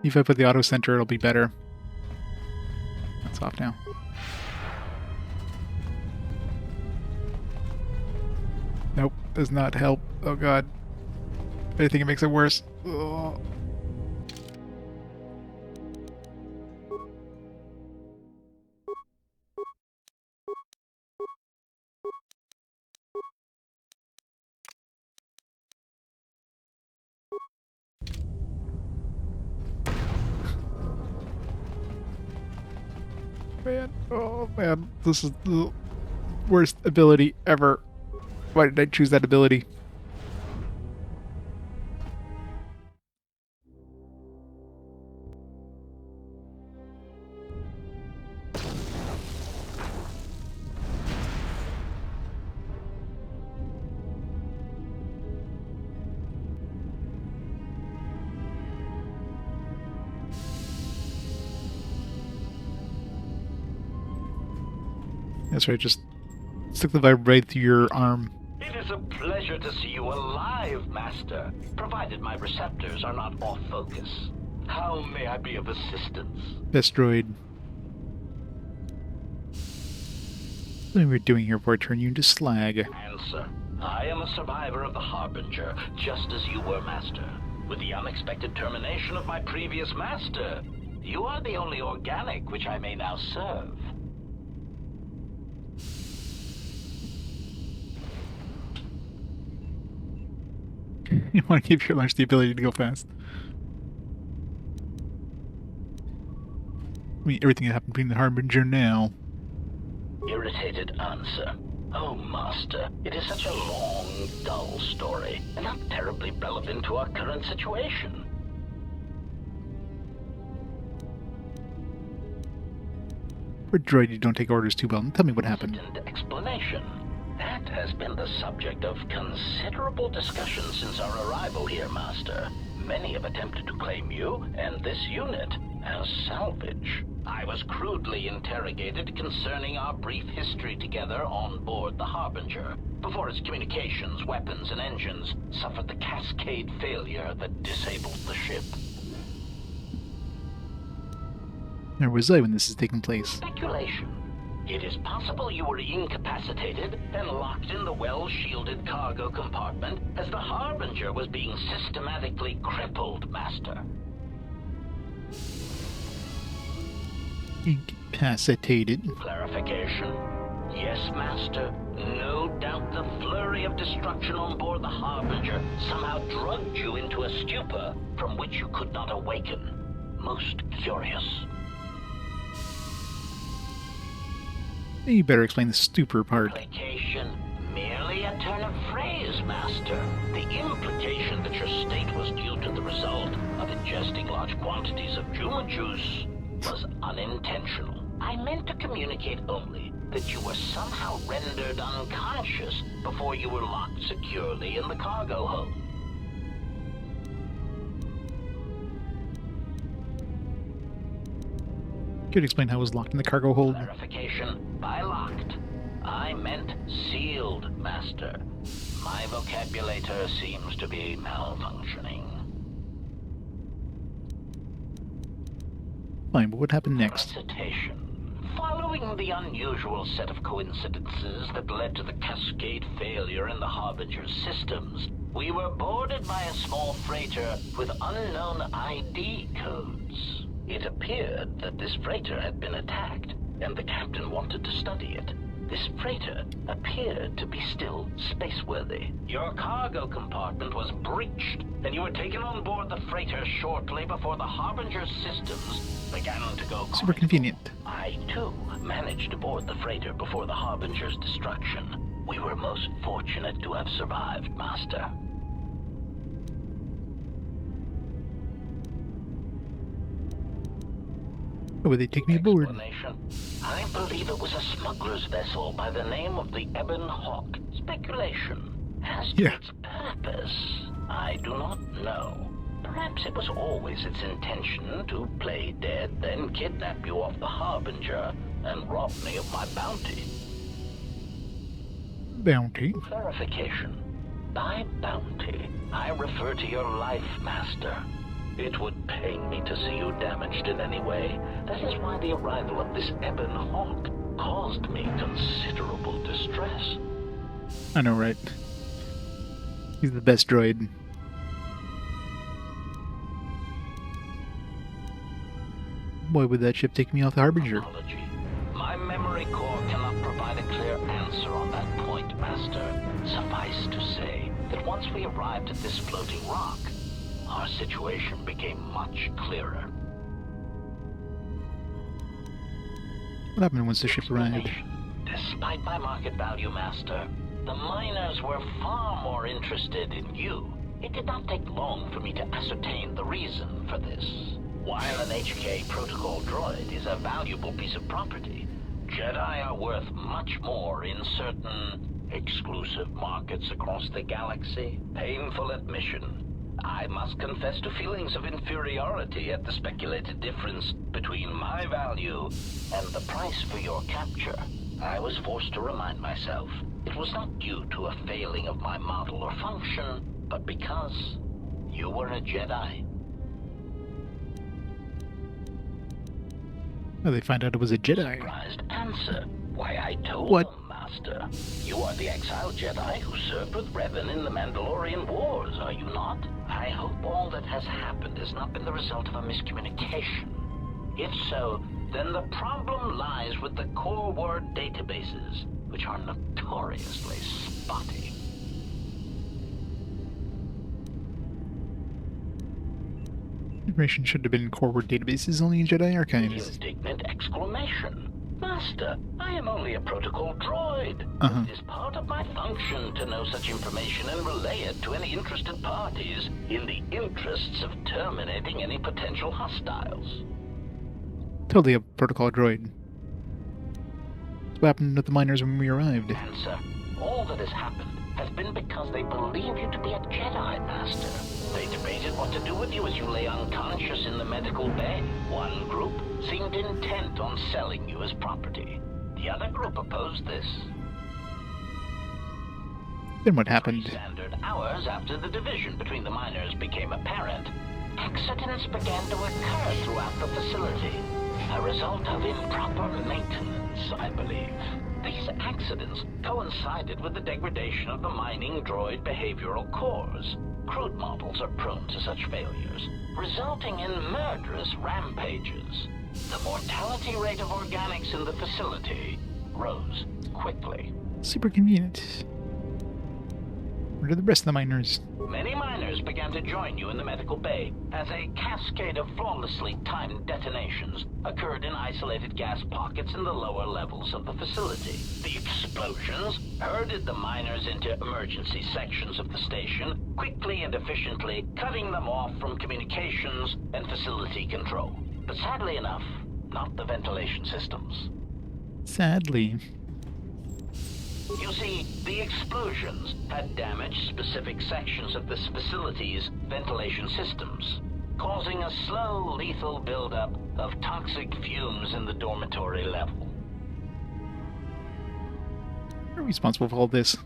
If I put the auto center, it'll be better. That's off now. Nope, does not help. Oh god. I think it makes it worse. Ugh. Man, oh man, this is the worst ability ever. Why did I choose that ability? That's right, just stick the vibe right through your arm. It is a pleasure to see you alive, Master, provided my receptors are not off focus. How may I be of assistance? Best droid. What are we doing here before I turn you into slag? Answer. I am a survivor of the Harbinger, just as you were, Master. With the unexpected termination of my previous Master, you are the only organic which I may now serve. You want to give your lunch the ability to go fast. I mean, everything that happened between the Harbinger now. Irritated answer. Oh, Master, it is such a long, dull story, and not terribly relevant to our current situation. For droid, you don't take orders too well. Tell me what happened. Explanation. That has been the subject of considerable discussion since our arrival here, Master. Many have attempted to claim you and this unit, As salvage, I was crudely interrogated concerning our brief history together on board the Harbinger, before its communications, weapons, and engines suffered the cascade failure that disabled the ship. Where was I when this is taking place? Speculation. It is possible you were incapacitated and locked in the well-shielded cargo compartment as the Harbinger was being systematically crippled, Master. Incapacitated. Clarification. Yes, Master. No doubt the flurry of destruction on board the Harbinger somehow drugged you into a stupor from which you could not awaken. Most curious. You better explain the stupor part. Implication. Merely a turn of phrase, Master. The implication that your state was due to the result of ingesting large quantities of Juma juice was unintentional. I meant to communicate only that you were somehow rendered unconscious before you were locked securely in the cargo hold. Could you explain how I was locked in the cargo hold? Clarification. By locked, I meant sealed, Master. My vocabulator seems to be malfunctioning. Fine, but what happened next? Recitation. Following the unusual set of coincidences that led to the cascade failure in the Harbinger's systems, we were boarded by a small freighter with unknown ID codes. It appeared that this freighter had been attacked, and the captain wanted to study it. This freighter appeared to be still spaceworthy. Your cargo compartment was breached, and you were taken on board the freighter shortly before the Harbinger's systems began to go Super convenient. I, too, managed to board the freighter before the Harbinger's destruction. We were most fortunate to have survived, Master. Why would they take me aboard? I believe it was a smuggler's vessel by the name of the Ebon Hawk. Speculation. As to its purpose, I do not know. Perhaps it was always its intention to play dead, then kidnap you off the Harbinger and rob me of my bounty. Bounty? Clarification. By bounty, I refer to your life, Master. It would pain me to see you damaged in any way. That is why the arrival of this Ebon Hawk caused me considerable distress. I know, right? He's the best droid. Why would that ship take me off the Harbinger? Apology. My memory core cannot provide a clear answer on that point, Master. Suffice to say that once we arrived at this floating rock, our situation became much clearer. What happened once the ship arrived? Despite my market value, Master, the miners were far more interested in you. It did not take long for me to ascertain the reason for this. While an HK protocol droid is a valuable piece of property, Jedi are worth much more in certain exclusive markets across the galaxy. Painful admission. I must confess to feelings of inferiority at the speculated difference between my value and the price for your capture. I was forced to remind myself it was not due to a failing of my model or function, but because you were a Jedi. Oh, they find out it was a Jedi. Surprised answer. Why, I told them, Master. You are the exiled Jedi who served with Revan in the Mandalorian Wars, are you not? I hope all that has happened has not been the result of a miscommunication. If so, then the problem lies with the core word databases, which are notoriously spotty. Information should have been in core word databases, only in Jedi archives. Indignant exclamation. Master, I am only a protocol droid. It is part of my function to know such information and relay it to any interested parties in the interests of terminating any potential hostiles. Totally a protocol droid. What happened with the miners when we arrived? Answer. All that has happened has been because they believe you to be a Jedi Master. They debated what to do with you as you lay unconscious in the medical bay. One group seemed intent on selling you as property. The other group opposed this. Then what happened? Standard hours after the division between the miners became apparent, accidents began to occur throughout the facility. A result of improper maintenance, I believe. These accidents coincided with the degradation of the mining droid behavioral cores. Crude models are prone to such failures, resulting in murderous rampages. The mortality rate of organics in the facility rose quickly. Super convenient. Where are the rest of the miners? Many miners began to join you in the medical bay as a cascade of flawlessly timed detonations occurred in isolated gas pockets in the lower levels of the facility. The explosions herded the miners into emergency sections of the station, quickly and efficiently cutting them off from communications and facility control. But sadly enough, not the ventilation systems. Sadly. You see, the explosions had damaged specific sections of this facility's ventilation systems, causing a slow, lethal buildup of toxic fumes in the dormitory level. You're responsible for all this.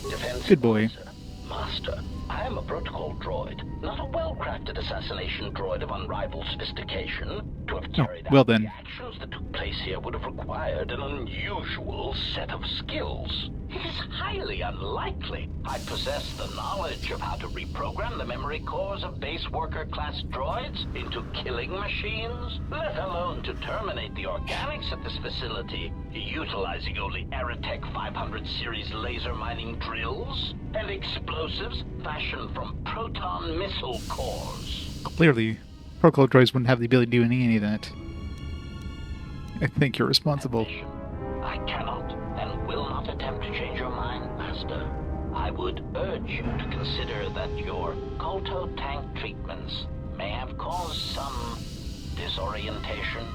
Defense Good boy. officer. Master, I am a protocol droid, not a well-crafted assassination droid of unrivaled sophistication. To have carried well out then. the actions that took place here would have required an unusual set of skills. It is highly unlikely I possess the knowledge of how to reprogram the memory cores of base worker-class droids into killing machines, let alone to terminate the organics at this facility, utilizing only Aerotech 500 series laser mining drills and explosives fashioned from proton missile cores. Clearly, protocol droids wouldn't have the ability to do any of that. I think you're responsible. I cannot and will not attempt to change your mind, Master. I would urge you to consider that your Kolto tank treatments may have caused some disorientation.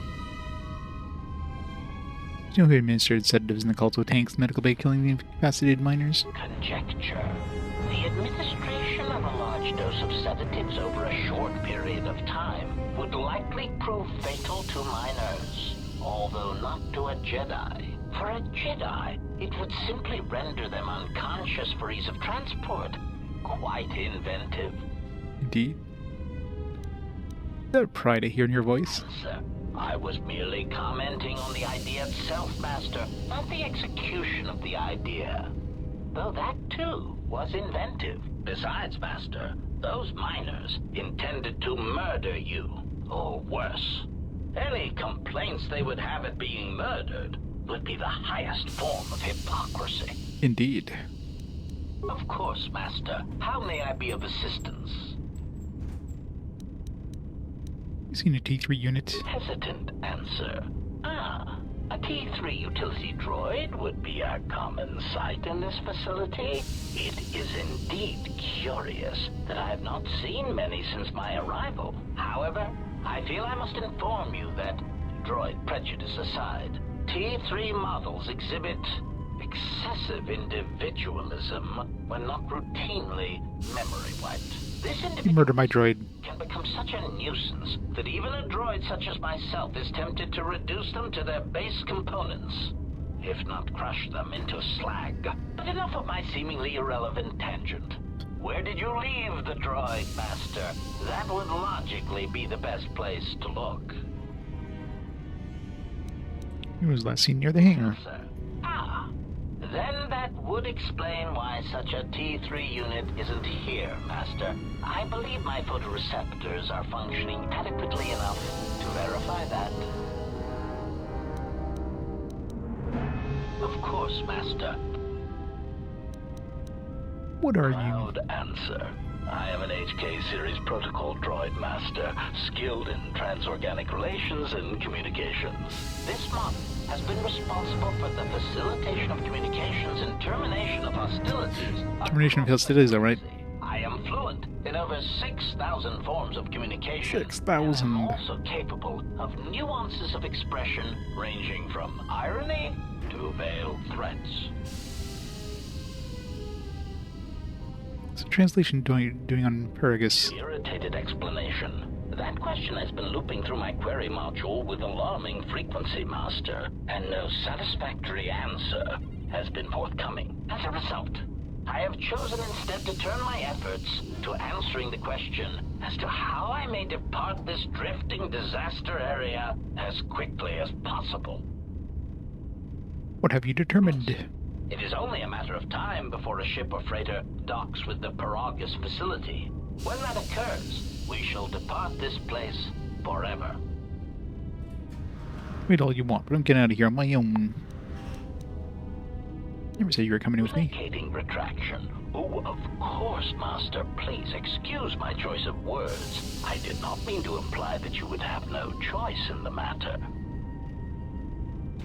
Do you know who administered sedatives in the Kolto tanks medical bay killing the incapacitated miners? Conjecture. The administration of a large dose of sedatives over a short period of time would likely prove fatal to miners, although not to a Jedi. For a Jedi, it would simply render them unconscious for ease of transport. Quite inventive. Indeed. Is that pride I hear in your voice? Sir, I was merely commenting on the idea itself, Master, not the execution of the idea. Though that, too, was inventive. Besides, Master, those miners intended to murder you, or worse. Any complaints they would have at being murdered would be the highest form of hypocrisy. Indeed. Of course, Master. How may I be of assistance? You seen a T3 unit? Hesitant answer. A T3 utility droid would be a common sight in this facility. It is indeed curious that I have not seen many since my arrival. However, I feel I must inform you that, droid prejudice aside, T3 models exhibit excessive individualism when not routinely memory wiped. This You murdered my droid. can become such a nuisance that even a droid such as myself is tempted to reduce them to their base components, if not crush them into slag. But enough of my seemingly irrelevant tangent. Where did you leave the droid, Master? That would logically be the best place to look. He was last seen near the hangar. Sir. Then that would explain why such a T3 unit isn't here, Master. I believe my photoreceptors are functioning adequately enough to verify that. Of course, Master. What are you? Proud answer. I am an HK series protocol droid master, skilled in transorganic relations and communications. This month has been responsible for the facilitation of communications and termination of hostilities. Termination of hostilities, alright. I am fluent in over 6,000 forms of communication. 6,000. I'm also capable of nuances of expression ranging from irony to veiled threats. So translation doing on Paragus. Irritated explanation. That question has been looping through my query module with alarming frequency, Master, and no satisfactory answer has been forthcoming. As a result, I have chosen instead to turn my efforts to answering the question as to how I may depart this drifting disaster area as quickly as possible. What have you determined? It is only a matter of time before a ship or freighter docks with the Paragus facility. When that occurs, we shall depart this place forever. Wait all you want, but I'm getting out of here on my own. Never said you were coming with me. Placating retraction. Oh, of course, Master. Please excuse my choice of words. I did not mean to imply that you would have no choice in the matter.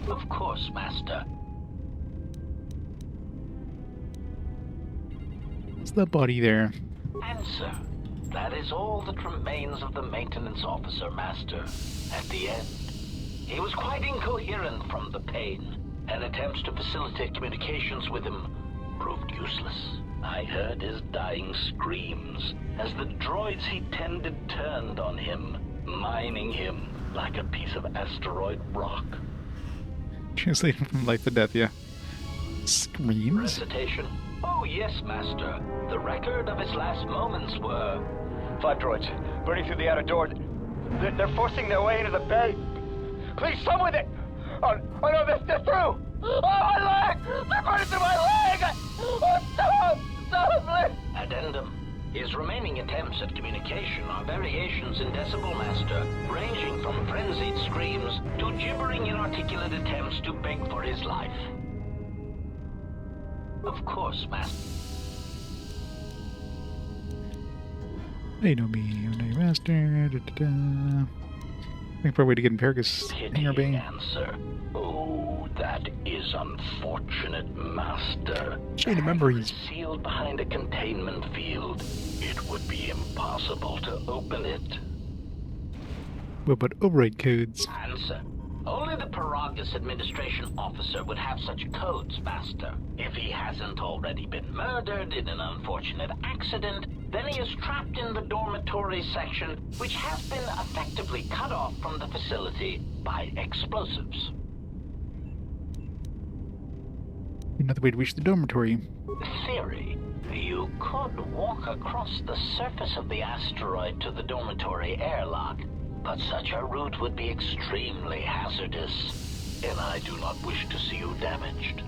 Of course, Master. What's that body there? Answer. That is all that remains of the maintenance officer, Master. At the end, he was quite incoherent from the pain, and attempts to facilitate communications with him proved useless. I heard his dying screams as the droids he tended turned on him, mining him like a piece of asteroid rock. Translated from life to death, yeah. Screams? Recitation? Oh, yes, Master. The record of his last moments were... 5 droids, burning through the outer door. They're forcing their way into the bay. Please, someone there! Oh no, they're through! Oh, my leg! They're burning through my leg! Oh, stop! Stop, please! Addendum. His remaining attempts at communication are variations in decibel, Master, ranging from frenzied screams to gibbering inarticulate attempts to beg for his life. Of course, Master. They know me, I know your master. Da, da, da. Looking for a way to get in Paragus hangar bay. Answer. Oh, that is unfortunate, Master. Chain of memories. Sealed behind a containment field. It would be impossible to open it. What about override codes? Answer. Only the Paragus administration officer would have such codes, Master. If he hasn't already been murdered in an unfortunate accident, then he is trapped in the dormitory section, which has been effectively cut off from the facility by explosives. Another way to reach the dormitory. Theory. You could walk across the surface of the asteroid to the dormitory airlock, but such a route would be extremely hazardous, and I do not wish to see you damaged.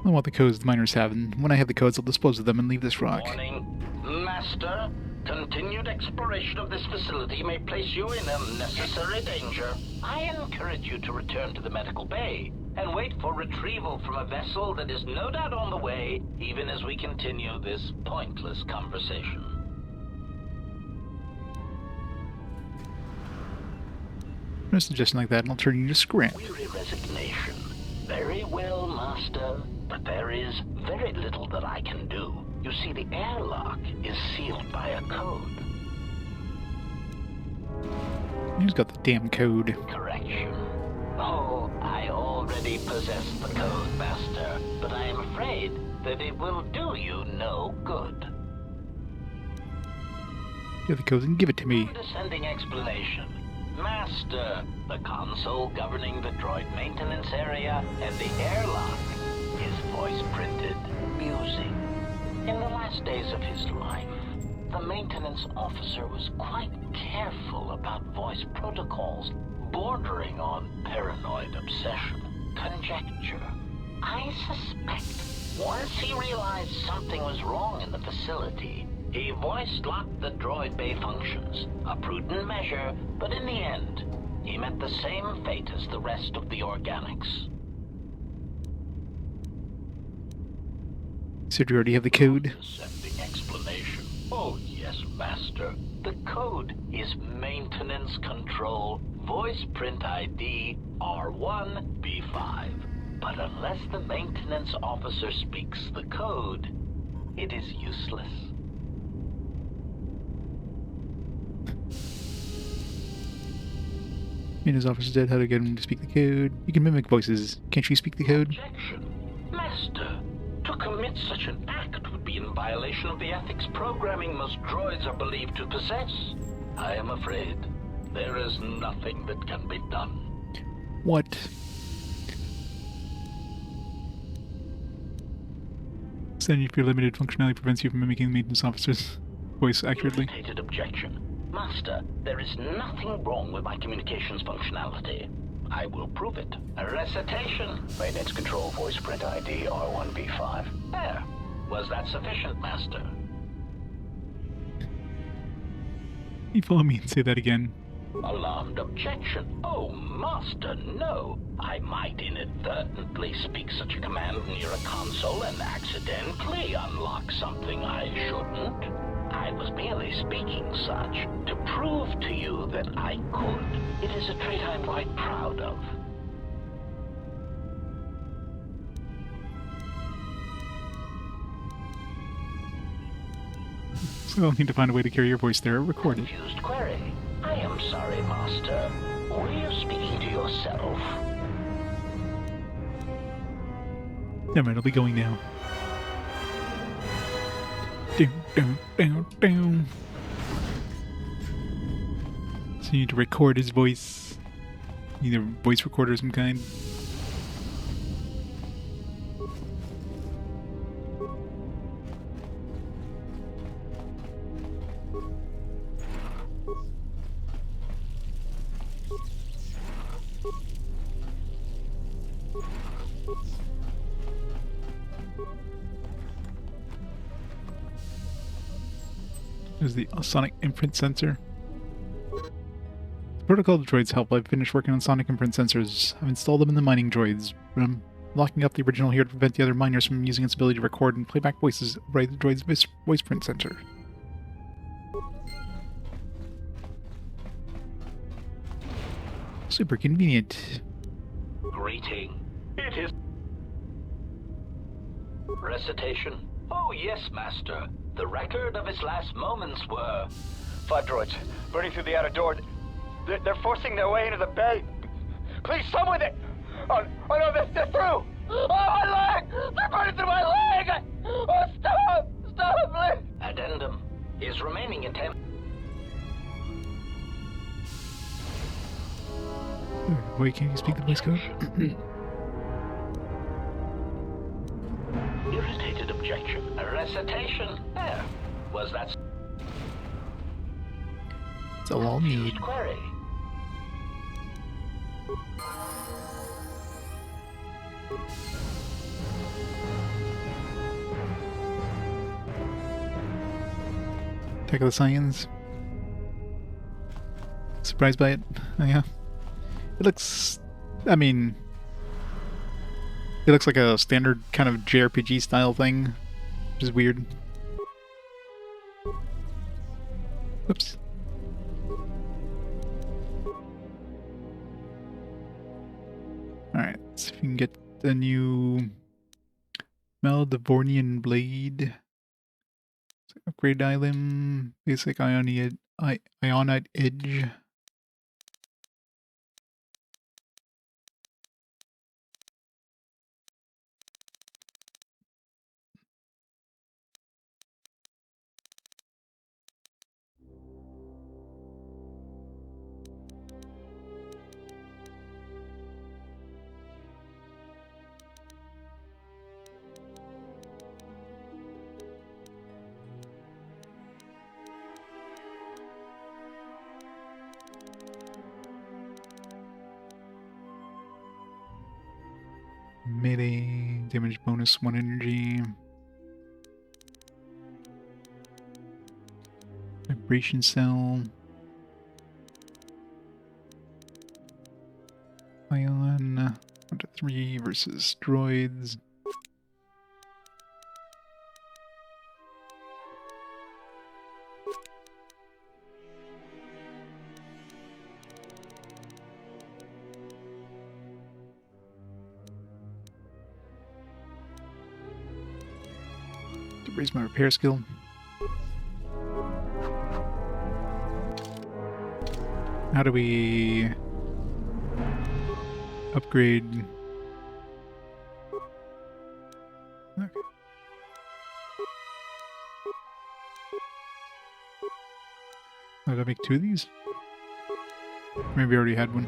I want the codes the miners have, and when I have the codes, I'll dispose of them and leave this rock. Warning. Master, continued exploration of this facility may place you in unnecessary danger. I encourage you to return to the medical bay and wait for retrieval from a vessel that is no doubt on the way, even as we continue this pointless conversation. No suggestion like that, and I'll turn you to scrap. Weary resignation. Very well, Master, but there is very little that I can do. You see, the airlock is sealed by a code. Who's got the damn code? Correction. Oh, I already possess the code, Master, but I am afraid that it will do you no good. Get the codes and give it to me. Descending explanation. Master, the console governing the droid maintenance area and the airlock is voice-printed music. In the last days of his life, the maintenance officer was quite careful about voice protocols, bordering on paranoid obsession. Conjecture. I suspect once he realized something was wrong in the facility, he voice-locked the droid bay functions. A prudent measure, but in the end, he met the same fate as the rest of the organics. So do you already have the code? Descending explanation. Oh, yes, Master. The code is Maintenance Control Voice Print ID R1B5. But unless the maintenance officer speaks the code, it is useless. Maintenance officer's dead. How to get him to speak the code? You can mimic voices. Can't you speak the code? Objection. Master, to commit such an act would be in violation of the ethics programming most droids are believed to possess. I am afraid there is nothing that can be done. What? Sending you for your limited functionality prevents you from mimicking the maintenance officer's voice accurately. Irritated objection. Master, there is nothing wrong with my communications functionality. I will prove it. A recitation. Maintenance control voice print ID R1B5. There. Was that sufficient, Master? You follow me and say that again. Alarmed objection. Oh, Master, no. I might inadvertently speak such a command near a console and accidentally unlock something I shouldn't. I was merely speaking such to prove to you that I could. It is a trait I'm quite proud of. So I'll need to find a way to carry your voice there or record it. Confused query. I am sorry, Master. Were you speaking to yourself? Never mind, I'll be going now. Down. So you need to record his voice. Either voice recorder of some kind. There's the sonic imprint sensor. The protocol of the droids help. I've finished working on sonic imprint sensors. I've installed them in the mining droids. I'm locking up the original here to prevent the other miners from using its ability to record and playback voices by the droid's voice print sensor. Super convenient. Greeting. It is... Recitation. Oh, yes, Master. The record of his last moments were... 5 droids, burning through the outer door. They're forcing their way into the bay. Please, someone there! Oh no, they're through! Oh, my leg! They're burning through my leg! Oh, stop! Stop, please! Addendum. His remaining attempt... Wait, can you speak the voice code? Irritated objection. A recitation. There. Was that... That's all I'll need. Query. Attack of the Science. Surprised by it? Oh, yeah. It looks... I mean... It looks like a standard kind of JRPG style thing, which is weird. Whoops. Alright, let's see if we can get the new Maldevornian Blade. Upgrade item, basic Ionite Edge. Melee, damage bonus 1 energy. Vibration cell. Ion 1 to 3 versus droids. Raise my repair skill. How do we Upgrade. Okay. Oh, did I make 2 of these? Maybe I already had one.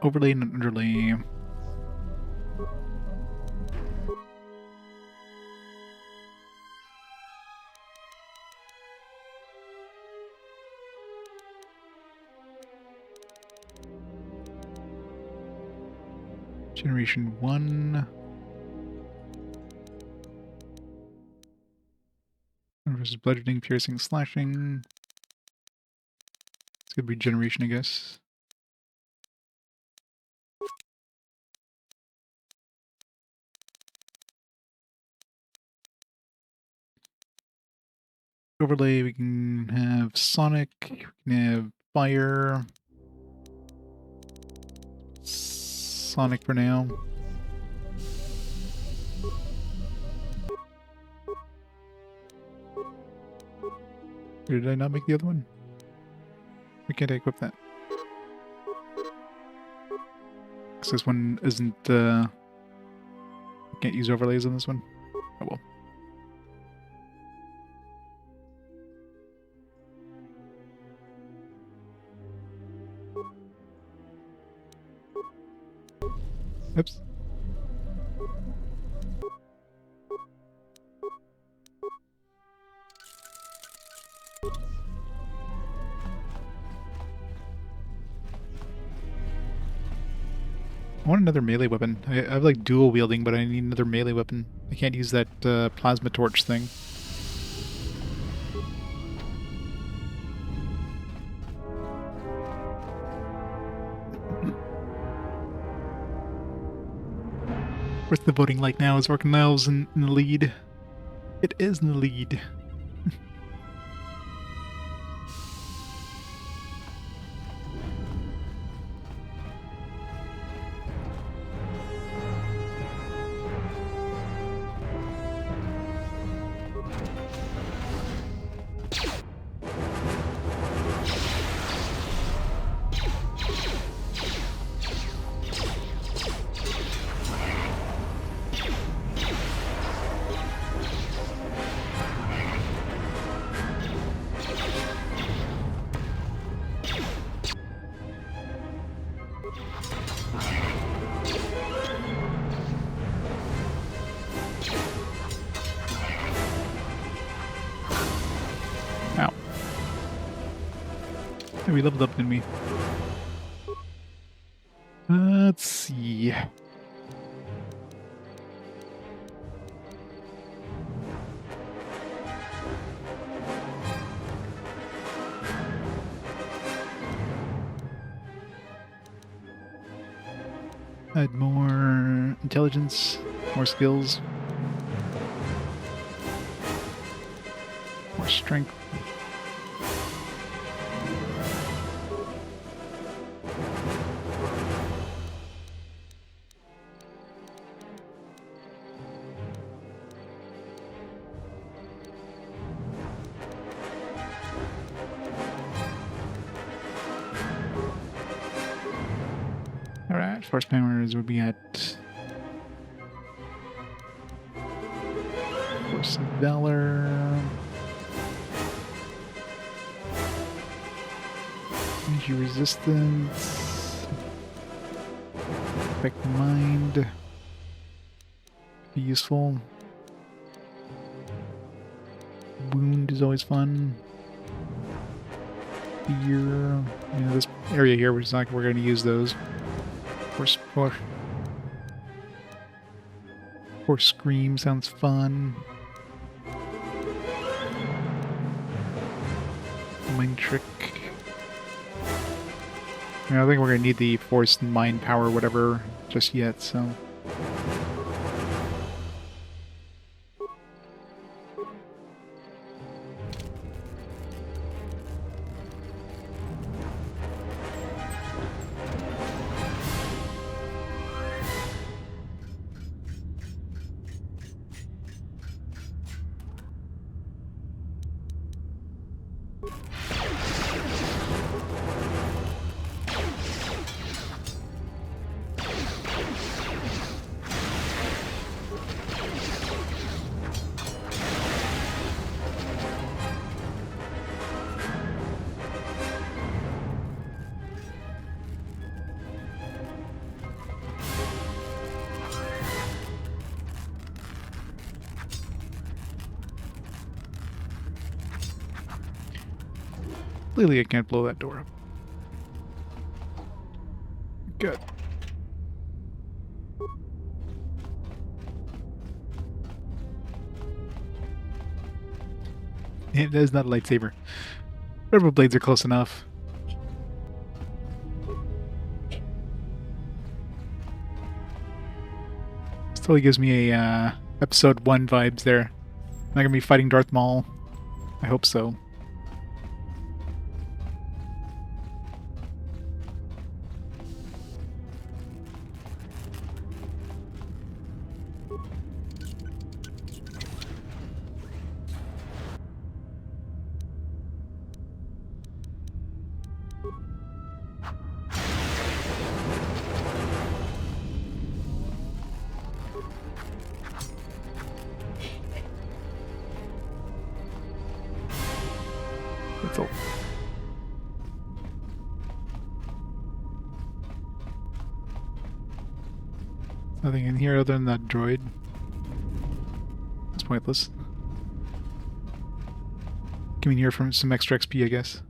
Overlay and underlay. Generation 1. Versus bludgeoning, piercing, slashing. It's gonna be generation, I guess. Overlay, we can have Sonic, we can have Fire. Sonic for now. Or did I not make the other one? We can't equip that. Because this one isn't, I can't use overlays on this one. Oh well. Oops. I want another melee weapon. I have like dual wielding, but I need another melee weapon. I can't use that plasma torch thing. What's the voting like now? Is Orc Elves in the lead? It is in the lead. Ow. Hey, we leveled up, didn't we? Let's see. Add more intelligence, more skills, more strength. Alright, force powers would be at Force of Valor, energy resistance, affect mind, be useful. Wound is always fun. Fear, this area here, which is like we're going to use those. Or Scream sounds fun. Mind Trick. I don't think we're going to need the Force Mind Power whatever just yet, so... Clearly I can't blow that door up. Good. That is not a lightsaber. Rubber blades are close enough. Totally gives me a episode 1 vibes there. Am I gonna be fighting Darth Maul? I hope so. That's all. Nothing in here other than that droid. It's pointless. Come in here for some extra XP, I guess.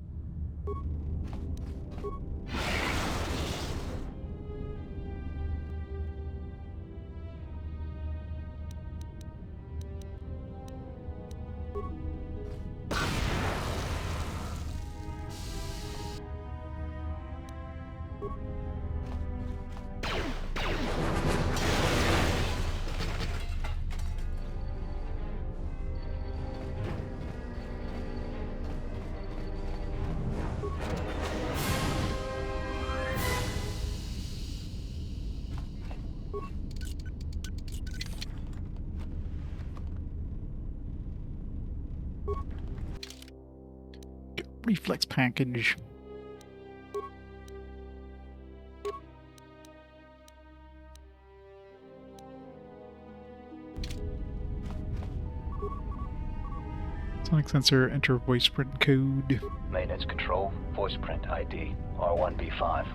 Reflex package. Sonic sensor, enter voice print code. Maintenance control, voice print ID, R1B5.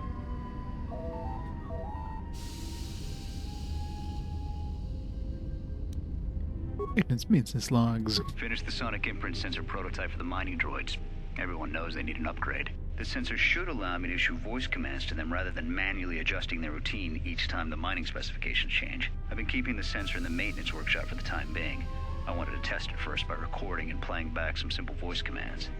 Maintenance logs. Finished the sonic imprint sensor prototype for the mining droids. Everyone knows they need an upgrade. The sensor should allow me to issue voice commands to them rather than manually adjusting their routine each time the mining specifications change. I've been keeping the sensor in the maintenance workshop for the time being. I wanted to test it first by recording and playing back some simple voice commands.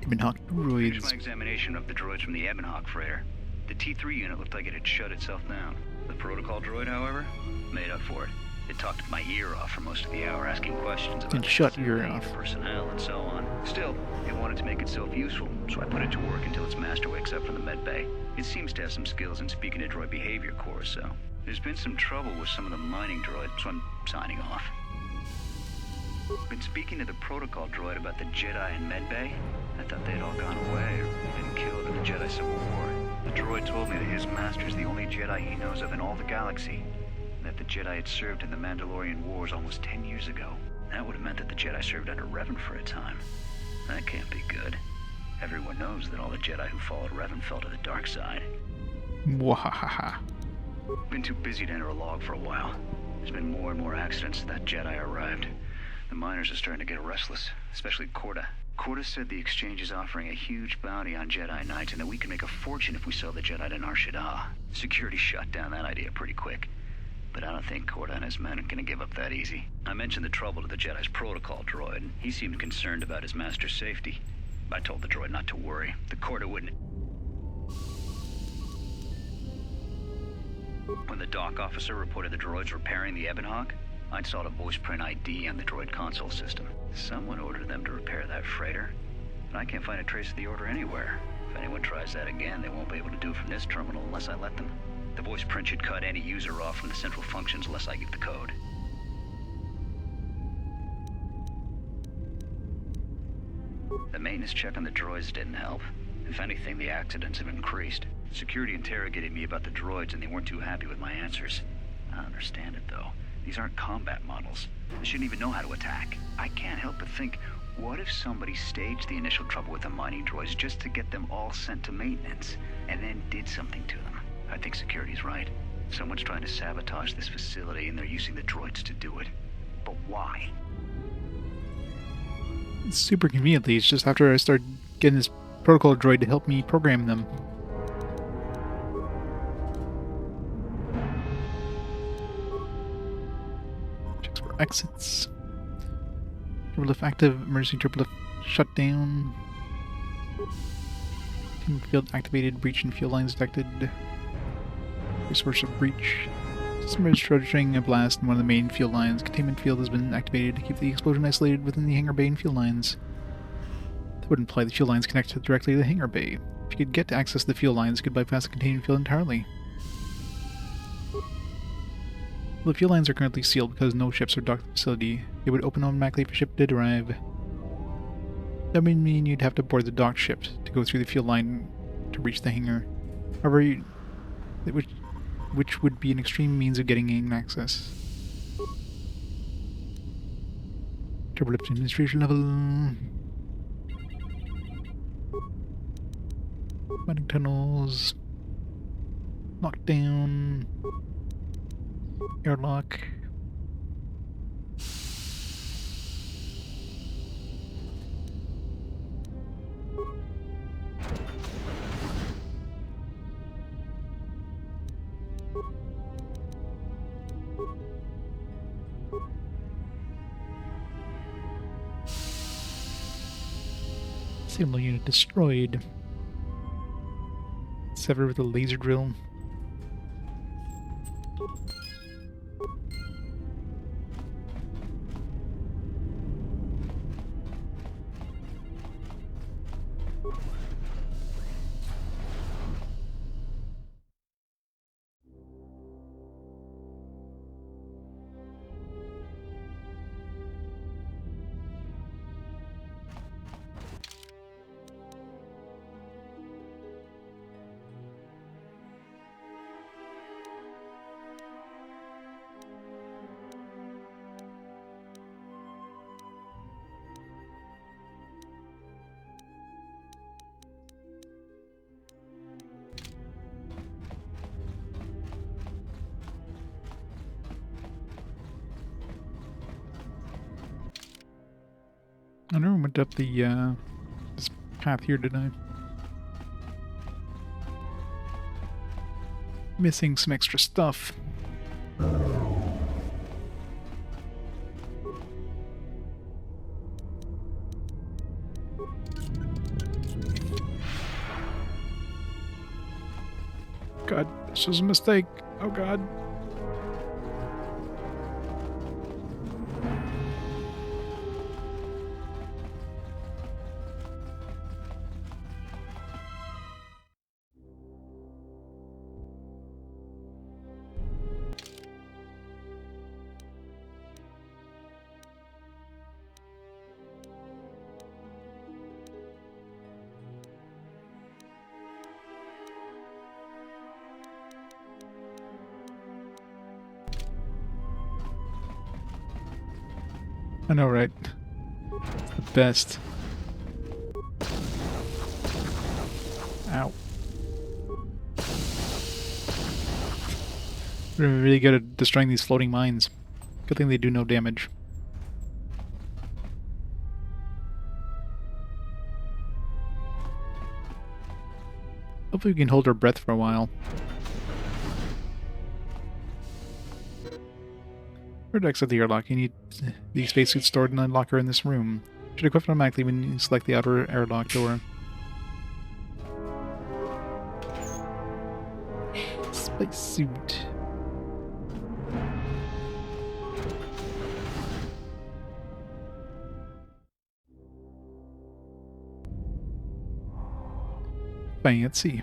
Ebonhawk Finished my droids. examination of the droids from the Ebonhawk freighter. The T3 unit looked like it had shut itself down. The protocol droid, however, made up for it. It talked my ear off for most of the hour, asking questions about And shut your ear off. personnel and so on. Still, it wanted to make itself useful, so I put it to work until its master wakes up from the medbay. It seems to have some skills in speaking to droid behavior course, so there's been some trouble with some of the mining droids, so I'm signing off. Been speaking to the protocol droid about the Jedi and medbay. I thought they'd all gone away or been killed in the Jedi Civil War. The droid told me that his master's the only Jedi he knows of in all the galaxy. That the Jedi had served in the Mandalorian Wars almost 10 years ago. That would have meant that the Jedi served under Revan for a time. That can't be good. Everyone knows that all the Jedi who followed Revan fell to the dark side. Mwahaha. Been too busy to enter a log for a while. There's been more and more accidents since that Jedi arrived. The miners are starting to get restless, especially Corda. Corda said the exchange is offering a huge bounty on Jedi Knights and that we can make a fortune if we sell the Jedi to Nar Shaddaa. Security shut down that idea pretty quick. But I don't think Corda and his men are gonna give up that easy. I mentioned the trouble to the Jedi's protocol droid, and he seemed concerned about his master's safety. I told the droid not to worry. The Corda wouldn't. When the dock officer reported the droids repairing the Ebonhawk, I installed a voice print ID on the droid console system. Someone ordered them to repair that freighter, but I can't find a trace of the order anywhere. If anyone tries that again, they won't be able to do it from this terminal unless I let them. The voice print should cut any user off from the central functions unless I give the code. The maintenance check on the droids didn't help. If anything, the accidents have increased. Security interrogated me about the droids and they weren't too happy with my answers. I don't understand it though. These aren't combat models. They shouldn't even know how to attack. I can't help but think, what if somebody staged the initial trouble with the mining droids just to get them all sent to maintenance, and then did something to them? I think security's right. Someone's trying to sabotage this facility and they're using the droids to do it. But why? Super conveniently, it's just after I started getting this protocol droid to help me program them. Checks for exits. Turbolift active, emergency turbolift shut down. Team field activated, breach and fuel lines detected. Resource of breach. System is registering a blast in one of the main fuel lines. Containment field has been activated to keep the explosion isolated within the hangar bay and fuel lines. That would imply the fuel lines connect directly to the hangar bay. If you could get to access the fuel lines, you could bypass the containment field entirely. Well, the fuel lines are currently sealed because no ships are docked at the facility. They would open automatically if a ship did arrive. That would mean you'd have to board the docked ship to go through the fuel line to reach the hangar. However, which would be an extreme means of getting in access. Turbolift administration level. Mining tunnels. Lockdown. Airlock. Signal unit destroyed. Severed with a laser drill. I never went up the this path here, did I? Missing some extra stuff. God, this was a mistake. Oh God. I know, right? It's the best. Ow. We're really good at destroying these floating mines. Good thing they do no damage. Hopefully we can hold our breath for a while. To exit the airlock, you need the spacesuit stored in a locker in this room. Should equip automatically when you select the outer airlock door. Spacesuit. Fancy.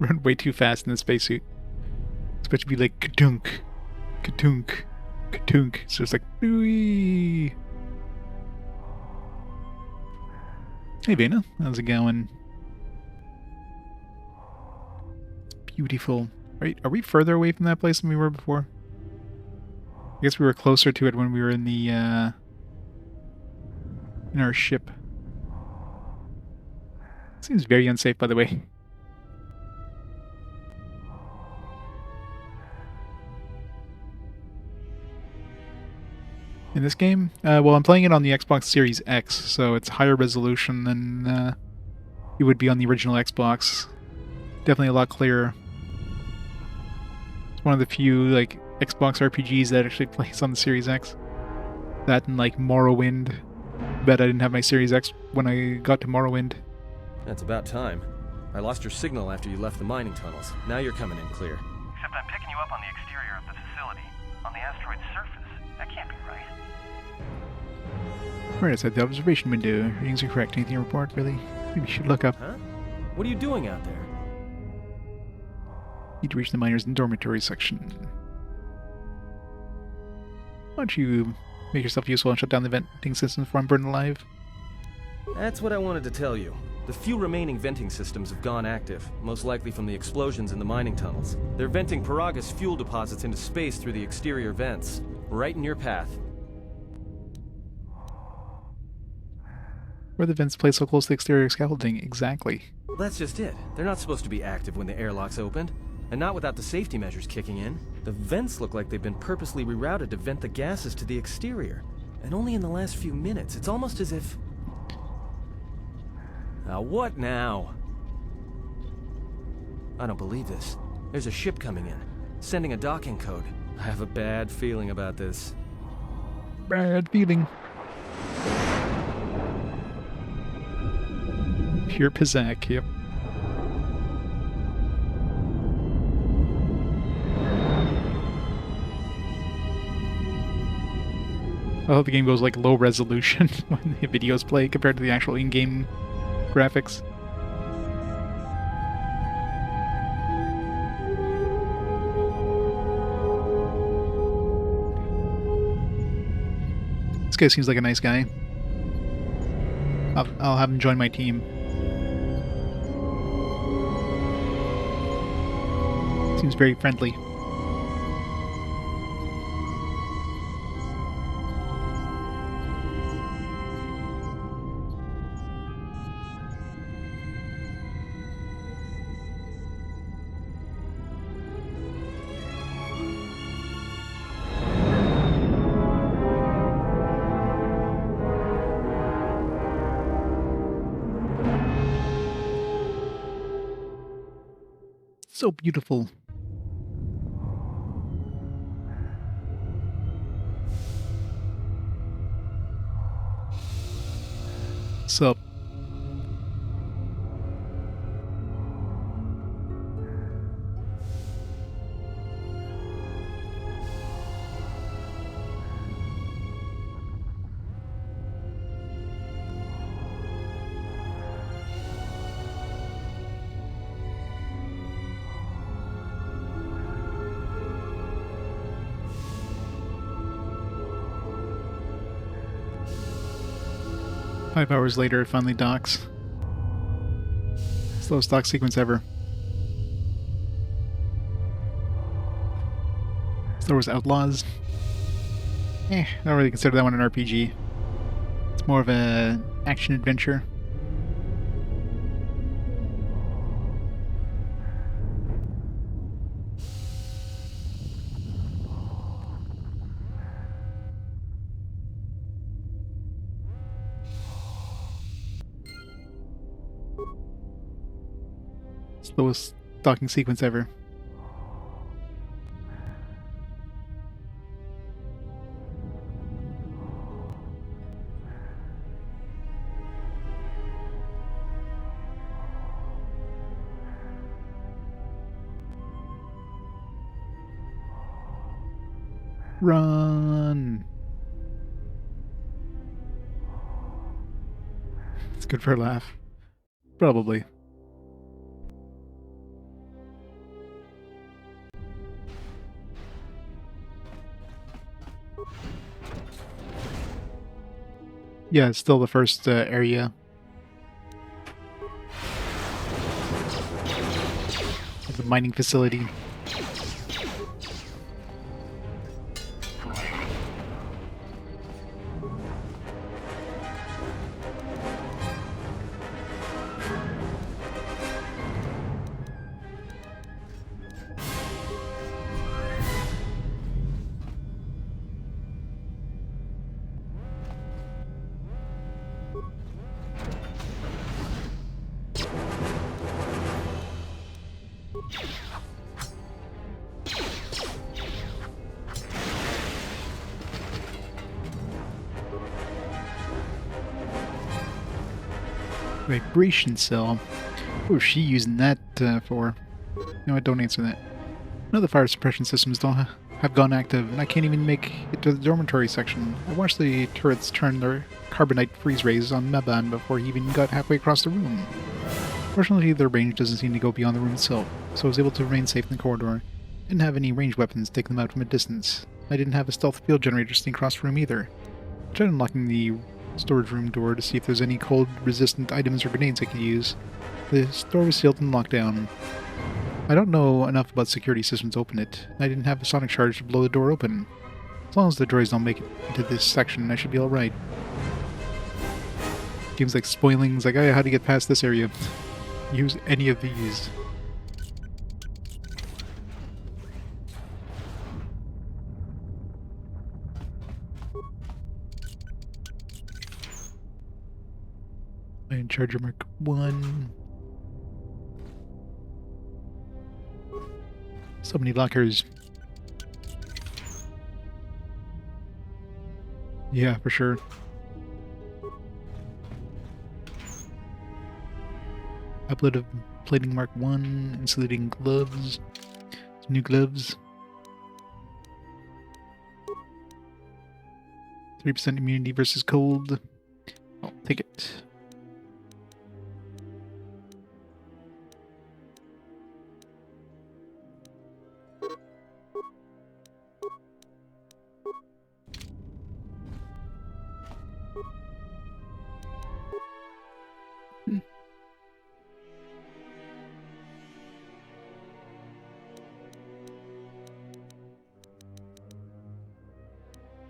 Run way too fast in the spacesuit. It's supposed to be like ka-dunk, ka-dunk, ka-dunk. So it's like dooey. Hey Vena, how's it going? It's beautiful. Right? Are we further away from that place than we were before? I guess we were closer to it when we were in the in our ship. Seems very unsafe, by the way. In this game? Well, I'm playing it on the Xbox Series X, so it's higher resolution than it would be on the original Xbox. Definitely a lot clearer. It's one of the few like Xbox RPGs that actually plays on the Series X. That and like Morrowind. Bet I didn't have my Series X when I got to Morrowind. That's about time. I lost your signal after you left the mining tunnels. Now you're coming in clear. Except I'm picking you up on the exterior of the facility, on the asteroid's surface. That can't be right. Right outside the observation window. Readings are correct. Anything to report, really? Maybe you should look up. Huh? What are you doing out there? Need to reach the miners in the dormitory section. Why don't you make yourself useful and shut down the venting systems before I'm burned alive? That's what I wanted to tell you. The few remaining venting systems have gone active, most likely from the explosions in the mining tunnels. They're venting Paraga's fuel deposits into space through the exterior vents, right in your path. Where are the vents placed so close to the exterior scaffolding? Exactly. That's just it. They're not supposed to be active when the airlock's opened, and not without the safety measures kicking in. The vents look like they've been purposely rerouted to vent the gases to the exterior, and only in the last few minutes. It's almost as if... Now what now? I don't believe this. There's a ship coming in, sending a docking code. I have a bad feeling about this. Bad feeling. Pure Pizzak, yep. I hope the game goes like low resolution when the videos play compared to the actual in-game graphics. This guy seems like a nice guy. I'll have him join my team. Seems very friendly. So beautiful. Sup? Five hours later, it finally docks. Slowest dock sequence ever. Star Wars Outlaws. I don't really consider that one an RPG. It's more of an action adventure. Slowest docking sequence ever. Run! It's good for a laugh. Probably. Yeah, it's still the first area. The mining facility. Vibration cell. What was she using that for? No, don't answer that. None of the fire suppression systems don't have gone active, and I can't even make it to the dormitory section. I watched the turrets turn their carbonite freeze rays on Meban before he even got halfway across the room. Fortunately, their range doesn't seem to go beyond the room itself, so I was able to remain safe in the corridor. Didn't have any ranged weapons to take them out from a distance. I didn't have a stealth field generator to sneak across the room either. I tried unlocking the storage room door to see if there's any cold-resistant items or grenades I could use. The door was sealed and locked down. I don't know enough about security systems to open it. I didn't have a sonic charge to blow the door open. As long as the droids don't make it into this section, I should be alright. Games like Spoiling's like, oh, how to get past this area. Use any of these. Iron Charger Mark 1. So many lockers. Yeah, for sure. Upload of plating Mark 1, insulating gloves. Some new gloves. 3% immunity versus cold. I'll take it.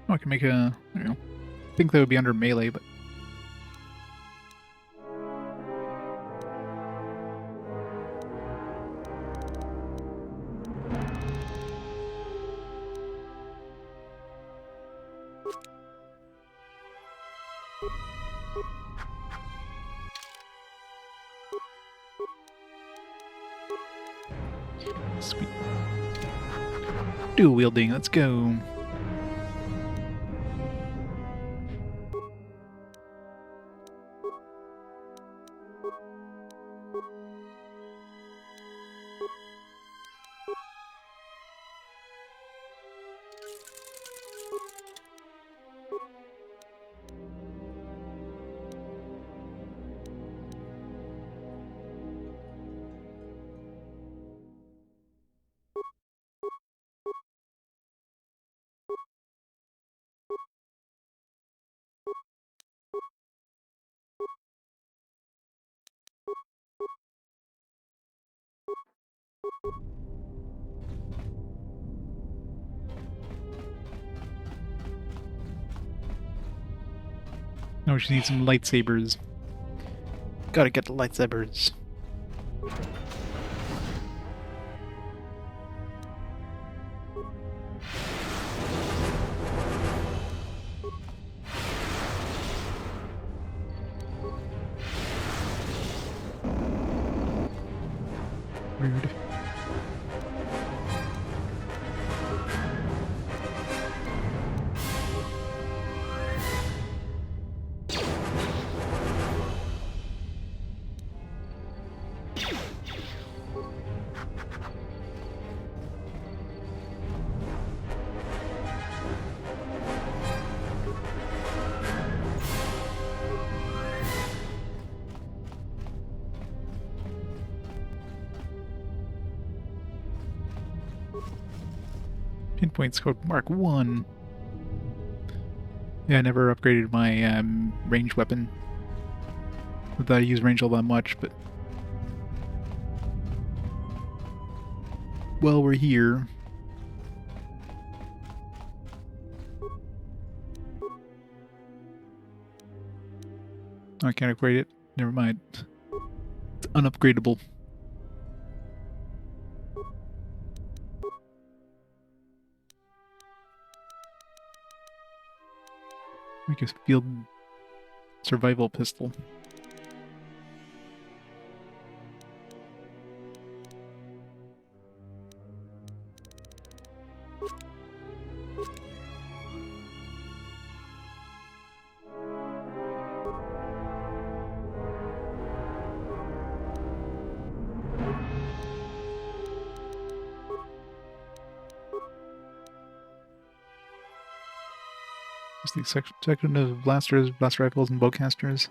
Oh, I can make a, I don't know. I think that would be under melee, but sweet. Dual wielding, let's go. Now we just need some lightsabers. Gotta get the lightsabers. Rude. Pinpoint scope Mark 1. Yeah, I never upgraded my ranged weapon. Not that I use range all that much, but well, we're here. I can't upgrade it. Never mind. It's unupgradable. Make a field survival pistol. There's the section of blasters, blast rifles, and bowcasters.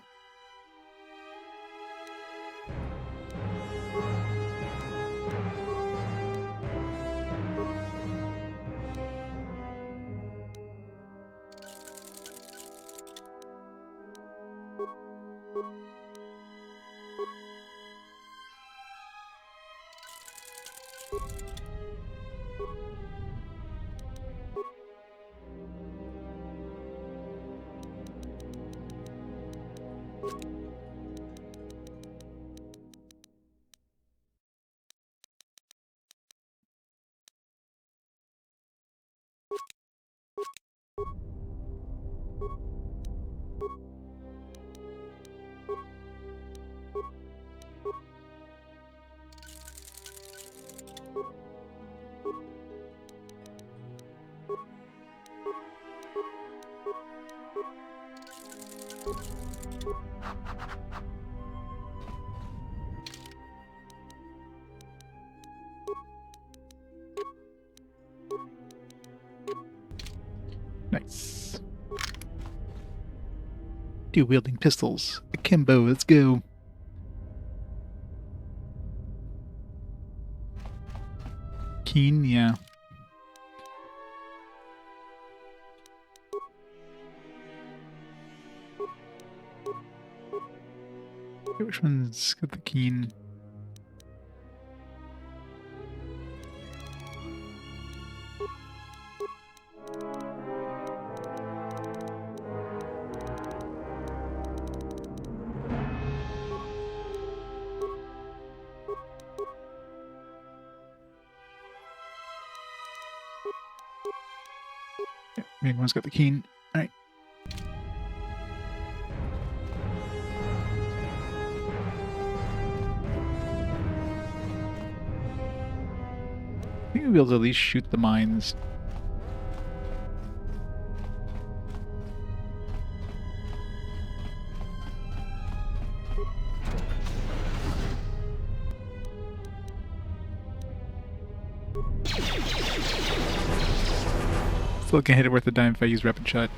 Nice. Dual-wielding pistols. Akimbo, let's go. Keen, yeah. Okay, which one's got the keen? Yeah, main one's got the keen. All right. I think we'll be able to at least shoot the mines. Still can hit it worth a dime if I use rapid shot.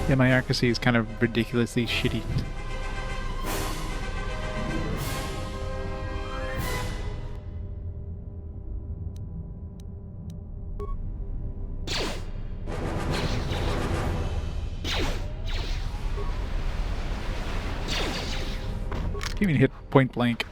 Yeah, my accuracy is kind of ridiculously shitty. Can't even hit point blank.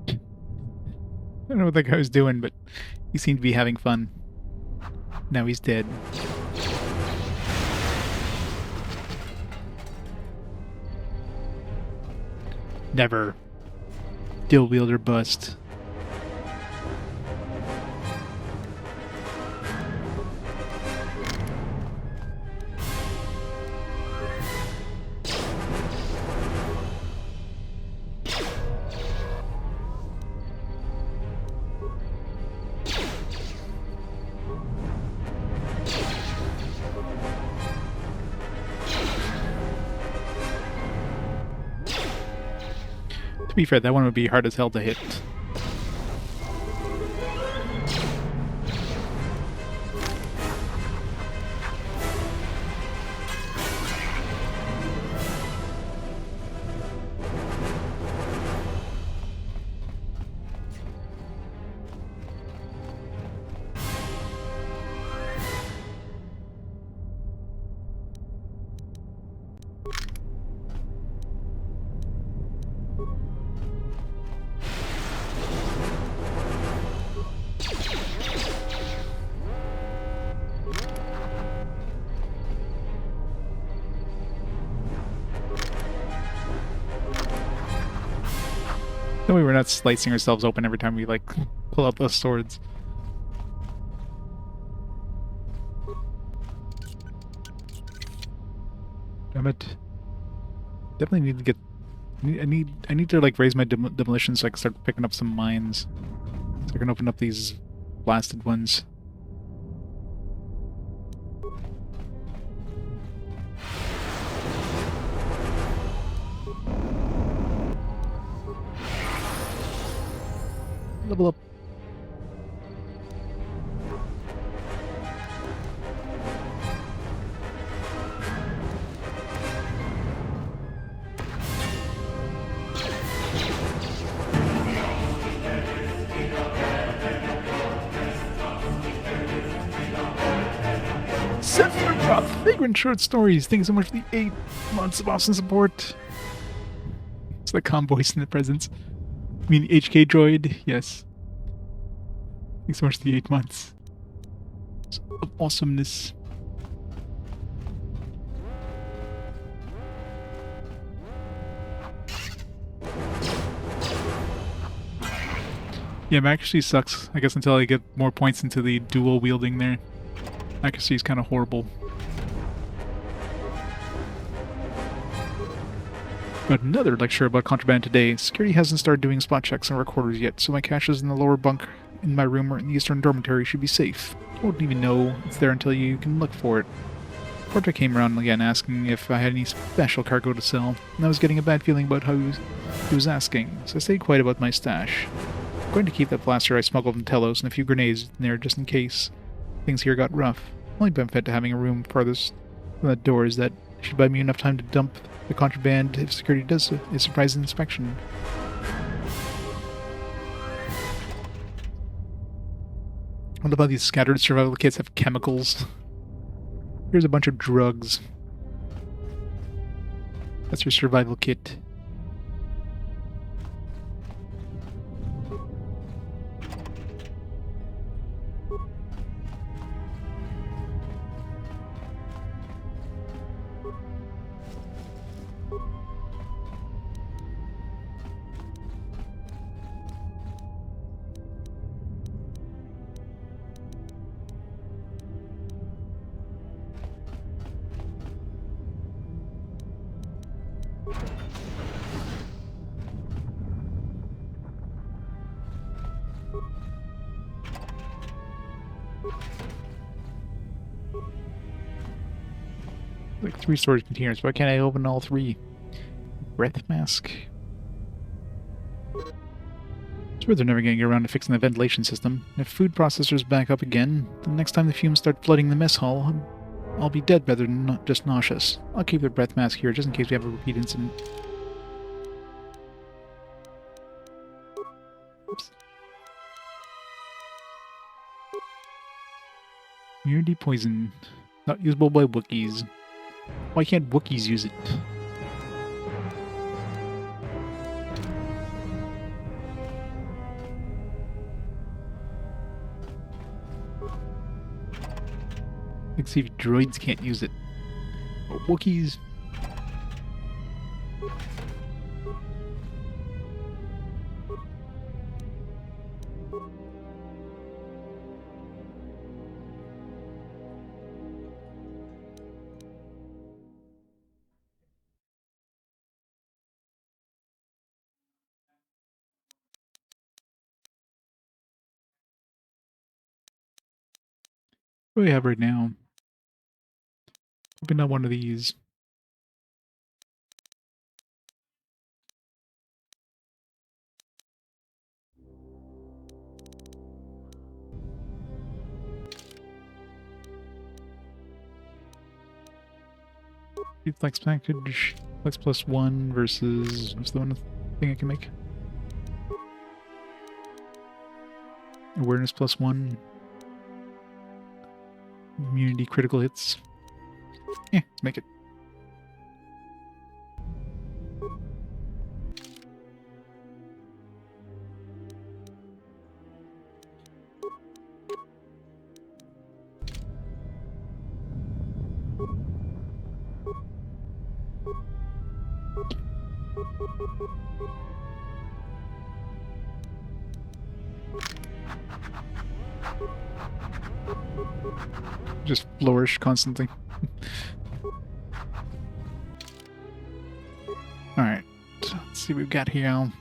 I don't know what that guy was doing, but he seemed to be having fun. Now he's dead. Never. Dual wielder bust. To be fair, that one would be hard as hell to hit. That way we're not slicing ourselves open every time we, like, pull out those swords. Damn it. Definitely need to get... I need to, like, raise my demolition so I can start picking up some mines. So I can open up these blasted ones. Level up. Sith Lords, Vagrant Short Stories. Thank you so much for the 8 months of awesome support. It's the calm voice in the presence. I mean, HK Droid, yes. Thanks so much for the 8 months of awesomeness. Yeah, accuracy sucks, I guess, until I get more points into the dual wielding there. Accuracy is kind of horrible. But another lecture about contraband today. Security hasn't started doing spot checks on recorders yet, so my caches in the lower bunk in my room or in the eastern dormitory should be safe. You won't even know it's there until you can look for it. Porter came around again asking if I had any special cargo to sell, and I was getting a bad feeling about how he was asking, so I stayed quiet about my stash. I'm going to keep that blaster I smuggled from Telos and a few grenades in there just in case things here got rough. Only benefit to having a room farthest from that door is that it should buy me enough time to dump the contraband if security does a surprise inspection. What about these scattered survival kits have chemicals? Here's a bunch of drugs. That's your survival kit. Like 3 storage containers. Why can't I open all 3? Breath mask. It's weird they're never going to get around to fixing the ventilation system. If food processors back up again, the next time the fumes start flooding the mess hall, I'll be dead rather than not just nauseous. I'll keep the breath mask here just in case we have a repeat incident. Oops. Immunity poison. Not usable by Wookiees. Why can't Wookiees use it? Let's see if droids can't use it. But Wookiees... What do we have right now? Probably not one of these. Flex package, flex plus 1 versus, what's the one thing I can make? Awareness plus 1. Immunity critical hits. Yeah, let's make it. Just flourish constantly. Alright, let's see what we've got here.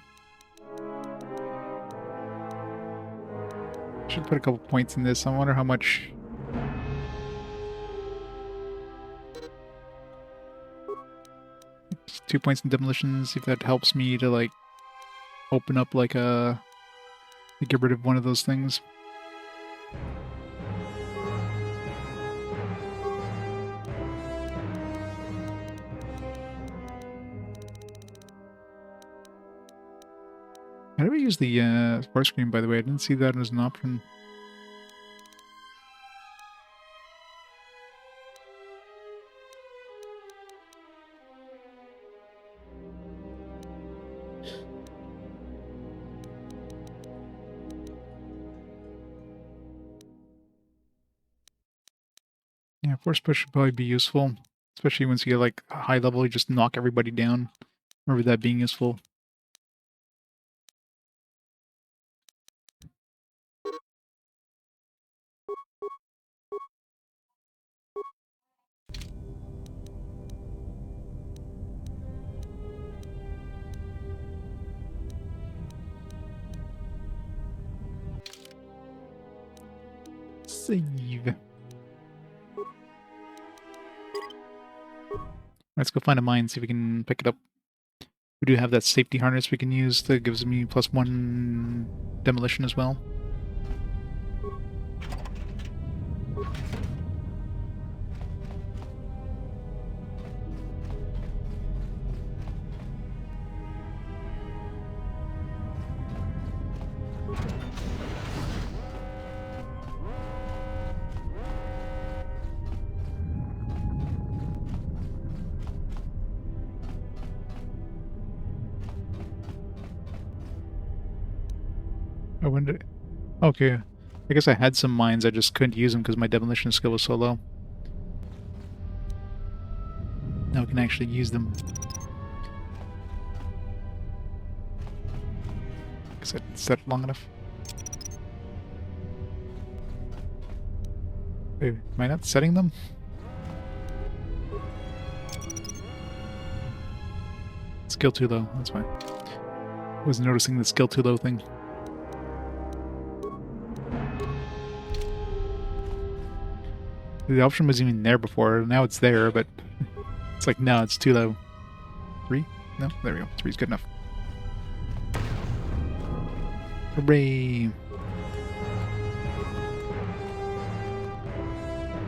Should put a couple points in this. I wonder how much. Just 2 points in demolition, see if that helps me to like open up like a. Get rid of one of those things. How do we use the force screen, by the way? I didn't see that as an option. Yeah, force push should probably be useful. Especially once you get like a high level, you just knock everybody down. Remember that being useful. Save. Let's go find a mine, see if we can pick it up. We do have that safety harness we can use that gives me +1 demolition as well. I wonder. Okay, I guess I had some mines, I just couldn't use them because my demolition skill was so low. Now we can actually use them. Guess I didn't set it long enough. Wait, am I not setting them? Skill too low, that's fine. Wasn't noticing the skill too low thing. The option wasn't even there before, now it's there, but it's like, no, it's too low. 3? No? There we go. 3's good enough. Hooray!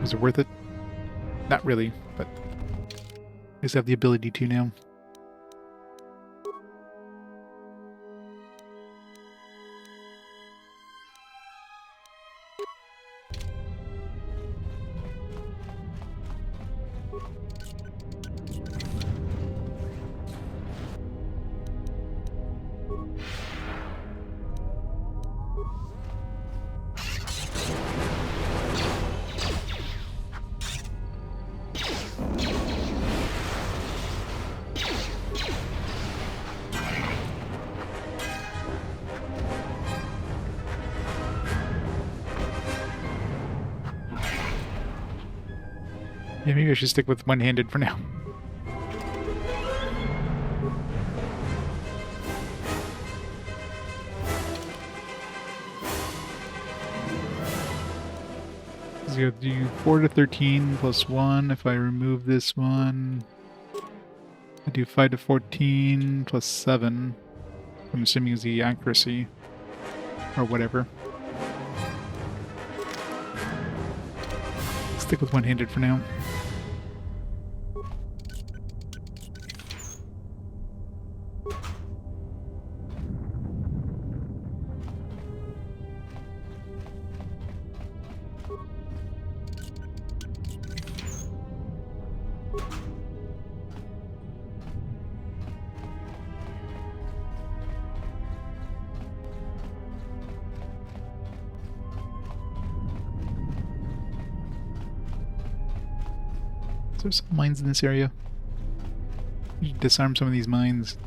Was it worth it? Not really, but I just have the ability to now. Yeah, maybe I should stick with one-handed for now. So you do 4 to 13 plus 1. If I remove this one, I do 5 to 14 plus 7. I'm assuming is the accuracy or whatever. Stick with one-handed for now. There's some mines in this area. You should disarm some of these mines.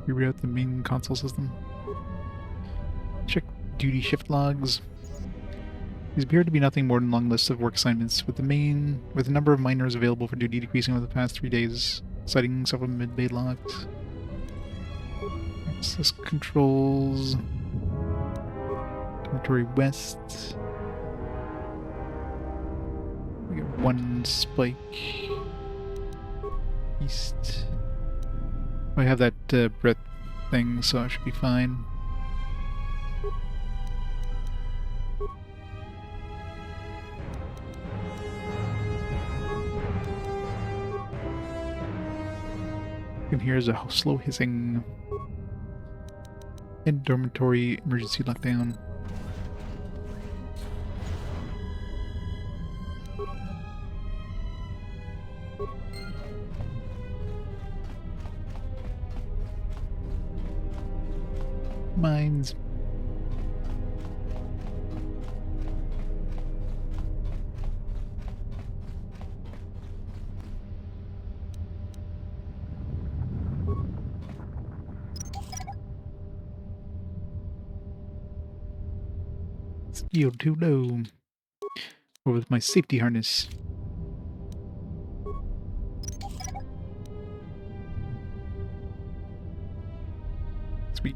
Reroute the main console system. Check duty shift logs. These appear to be nothing more than long lists of work assignments, with the number of miners available for duty decreasing over the past 3 days, citing several mid-bay logs. Access controls. Dormitory West. We got one spike. East. I have that breath thing, so I should be fine. And here's a slow hissing. And dormitory emergency lockdown. Mines. Yield too low. Over with my safety harness. Sweet.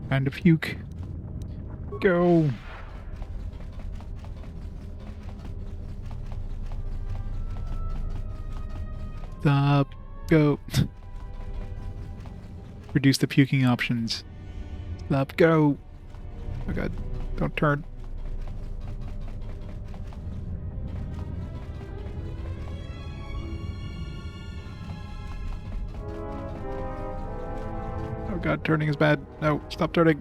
Time to puke. Go. Stop. Go. Reduce the puking options. Stop. Go. Oh god. Don't turn. Oh god, turning is bad. No, stop turning.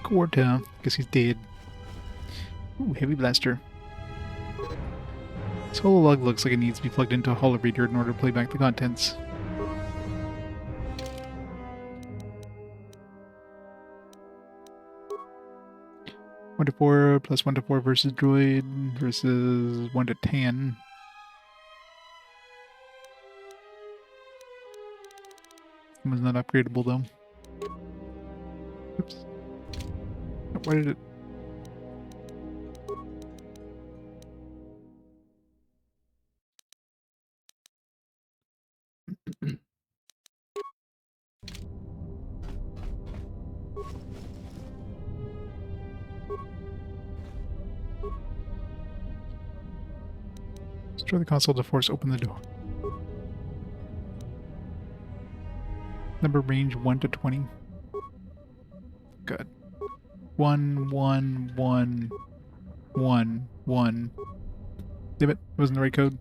Quarta. Guess he's dead. Ooh, heavy blaster. This whole log looks like it needs to be plugged into a holoreader in order to play back the contents. One to 4 plus 1 to 4 versus droid versus 1 to 10. It was not upgradable though. Oops. Why did it? Destroy the console to force open the door. Number range 1 to 20. Good. 1, 1, 1, 1, 1. Damn it, wasn't the right code.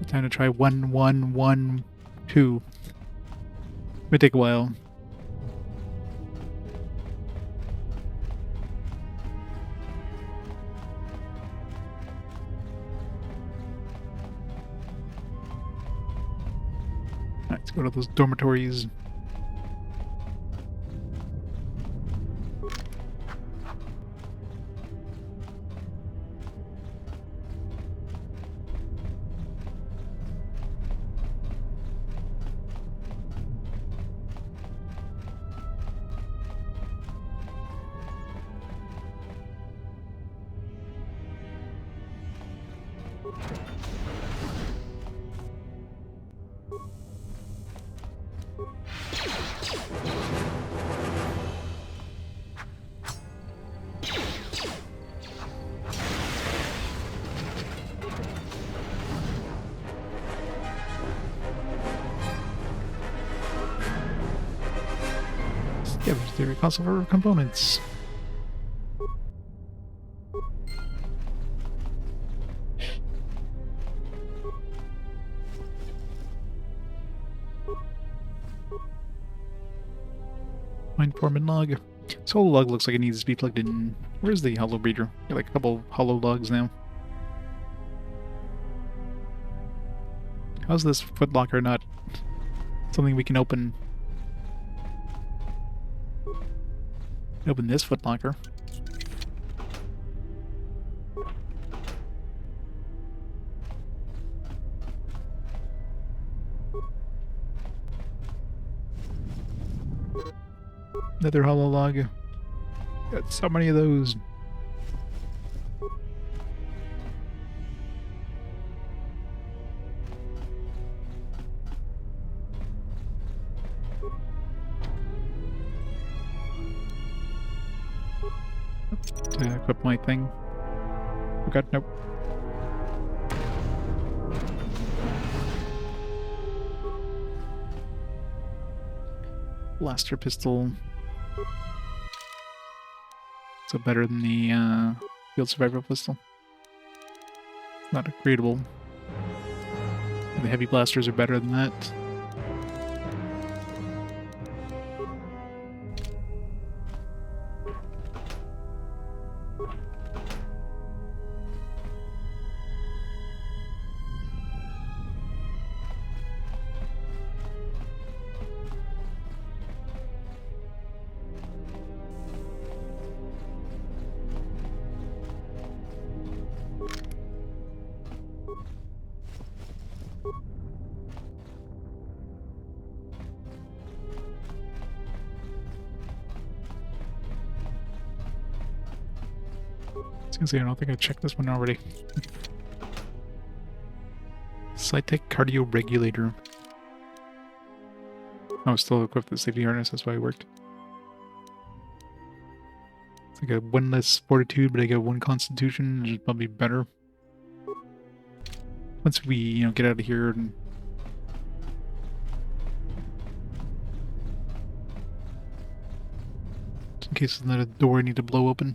Time to try 1, 1, 1, 2. May take a while. Let's go to those dormitories. Scavenge theory console for components. Mind form and log. So holo log looks like it needs to be plugged in. Where's the holo breeder? Got like a couple holo logs now. How's this footlocker not something we can open? Open this footlocker. Another holo log. Got so many of those. To equip my thing. Oh god, nope. Blaster pistol. So better than the field survival pistol. Not upgradable. And the heavy blasters are better than that. I don't think I checked this one already. Sci-Tech Cardio Regulator. Oh, still equipped with the safety harness, that's why it worked. It's like a 1 less fortitude, but I got 1 constitution, which is probably better. Once we, you know, get out of here and... in case there's another door I need to blow open.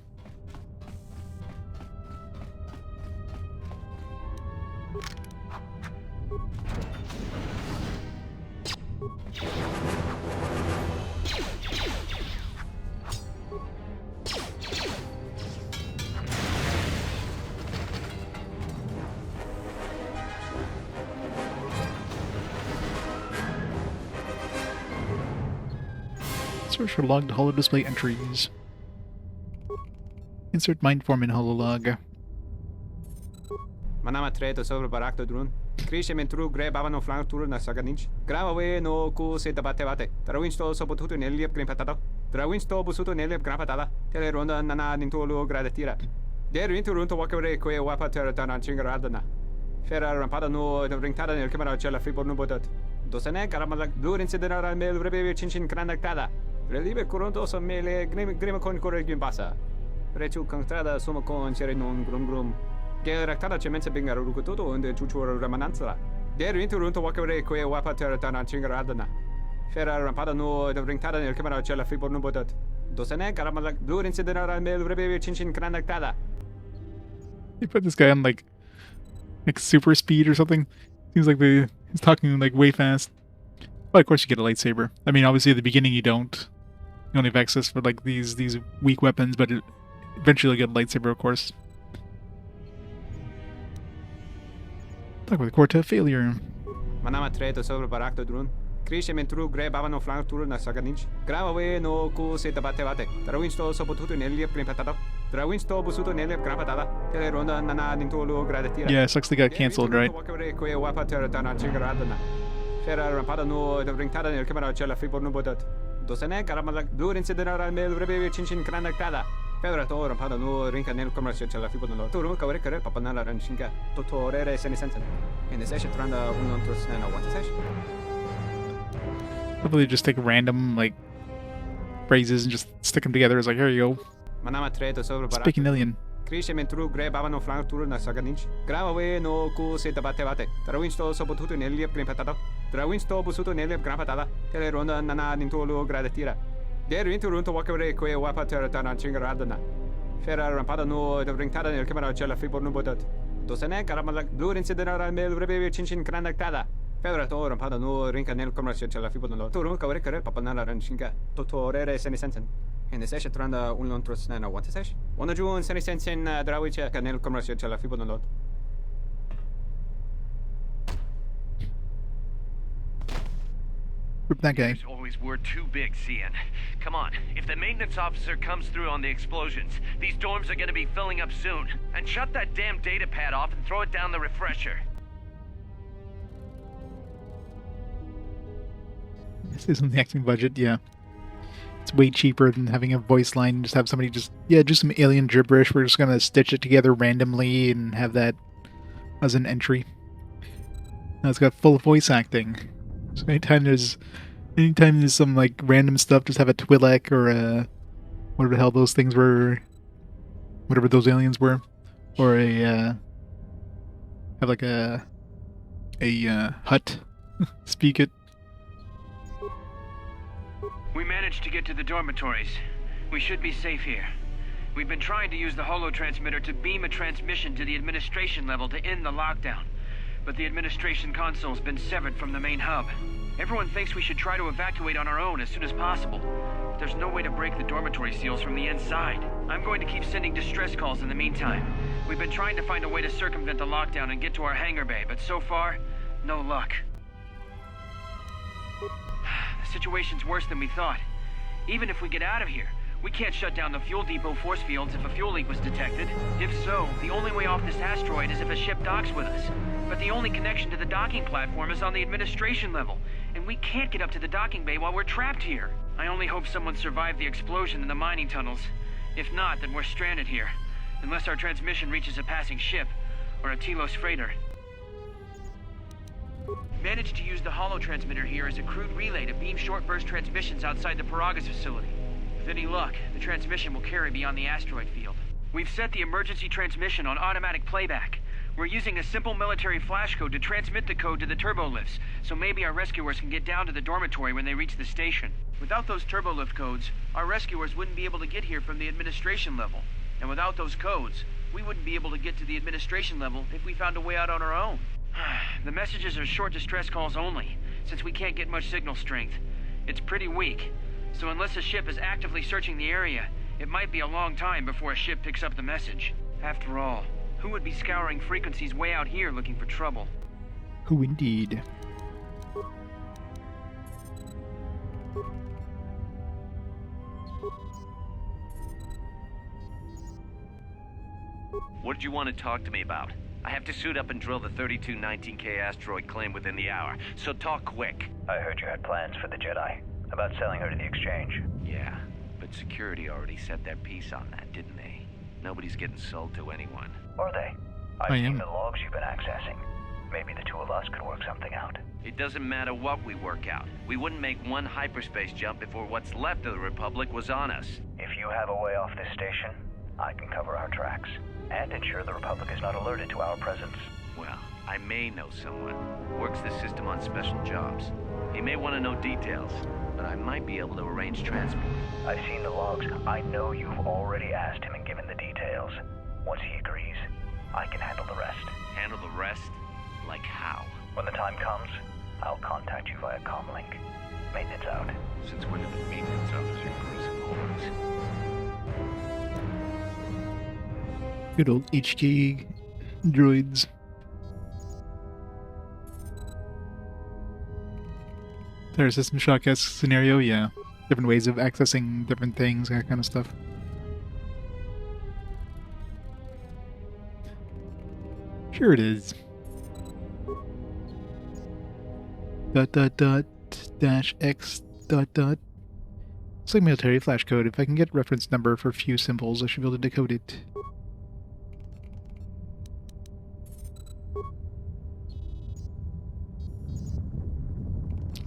Search for logged holo display entries. Insert mind form in holo log. Manama treto sobre barakto drun. Krishe mentru gre babano flank tour na saganich. Grava we no ku se tabate bate. Trawinsto sopotuto neliep green patata. Trawinsto busuto neliep gran patata. Tele ronda nana nintolo gradatira. Der winter runto wakere que wapa terra chingaradana. Ferra rampada no ringtada nel camera cella fibor no botat. Dosane caramala dur incidera mel rebe chinchin granactada. Relive coronto so mele grima con corregim passa. Rechu contrada suma con cere non grum. Che ractada cemenza binga rukutoto und chuchura ramananza. Der winter runto wakere que wapa terra chingaradana. Ferra rampada no ringtada nel camera cella fibor no botat. Dosane caramala dur incidera mel rebe chinchin granactada. They put this guy on like super speed or something. Seems like he's talking like way fast. But of course you get a lightsaber. I mean, obviously at the beginning you don't. You only have access for like these weak weapons, but eventually you'll get a lightsaber, of course. Talk about the Quartet failure. Manama treto sobre barakto drun. Krishe mentru gre babano flank tour na saganich. Grava we no ku se tabate bate. Trawinsto sopotuto neliep green patata. Trawinsto busuto neliep gran patata. Tele ronda nana nintolo gradatira. Yeah, sucks they got cancelled, right? Ferra rampada no ringtada nel camera cella fibor no botat. Dosane caramala dur incidera mel rebe chinchin granactada. Ferra to rampada no rinca nel camera cella fibor no. Turu kawre kare papanala ranchinga. Totorere senisensen. In the session tranda unontros na one session. Probably just take random like phrases and just stick them together. It's like, here you go. Manama treto sobre barak. Speaking alien. Krishe mentru gre babano flank tour na saganich. Grava we no ku se tabate bate. Trawinsto sopotuto neliep green patata. Trawinsto busuto neliep gran patata. Tele ronda nana nintolo gradatira. Der winter runto wakere que wapa terra chingaradana. Ferra rampada no ringtada nel camera cella fibor no botat. Dosane caramala dur incidera mel rebe chinchin granactada. Federator pada no rinka nel commercio la fibo no turu ka rekare papanala ran shinga totorere senisensen en esesh tranda un lontros na what esesh ona ju un senisensen drawicha ka nel commercio la fibo no That guy. There's always were too big, Cian. Come on, if the maintenance officer comes through on the explosions, these dorms are gonna be filling up soon. And shut that damn data pad off and throw it down the refresher. This isn't the acting budget, yeah. It's way cheaper than having a voice line. Just have somebody do some alien gibberish. We're just gonna stitch it together randomly and have that as an entry. Now it's got full voice acting. So anytime there's some like random stuff, just have a Twi'lek or a whatever the hell those things were, whatever those aliens were, or have like a hut speak it. We managed to get to the dormitories. We should be safe here. We've been trying to use the holo-transmitter to beam a transmission to the administration level to end the lockdown. But the administration console's been severed from the main hub. Everyone thinks we should try to evacuate on our own as soon as possible. But there's no way to break the dormitory seals from the inside. I'm going to keep sending distress calls in the meantime. We've been trying to find a way to circumvent the lockdown and get to our hangar bay, but so far, no luck. The situation's worse than we thought. Even if we get out of here, we can't shut down the fuel depot force fields if a fuel leak was detected. If so, the only way off this asteroid is if a ship docks with us. But the only connection to the docking platform is on the administration level, and we can't get up to the docking bay while we're trapped here. I only hope someone survived the explosion in the mining tunnels. If not, then we're stranded here, unless our transmission reaches a passing ship, or a Telos freighter. Managed to use the holo-transmitter here as a crude relay to beam short-burst transmissions outside the Paragas facility. With any luck, the transmission will carry beyond the asteroid field. We've set the emergency transmission on automatic playback. We're using a simple military flash code to transmit the code to the turbolifts, so maybe our rescuers can get down to the dormitory when they reach the station. Without those turbolift codes, our rescuers wouldn't be able to get here from the administration level. And without those codes, we wouldn't be able to get to the administration level if we found a way out on our own. The messages are short distress calls only, since we can't get much signal strength. It's pretty weak, so unless a ship is actively searching the area, it might be a long time before a ship picks up the message. After all, who would be scouring frequencies way out here looking for trouble? Who indeed? What did you want to talk to me about? I have to suit up and drill the 3219K asteroid claim within the hour, so talk quick. I heard you had plans for the Jedi, about selling her to the exchange. Yeah, but security already set their piece on that, didn't they? Nobody's getting sold to anyone. Are they? I've seen the logs you've been accessing. Maybe the two of us could work something out. It doesn't matter what we work out. We wouldn't make one hyperspace jump before what's left of the Republic was on us. If you have a way off this station, I can cover our tracks and ensure the Republic is not alerted to our presence. Well, I may know someone who works the system on special jobs. He may want to know details, but I might be able to arrange transport. I've seen the logs. I know you've already asked him and given the details. Once he agrees, I can handle the rest. Handle the rest? Like how? When the time comes, I'll contact you via comlink. Maintenance out. Since when did the maintenance officer grow some horns? Good old HK droids. Their system shock-esque scenario, yeah. Different ways of accessing different things, that kind of stuff. Sure it is. ..dash x ... It's like military flash code. If I can get reference number for a few symbols, I should be able to decode it.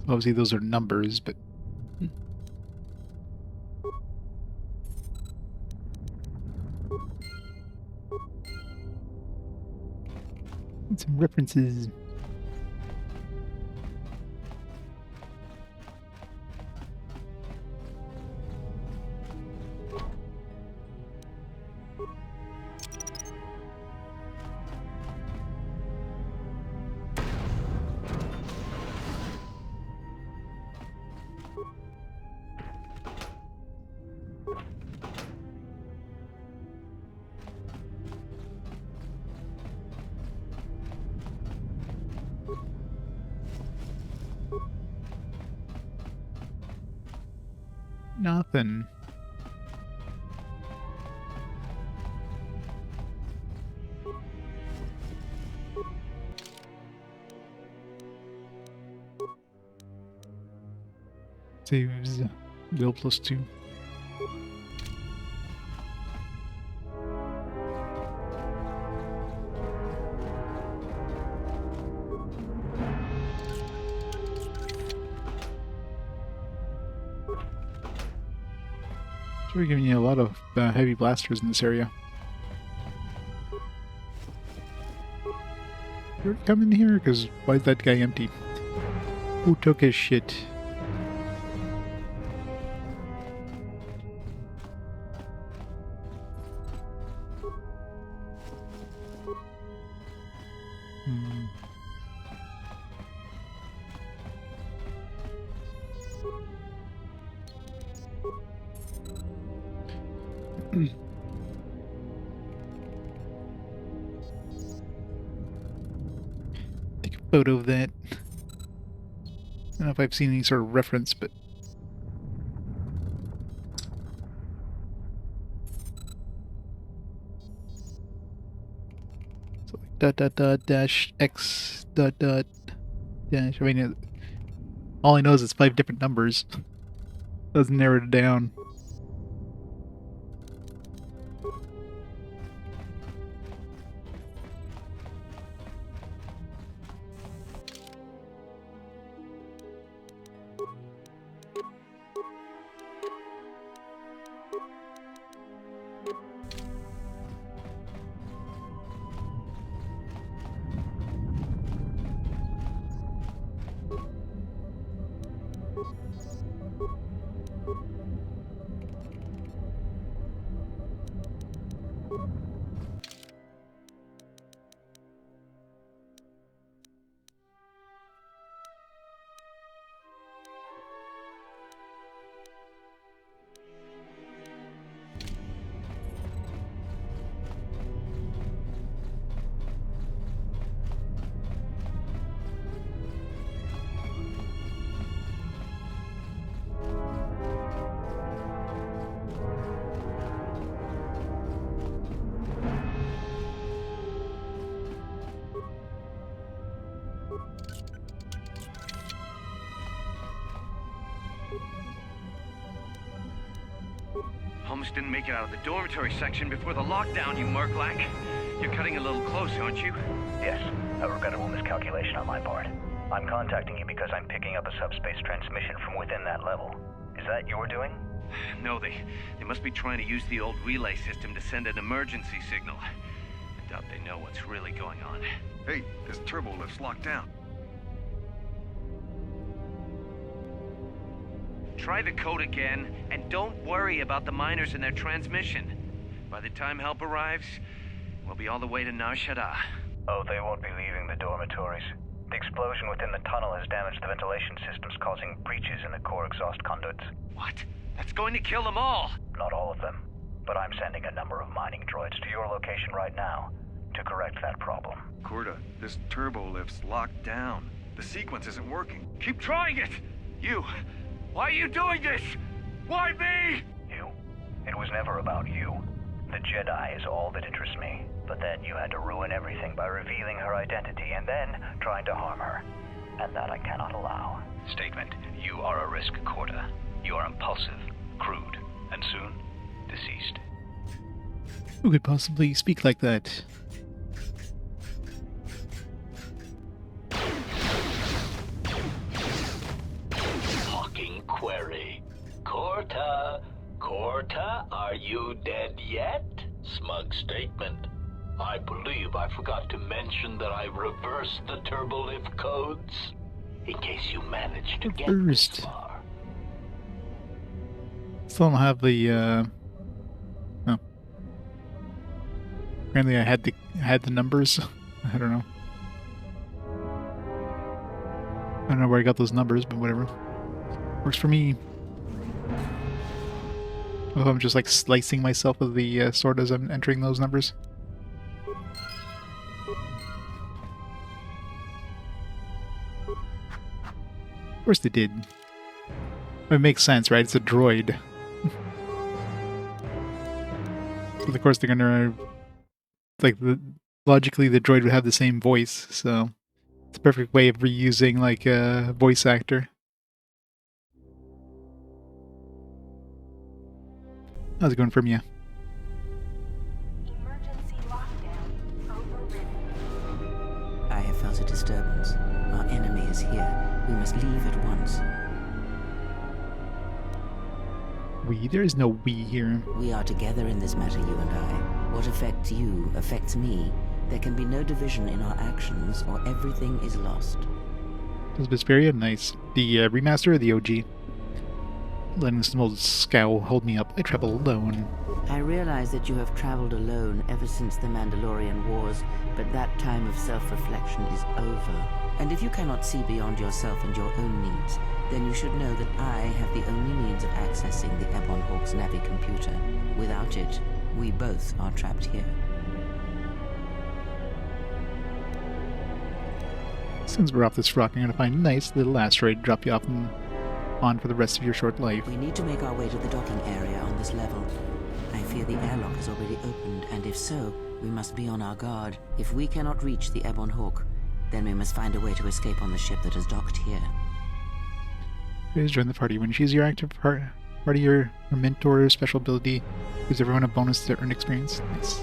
Obviously those are numbers, but... And some references. Nothing. Saves Will +2. Sure, giving you a lot of heavy blasters in this area. You already come in here? Because why is that guy empty? Who took his shit? Take a photo of that. I don't know if I've seen any sort of reference, but so like dash x dash. I mean, all I know is it's 5 different numbers. Doesn't narrow it down. Almost didn't make it out of the dormitory section before the lockdown, you Murklack. You're cutting a little close, aren't you? Yes, a regrettable miscalculation on my part. I'm contacting you because I'm picking up a subspace transmission from within that level. Is that your doing? No, they must be trying to use the old relay system to send an emergency signal. I doubt they know what's really going on. Hey, this turbo lift's locked down. Try the code again, and don't worry about the miners and their transmission. By the time help arrives, we'll be all the way to Nar Shaddaa. Oh, they won't be leaving the dormitories. The explosion within the tunnel has damaged the ventilation systems, causing breaches in the core exhaust conduits. What? That's going to kill them all! Not all of them, but I'm sending a number of mining droids to your location right now to correct that problem. Corda, this turbo lift's locked down. The sequence isn't working. Keep trying it! You! Why are you doing this? Why me? You. It was never about you. The Jedi is all that interests me. But then you had to ruin everything by revealing her identity and then trying to harm her. And that I cannot allow. Statement. You are a risk, Corda. You are impulsive, crude, and soon deceased. Who could possibly speak like that? Query. Corta, are you dead yet? Smug statement. I believe I forgot to mention that I reversed the turbolift codes. In case you managed to get this far. Still don't have the oh. Apparently I had the numbers. I don't know. I don't know where I got those numbers, but whatever. Works for me. Oh, I'm just like slicing myself with the sword as I'm entering those numbers. Of course they did. It makes sense, right? It's a droid. But of course they're gonna logically the droid would have the same voice, so it's a perfect way of reusing like a voice actor. How's it going from you? I have felt a disturbance. Our enemy is here. We must leave at once. We? There is no we here. We are together in this matter, you and I. What affects you affects me. There can be no division in our actions, or everything is lost. Vesperia, nice. The remaster or the OG? Letting this old scowl hold me up. I travel alone. I realize that you have traveled alone ever since the Mandalorian Wars, but that time of self-reflection is over. And if you cannot see beyond yourself and your own needs, then you should know that I have the only means of accessing the Ebon Hawk's Navi computer. Without it, we both are trapped here. Since we're off this rock, I'm going to find a nice little asteroid to drop you off on for the rest of your short life. We need to make our way to the docking area on this level. I fear the airlock has already opened, and if so, we must be on our guard. If we cannot reach the Ebon Hawk, then we must find a way to escape on the ship that is docked here. Please join the party. When you choose your active party or mentor special ability, gives everyone a bonus to earn experience. Nice.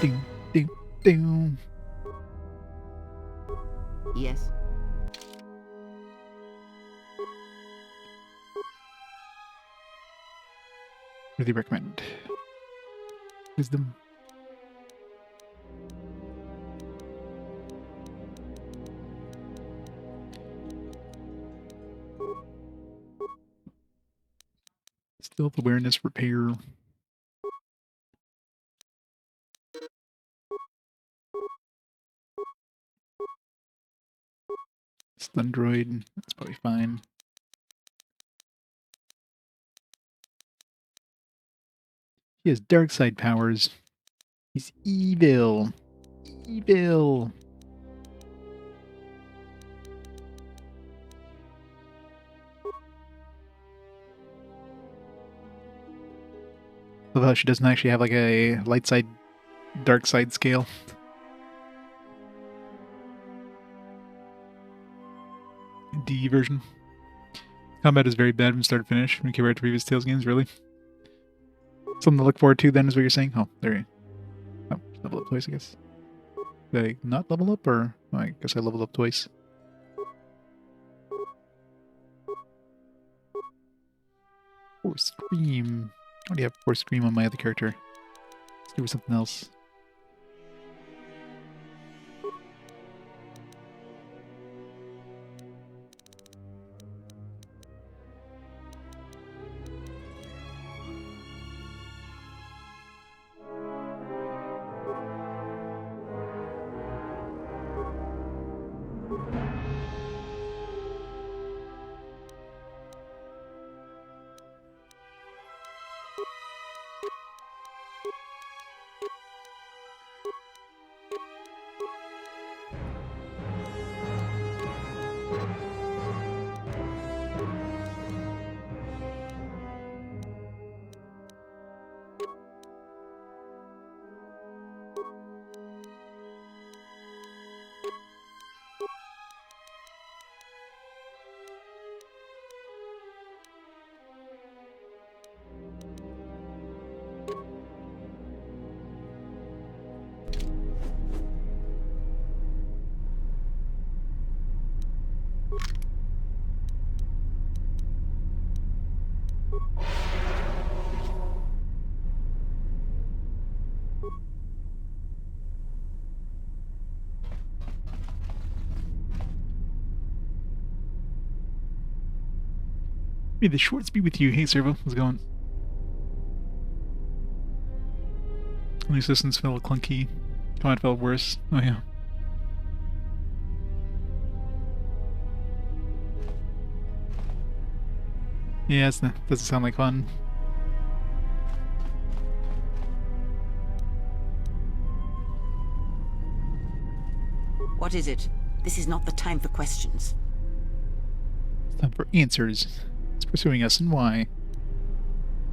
Ding, ding, ding. Yes. Really recommend. Wisdom. Stealth awareness repair. Stun droid. That's probably fine. He has dark side powers. He's evil. Evil. I love how she doesn't actually have like a light side, dark side scale. D version. Combat is very bad from start to finish when compared to previous Tales games, really. Something to look forward to then is what you're saying? Oh, there you go. Oh, level up twice, I guess. Did I not level up, or oh, I guess I leveled up twice. Force Scream. I already have Force Scream on my other character. Let's do something else. May the shorts be with you. Hey, Servo. How's it going? The assistants felt clunky. Combat felt worse. Oh, yeah. Yeah, it doesn't sound like fun. What is it? This is not the time for questions. It's time for answers. It's pursuing us and why.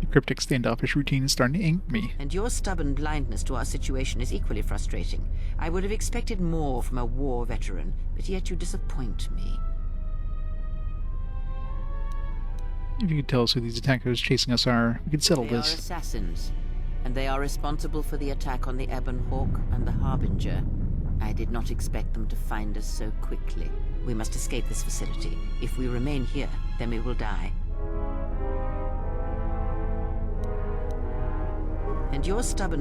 The cryptic standoffish routine is starting to ink me. And your stubborn blindness to our situation is equally frustrating. I would have expected more from a war veteran, but yet you disappoint me. If you could tell us who these attackers chasing us are, we could settle They this. are assassins, and they are responsible for the attack on the Ebon Hawk and the Harbinger. I did not expect them to find us so quickly. We must escape this facility. If we remain here, then we will die. And your stubborn...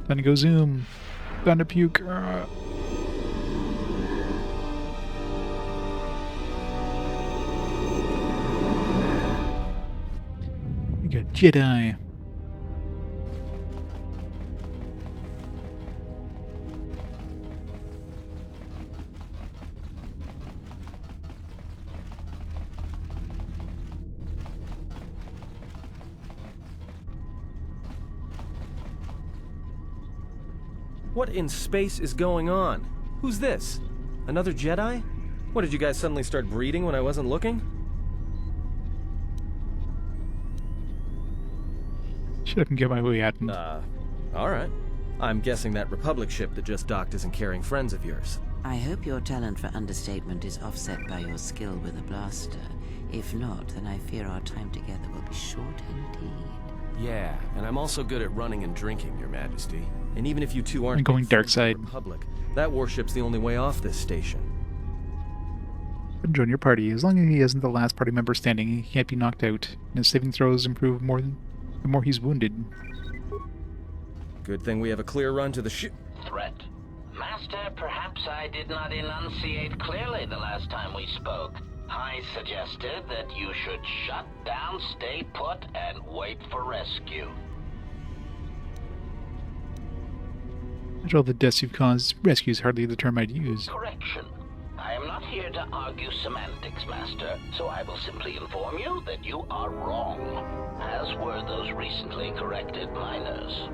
Time to go zoom. Time to puke. We got Jedi. What in space is going on? Who's this? Another Jedi? What, did you guys suddenly start breeding when I wasn't looking? Shit, I can get my way out. Alright. I'm guessing that Republic ship that just docked isn't carrying friends of yours. I hope your talent for understatement is offset by your skill with a blaster. If not, then I fear our time together will be short indeed. Yeah, and I'm also good at running and drinking, Your Majesty. And even if you two aren't I'm going big dark friends of the side. Republic, that warship's the only way off this station. Join your party. As long as he isn't the last party member standing, he can't be knocked out. And his saving throws improve more the more he's wounded. Good thing we have a clear run to the ship. Threat. Master, perhaps I did not enunciate clearly the last time we spoke. I suggested that you should shut down, stay put, and wait for rescue. After all the deaths you've caused, rescue is hardly the term I'd use. Correction. I am not here to argue semantics, Master, so I will simply inform you that you are wrong, as were those recently corrected miners.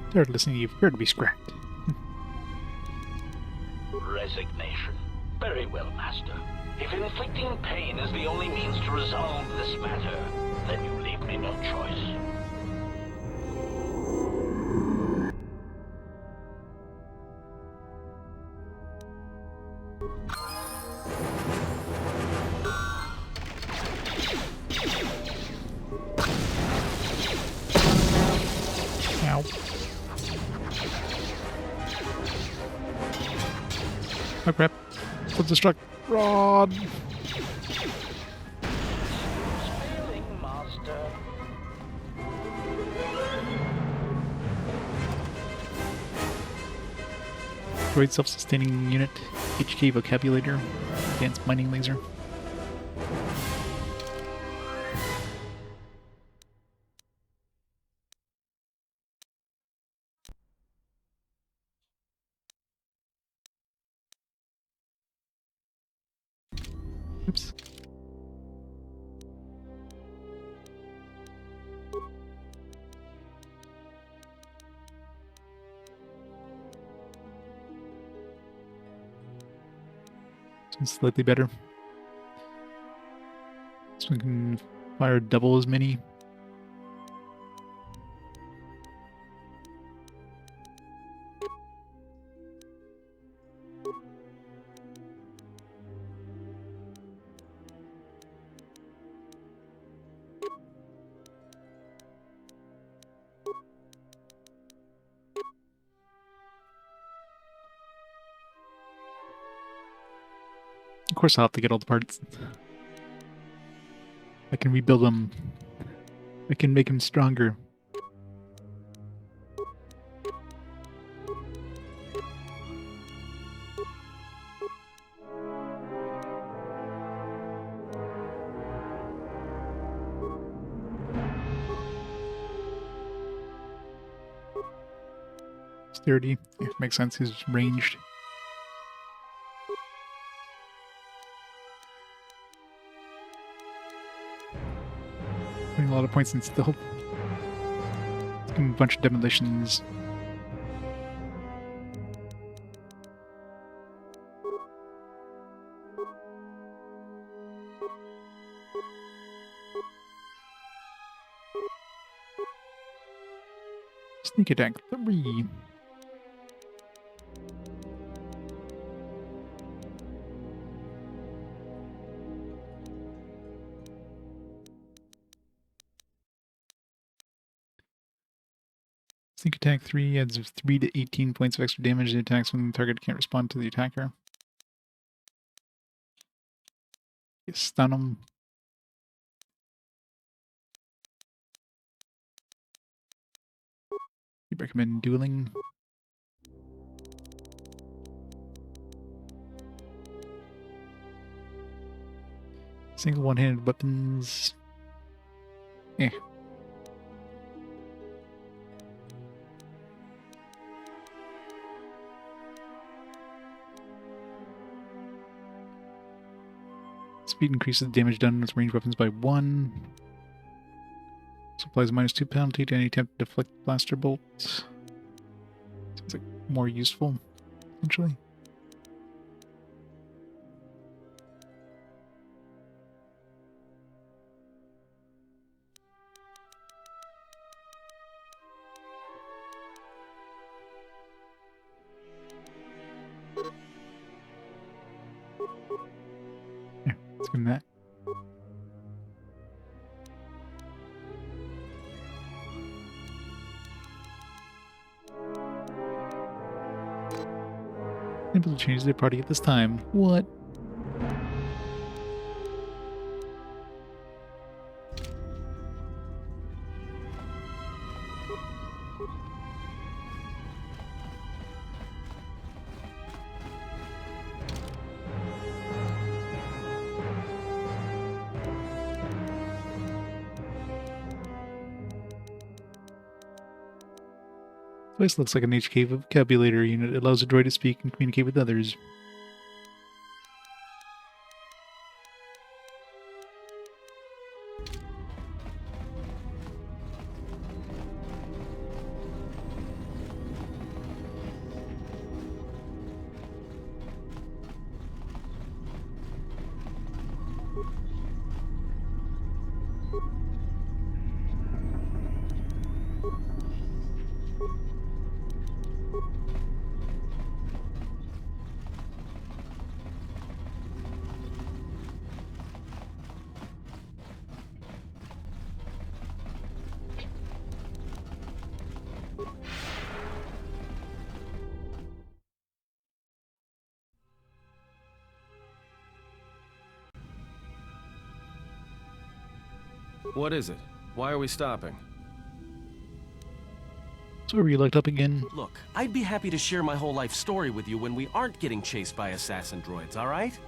Start listening, you've heard to be scrapped. Resignation. Very well, Master. If inflicting pain is the only means to resolve this matter, then you leave me no choice. Ow. Oh crap. What's the struck? Rod! Droid self-sustaining unit, HK vocabulator, advanced mining laser. Oops. This one's slightly better. This one can fire double as many. Of course I'll have to get all the parts. I can rebuild them. I can make them stronger. Dexterity. Yeah, makes sense. He's ranged. Putting a lot of points in stealth. Let's give him a bunch of demolitions. Sneak attack 3. Sneak attack 3 adds 3 to 18 points of extra damage to attacks when the target can't respond to the attacker. You stun him. You recommend dueling. Single one-handed weapons. Eh. Speed increases the damage done with ranged weapons by 1. Supplies -2 penalty to any attempt to deflect blaster bolts. Seems like more useful, essentially. Yeah, let's give him that. Able to change their party at this time. What? This looks like an HK vocabulator unit. It allows a droid to speak and communicate with others. What is it? Why are we stopping? So are we locked up again? Look, I'd be happy to share my whole life story with you when we aren't getting chased by assassin droids, all right?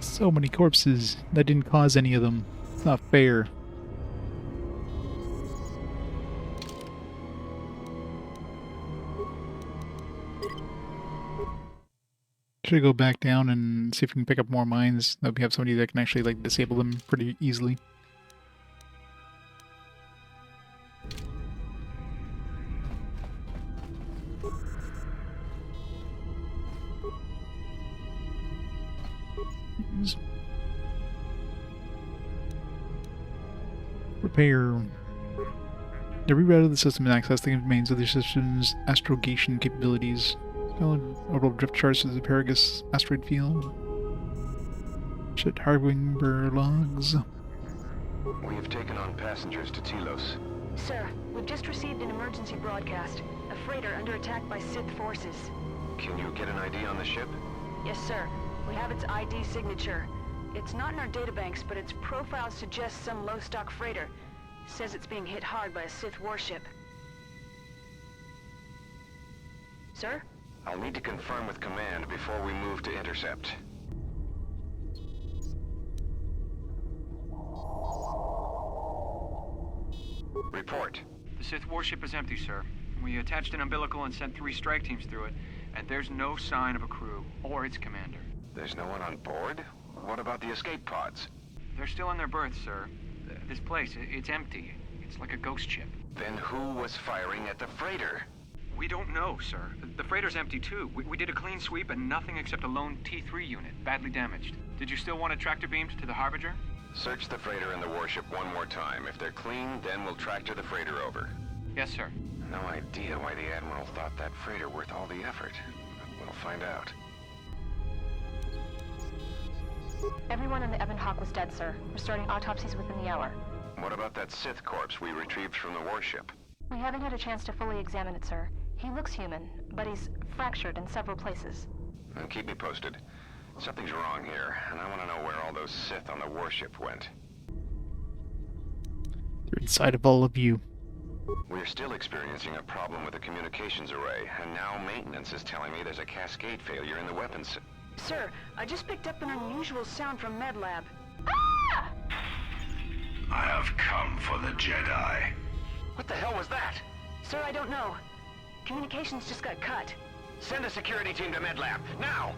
So many corpses. That didn't cause any of them. It's not fair. Should go back down and see if we can pick up more mines. That we have somebody that can actually like disable them pretty easily. Repair. To reroute the system and access the remains of the system's astrogation capabilities. Orbital drift charts to the Paragus asteroid field. Shit, Hardwing logs. We have taken on passengers to Telos. Sir, we've just received an emergency broadcast. A freighter under attack by Sith forces. Can you get an ID on the ship? Yes, sir. We have its ID signature. It's not in our databanks, but its profile suggests some low-stock freighter. Says it's being hit hard by a Sith warship. Sir? I'll need to confirm with command before we move to intercept. Report. The Sith warship is empty, sir. We attached an umbilical and sent 3 strike teams through it, and there's no sign of a crew or its commander. There's no one on board? What about the escape pods? They're still in their berths, sir. This place, it's empty. It's like a ghost ship. Then who was firing at the freighter? We don't know, sir. The freighter's empty, too. We did a clean sweep and nothing except a lone T3 unit, badly damaged. Did you still want a tractor beamed to the Harbinger? Search the freighter and the warship one more time. If they're clean, then we'll tractor the freighter over. Yes, sir. No idea why the Admiral thought that freighter worth all the effort. We'll find out. Everyone on the Ebon Hawk was dead, sir. We're starting autopsies within the hour. What about that Sith corpse we retrieved from the warship? We haven't had a chance to fully examine it, sir. He looks human, but he's fractured in several places. And keep me posted. Something's wrong here, and I want to know where all those Sith on the warship went. They're inside of all of you. We're still experiencing a problem with the communications array, and now maintenance is telling me there's a cascade failure in the weapons. Sir, I just picked up an unusual sound from MedLab. I have come for the Jedi. What the hell was that? Sir, I don't know. Communications just got cut. Send a security team to MedLab, now!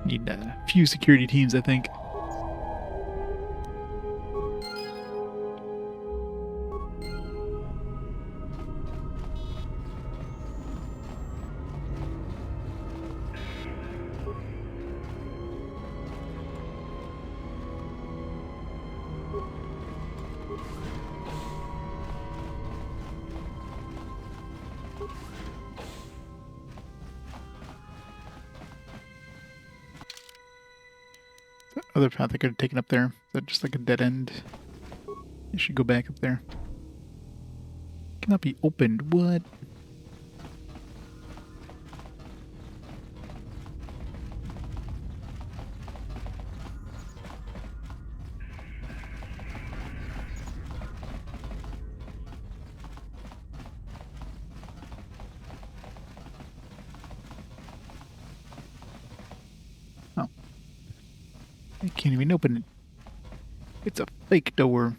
Need a few security teams, I think. Other path I could have taken up there. Is that just like a dead end? I should go back up there. Cannot be opened. What? I can't even open it. It's a fake door.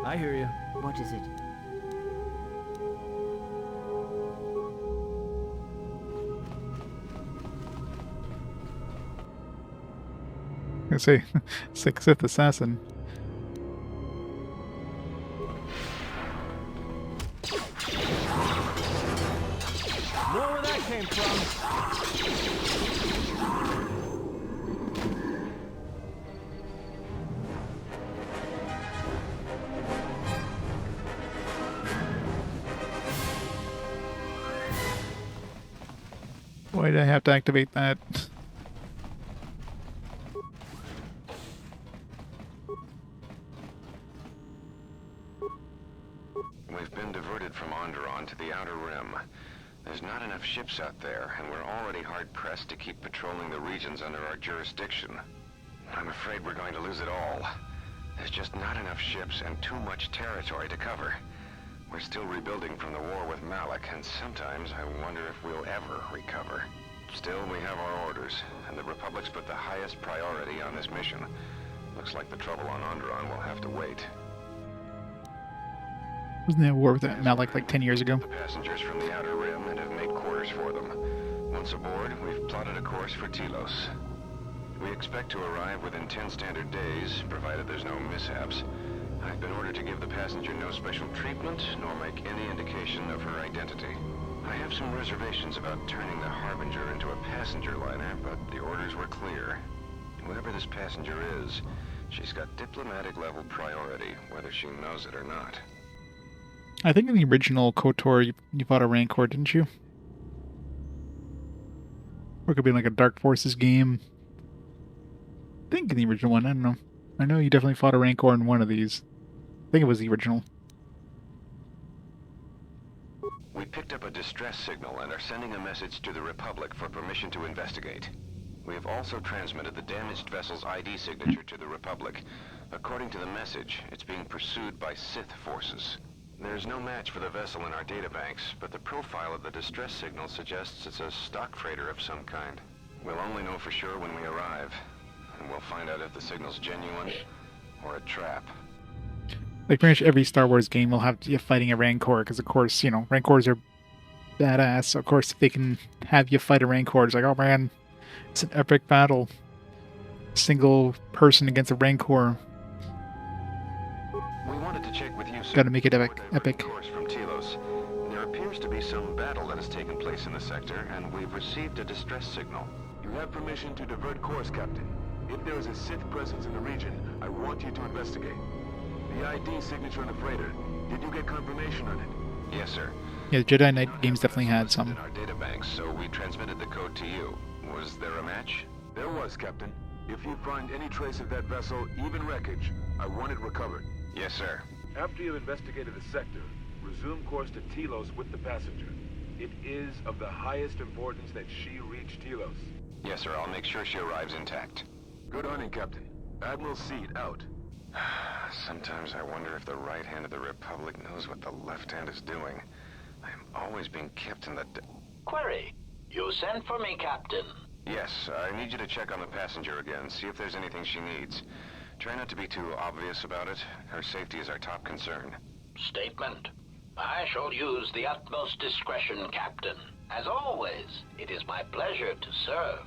I hear you. What is it? I say, it's like Sith Assassin. More where that came from. Why did I have to activate that? We've been diverted from Onderon to the Outer Rim. There's not enough ships out there, and we're already hard-pressed to keep patrolling the regions under our jurisdiction. I'm afraid we're going to lose it all. There's just not enough ships and too much territory to cover. We're still rebuilding from the war with Malak, and sometimes I wonder if we'll ever recover. Still, we have our orders, and the Republic's put the highest priority on this mission. Looks like the trouble on Onderon will have to wait. Wasn't there a war with that Malak like 10 years ago? The passengers from the Outer Rim and have made quarters for them. Once aboard, we've plotted a course for Telos. We expect to arrive within 10 standard days, provided there's no mishaps. I've been ordered to give the passenger no special treatment, nor make any indication of her identity. I have some reservations about turning the Harbinger into a passenger liner, but the orders were clear. Whoever this passenger is, she's got diplomatic-level priority, whether she knows it or not. I think in the original KOTOR, you fought a Rancor, didn't you? Or it could be like a Dark Forces game. think in the original one. I don't know. I know you definitely fought a Rancor in one of these. I think it was the original. We picked up a distress signal and are sending a message to the Republic for permission to investigate. We have also transmitted the damaged vessel's ID signature to the Republic. According to the message, it's being pursued by Sith forces. There's no match for the vessel in our databanks, but the profile of the distress signal suggests it's a stock freighter of some kind. We'll only know for sure when we arrive, and we'll find out if the signal's genuine or a trap. Like pretty much every Star Wars game will have you fighting a Rancor, because of course, you know, Rancors are badass, so of course if they can have you fight a Rancor, it's like, oh man, it's an epic battle. Single person against a Rancor. We wanted to check with you, sir. Gotta make it epic. Course from Telos. There appears to be some battle that has taken place in the sector, and we've received a distress signal. You have permission to divert course, Captain. If there is a Sith presence in the region, I want you to investigate. The ID signature on the freighter, did you get confirmation on it? Yes, sir. Yeah, the Jedi Knight games definitely had some. In our databanks, so we transmitted the code to you. Was there a match? There was, Captain. If you find any trace of that vessel, even wreckage, I want it recovered. Yes, sir. After you've investigated the sector, resume course to Telos with the passenger. It is of the highest importance that she reach Telos. Yes, sir. I'll make sure she arrives intact. Good hunting, Captain. Admiral Seed out. Sometimes I wonder if the right hand of the Republic knows what the left hand is doing. I'm always being kept in the... Query. You sent for me, Captain. Yes, I need you to check on the passenger again, see if there's anything she needs. Try not to be too obvious about it. Her safety is our top concern. Statement. I shall use the utmost discretion, Captain. As always, it is my pleasure to serve.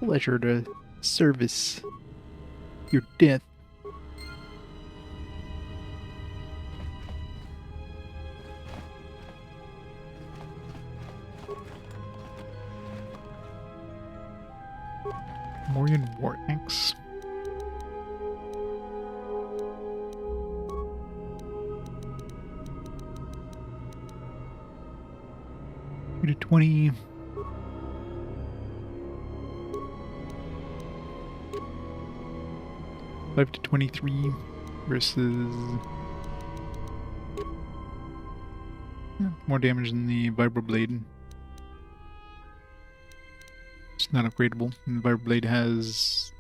Pleasure to service your death. Morgan War Axe. To 20. Five to 23 versus more damage than the vibroblade. It's not upgradable. And the vibroblade has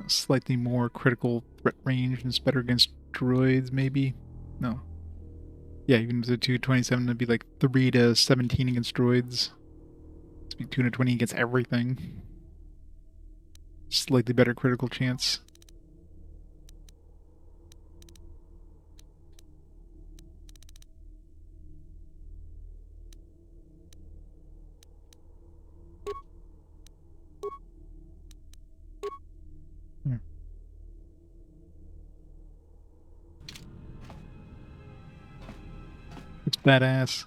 slightly more critical threat range and it's better against droids, maybe? No. Yeah, even with the 227, it'd be like 3 to 17 against droids. It'd be 2 to 20 against everything. Slightly better critical chance. It's badass.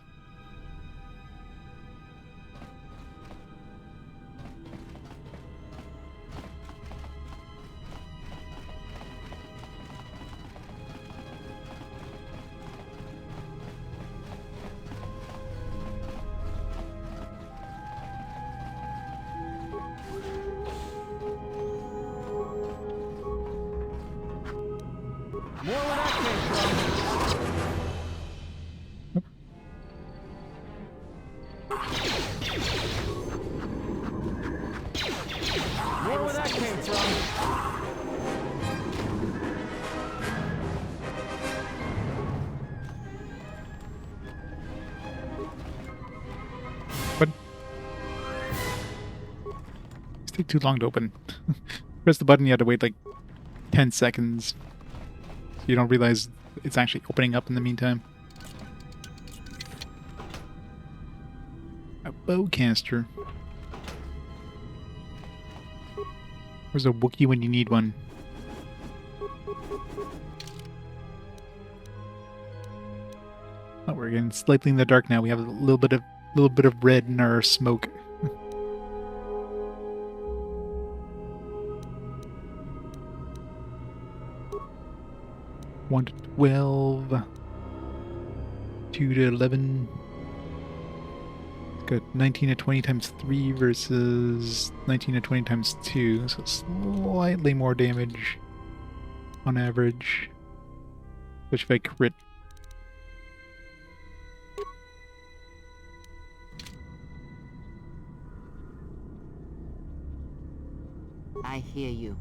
More where that came from. More where that came from. But these take too long to open. Press the button, you have to wait like 10 seconds. So you don't realize it's actually opening up in the meantime. A bowcaster. Where's a Wookiee when you need one? Oh, we're getting slightly in the dark now. We have a little bit of red in our smoke. 1 to 12, 2 to 11. Got 19 to 20 times 3 versus 19 to 20 times 2, so slightly more damage on average. Which if I crit. I hear you.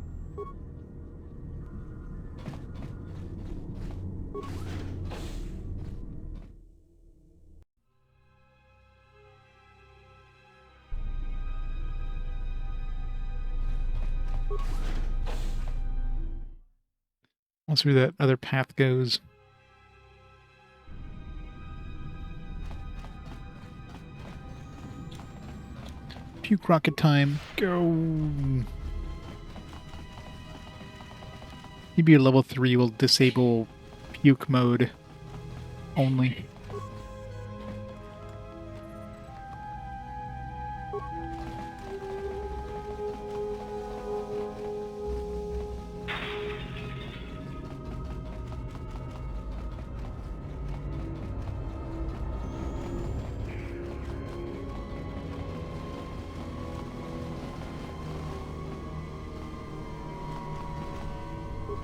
We'll see where that other path goes. Puke rocket time. Go! Maybe your level 3 will disable puke mode only.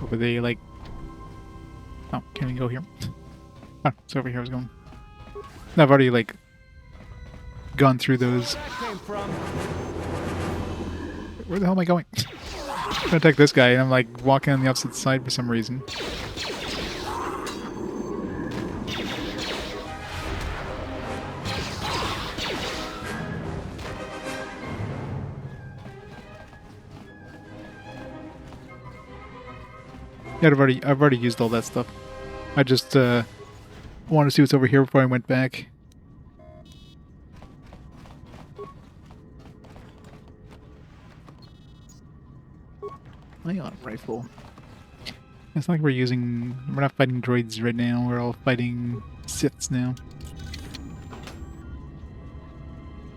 Were they like... Oh, can we go here? Oh, it's over here I was going. I've already like gone through those. Where the hell am I going? I'm gonna attack this guy and I'm like walking on the opposite side for some reason. Yeah, I've already used all that stuff. I just wanted to see what's over here before I went back. Ion rifle. It's not like we're not fighting droids right now, we're all fighting Siths now.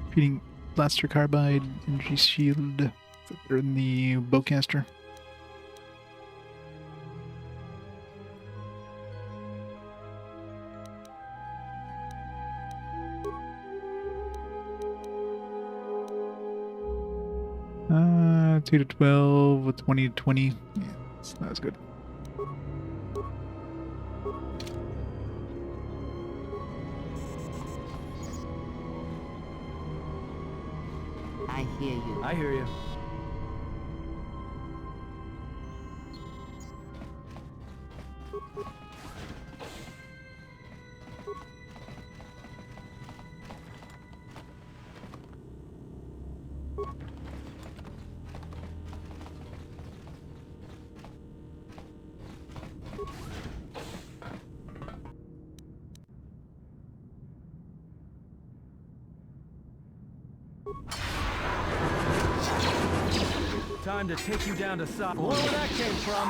Repeating blaster carbide, energy shield, they're in the bowcaster. Uh, 2 to 12, 20 to 20. Yeah, that's not as good. I hear you. I hear you. Time to take you down to Sop. Whoa, where that came from?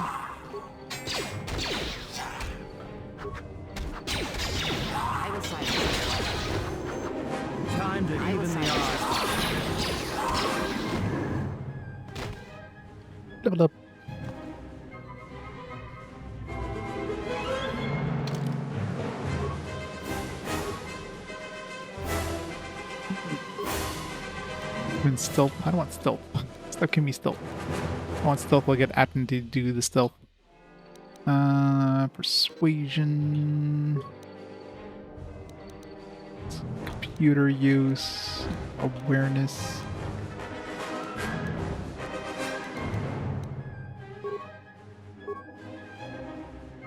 I will silence. Time to even the odds. Level up. Stealth. I don't want stealth. Stealth can be stealth. I want stealth will get Atten to do the stealth. Persuasion. Computer use. Awareness.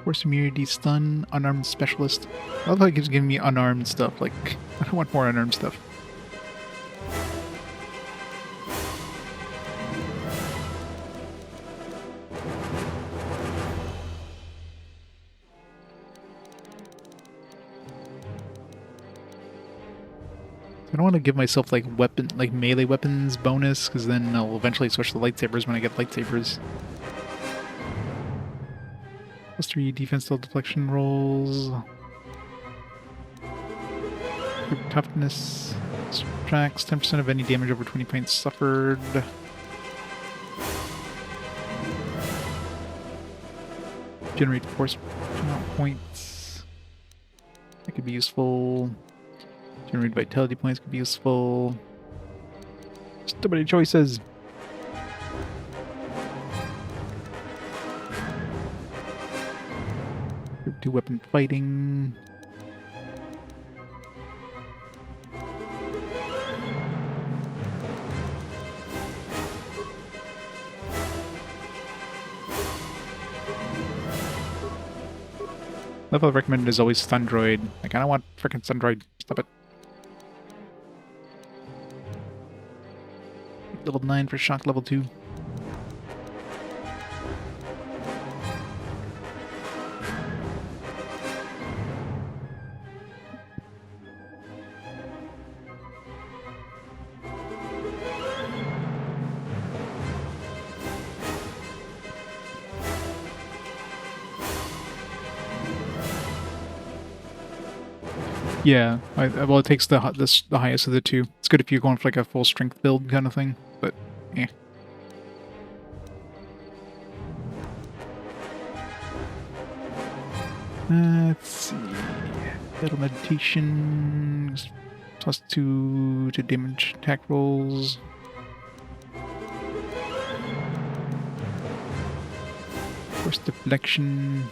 Force immunity, stun, unarmed specialist. I love how it keeps giving me unarmed stuff. Like, I don't want more unarmed stuff. I don't want to give myself like melee weapons bonus, because then I'll eventually switch to lightsabers when I get lightsabers. Plus 3 defense stealth deflection rolls. Group toughness. Subtracts 10% of any damage over 20 points suffered. Generate force points. That could be useful. Generated vitality points could be useful. Still many choices. Group 2 weapon fighting. Level recommended is always stun droid. Like, I don't want freaking stun droid. Stop it. Level 9 for shock level 2. Yeah, well, it takes the highest of the two. It's good if you're going for like a full strength build kind of thing, but eh. Let's see. Battle meditation. +2 to damage attack rolls. Force deflection.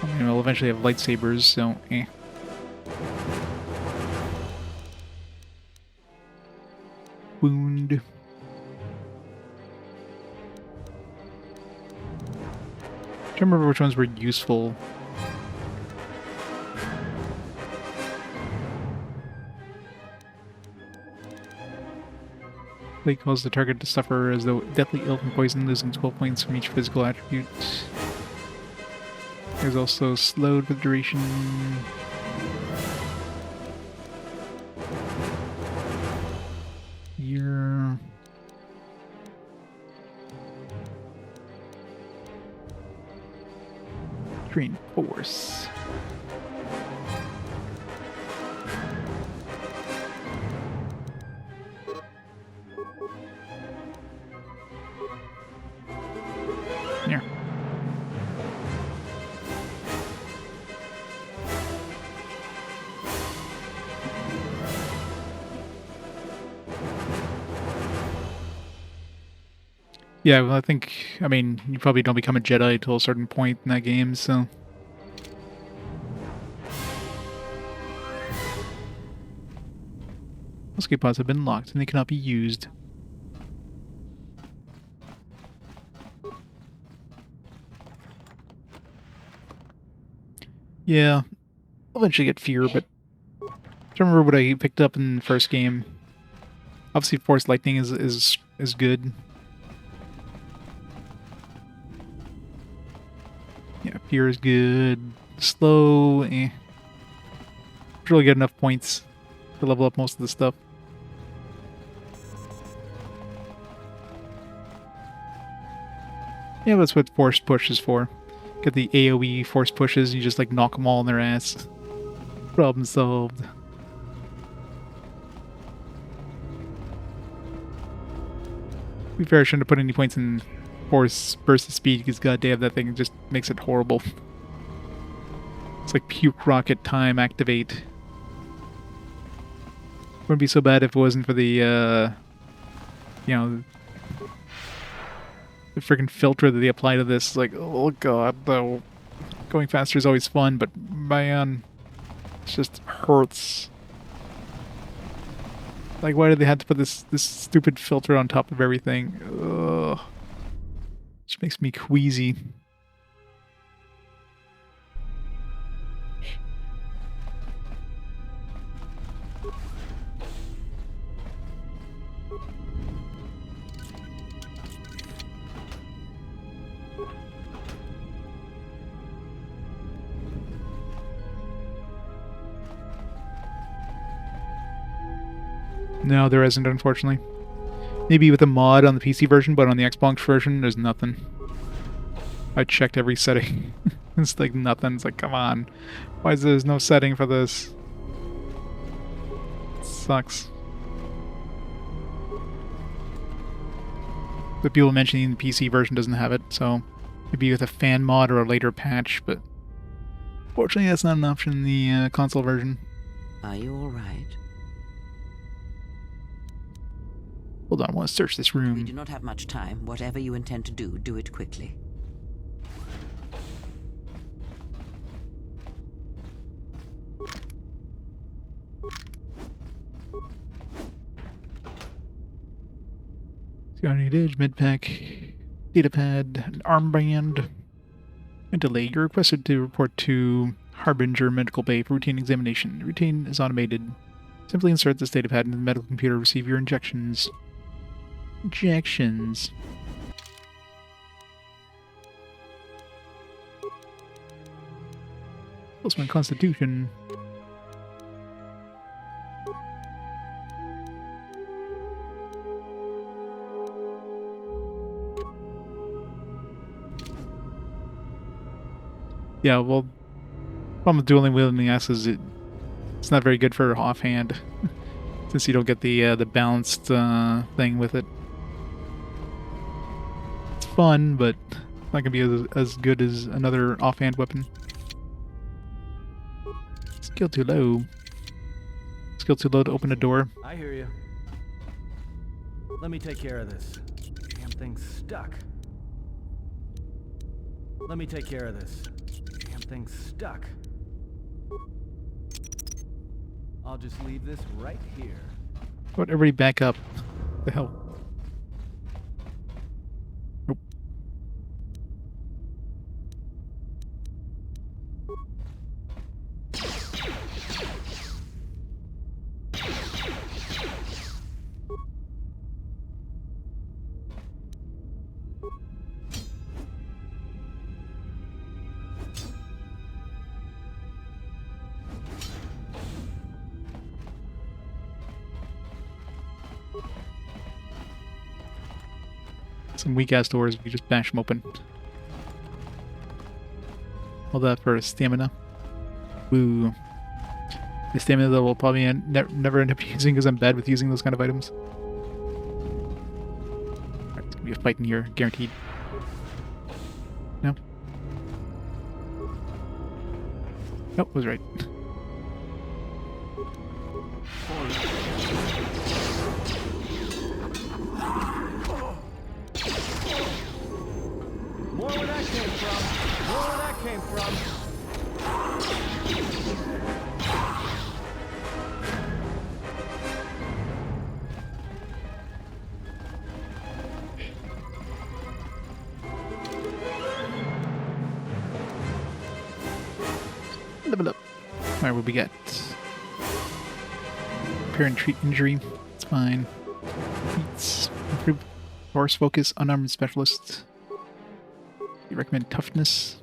I mean, we'll eventually have lightsabers, so eh. Wound. I don't remember which ones were useful. They cause the target to suffer as though deathly ill from poison, losing 12 points from each physical attribute. There's also slowed with duration. Year. Drain force. Yeah. Yeah, well, I mean, you probably don't become a Jedi till a certain point in that game, so... Escape pods have been locked and they cannot be used. Yeah, I'll eventually get fear, but I don't remember what I picked up in the first game. Obviously, Force Lightning is good. Yeah, fear is good. Slow, eh. Really get enough points to level up most of the stuff. Yeah, that's what Force Push is for. Get the AoE Force Pushes, you just like knock them all in their ass. Problem solved. To be fair, I shouldn't have put any points in Force Burst of Speed, because goddamn, that thing just makes it horrible. It's like puke rocket time activate. Wouldn't be so bad if it wasn't for the, you know, the freaking filter that they apply to this. Like, oh god, though. Going faster is always fun, but man, it just hurts. Like, why did they have to put this stupid filter on top of everything? Ugh. Which makes me queasy. No, there isn't, unfortunately. Maybe with a mod on the PC version, but on the Xbox version, there's nothing. I checked every setting. It's like nothing. It's like, come on. Why is there no setting for this? It sucks. The people mentioning the PC version doesn't have it, so maybe with a fan mod or a later patch, but Fortunately, that's not an option in the console version. Are you all right? Hold on, I want to search this room. We do not have much time. Whatever you intend to do, do it quickly. Scanning edge, medpack, datapad, an armband. And delay. You're requested to report to Harbinger Medical Bay for routine examination. The routine is automated. Simply insert this datapad into the medical computer to receive your injections. Injections. Plus my constitution. Yeah, well, problem with dueling wielding the axe is it's not very good for offhand, since you don't get the balanced thing with it. It's fun, but not gonna be as good as another offhand weapon. Skill too low. Skill too low to open a door. I hear you. Let me take care of this. Damn thing's stuck. Let me take care of this. Damn thing's stuck. I'll just leave this right here. What? Everybody back up. The hell? Nope. Some weak ass doors, we just bash them open. All that for stamina. Woo. The stamina that we'll probably never end up using because I'm bad with using those kind of items. Alright, it's gonna be a fight in here, guaranteed. No? Nope, was right. More where that came from. More where that came from. Level up. Alright, what we got? Repair and treat injury. It's fine. Feats. Improve force focus, unarmed specialist. You recommend toughness?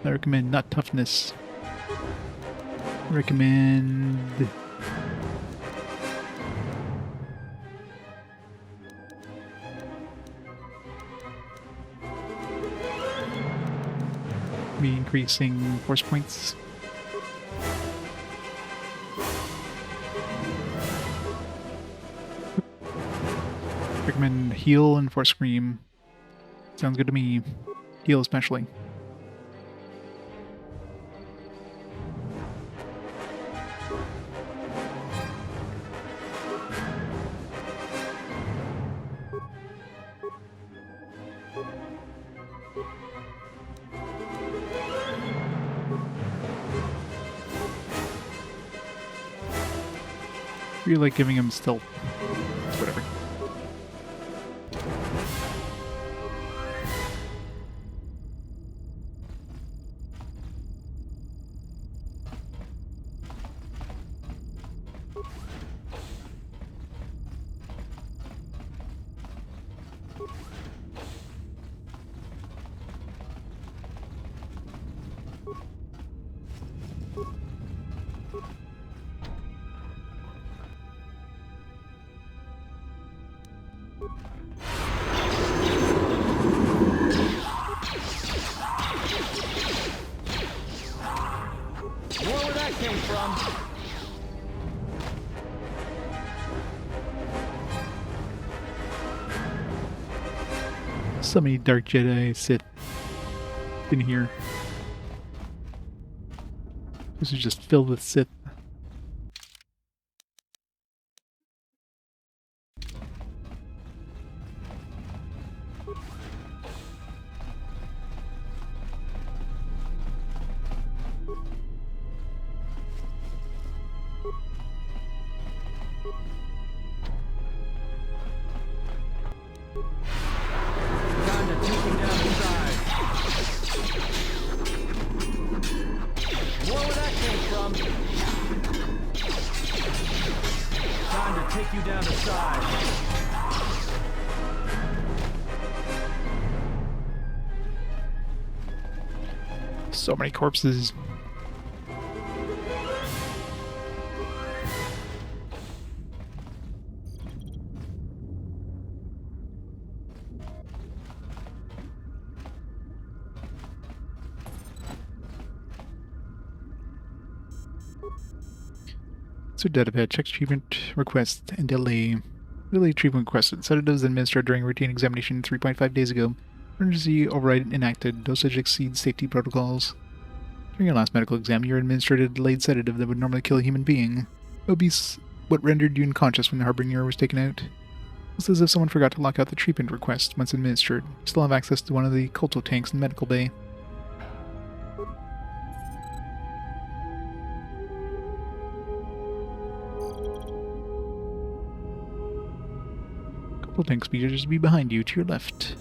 I recommend not toughness. I recommend... me increasing force points. Recommend heal and force scream. Sounds good to me. Heal especially. Really like giving him stealth. Whatever. So many Dark Jedi, Sith, in here. This is just filled with Sith. Take you down the side. So many corpses. So database checks treatment request and delay. Delay treatment requested. Sedatives administered during routine examination 3.5 days ago. Emergency override enacted. Dosage exceeds safety protocols. During your last medical exam, you were administered a delayed sedative that would normally kill a human being. It would be what rendered you unconscious when the Harbinger was taken out. It's as if someone forgot to lock out the treatment request once administered. You still have access to one of the Colto tanks in the medical bay. Colto tank speakers be behind you, to your left.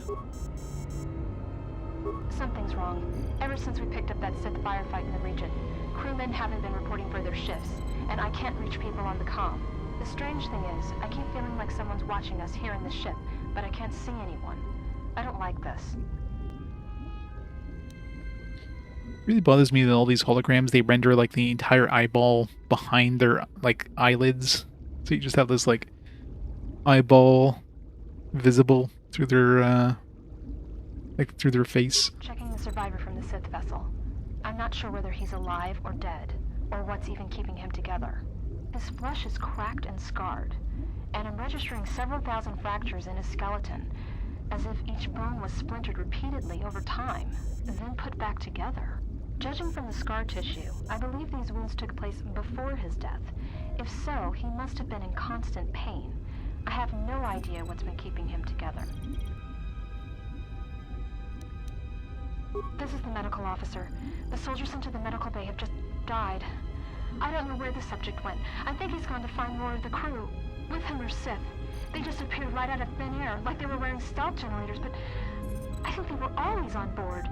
Something's wrong. Ever since we picked up that Sith firefight in the region, crewmen haven't been reporting for their shifts, and I can't reach people on the comm. The strange thing is, I keep feeling like someone's watching us here in the ship, but I can't see anyone. I don't like this. It really bothers me that all these holograms, they render like the entire eyeball behind their like eyelids. So you just have this like eyeball visible through their like through their face. Checking the survivor from the Sith vessel. I'm not sure whether he's alive or dead, or what's even keeping him together. His flesh is cracked and scarred, and I'm registering several thousand fractures in his skeleton, as if each bone was splintered repeatedly over time, then put back together. Judging from the scar tissue, I believe these wounds took place before his death. If so, he must have been in constant pain. I have no idea what's been keeping him together. This is the medical officer. The soldiers sent to the medical bay have just died. I don't know where the subject went. I think he's gone to find more of the crew. With him or Sith. They just appeared right out of thin air, like they were wearing stealth generators, but I think they were always on board.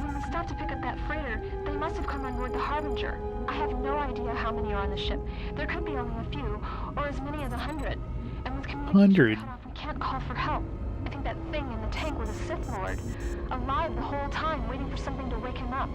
When we stopped to pick up that freighter, they must have come on board the Harbinger. I have no idea how many are on the ship. There could be only a few, or as many as 100. And with communication cut off, we can't call for help. I think that thing in the tank was a Sith Lord. Alive the whole time, waiting for something to wake him up.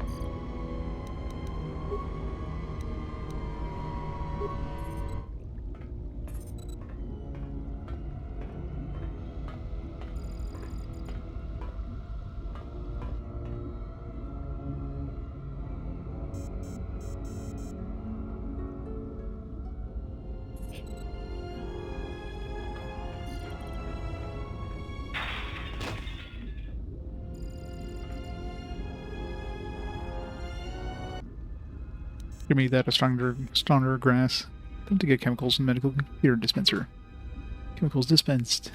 Give me that a stronger grass. Time to get chemicals in medical computer dispenser. Chemicals dispensed.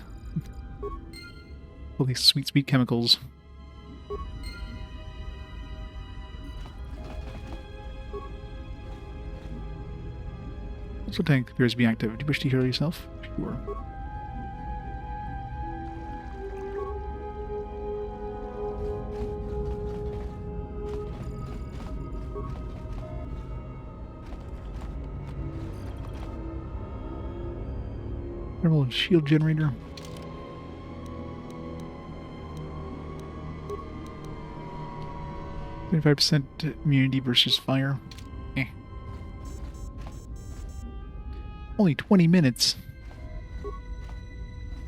All these sweet, sweet chemicals. Also, tank appears to be active. Do you wish to heal yourself? Sure. Thermal shield generator. %25% immunity versus fire. Only 20 minutes.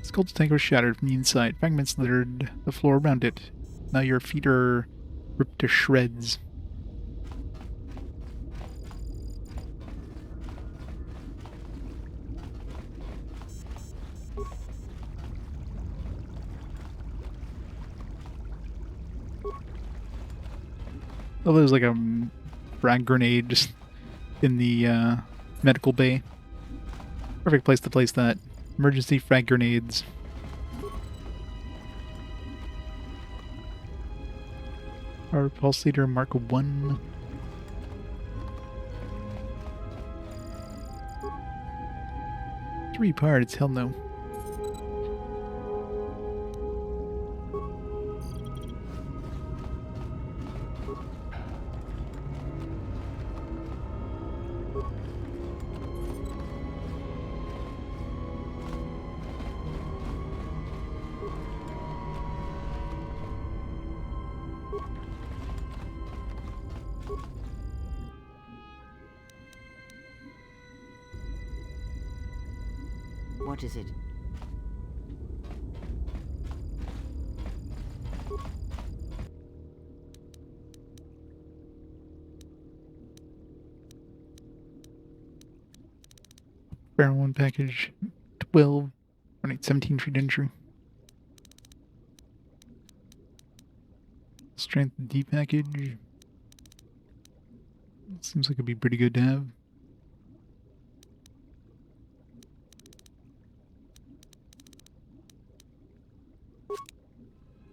Skull tank was shattered from the inside. Fragments littered the floor around it. Now your feet are ripped to shreds. Oh, there's like a frag grenade just in the medical bay. Perfect place to place that. Emergency frag grenades. Our pulsator Mark 1. Three parts, hell no. What is it? Barrel 1 package 12. I need 17 treat entry. Strength D package. Seems like it'd be pretty good to have.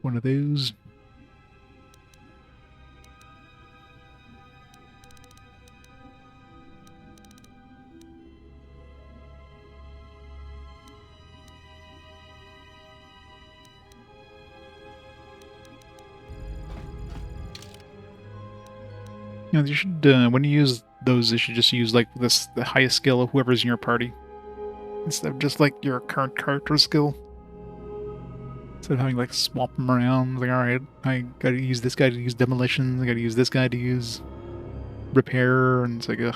One of those. You know, you should, when you use those, you should just use, like, the highest skill of whoever's in your party. Instead of just, like, your current character skill. Instead of having, like, swap them around. Like, alright, I gotta use this guy to use demolition, I gotta use this guy to use repair, and it's like, ugh.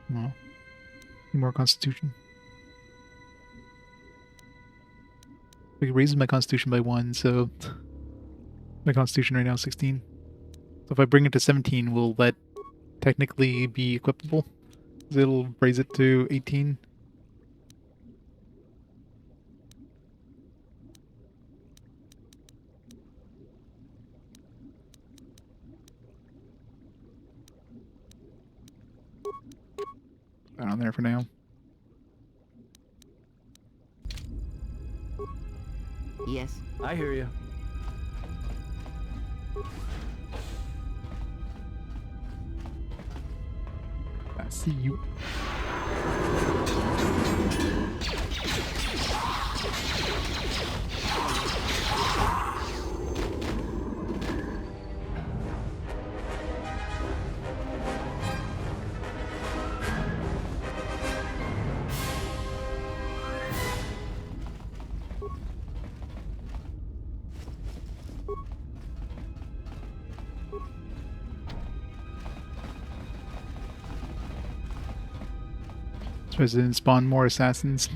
Well, need more constitution. It raises my constitution by 1, so my constitution right now is 16. So if I bring it to 17, will that technically be equipable? It'll raise it to 18. That on there for now. Yes. I hear you. I see you. Suppose it didn't spawn more assassins.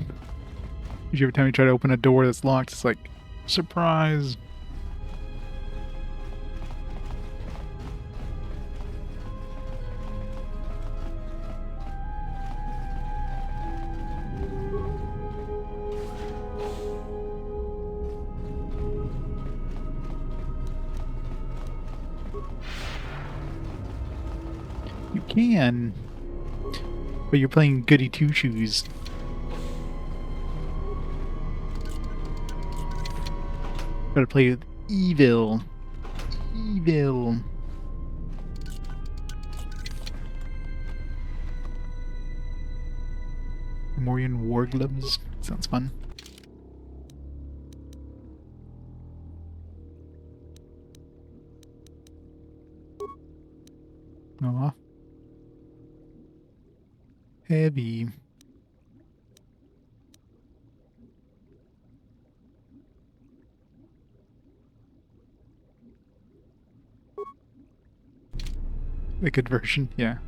Usually every time you try to open a door that's locked, it's like, surprise! You can, but you're playing goody two-shoes. Gotta play with evil. Evil. Morian war gloves. Sounds fun. Aw. Heavy. The good version, yeah.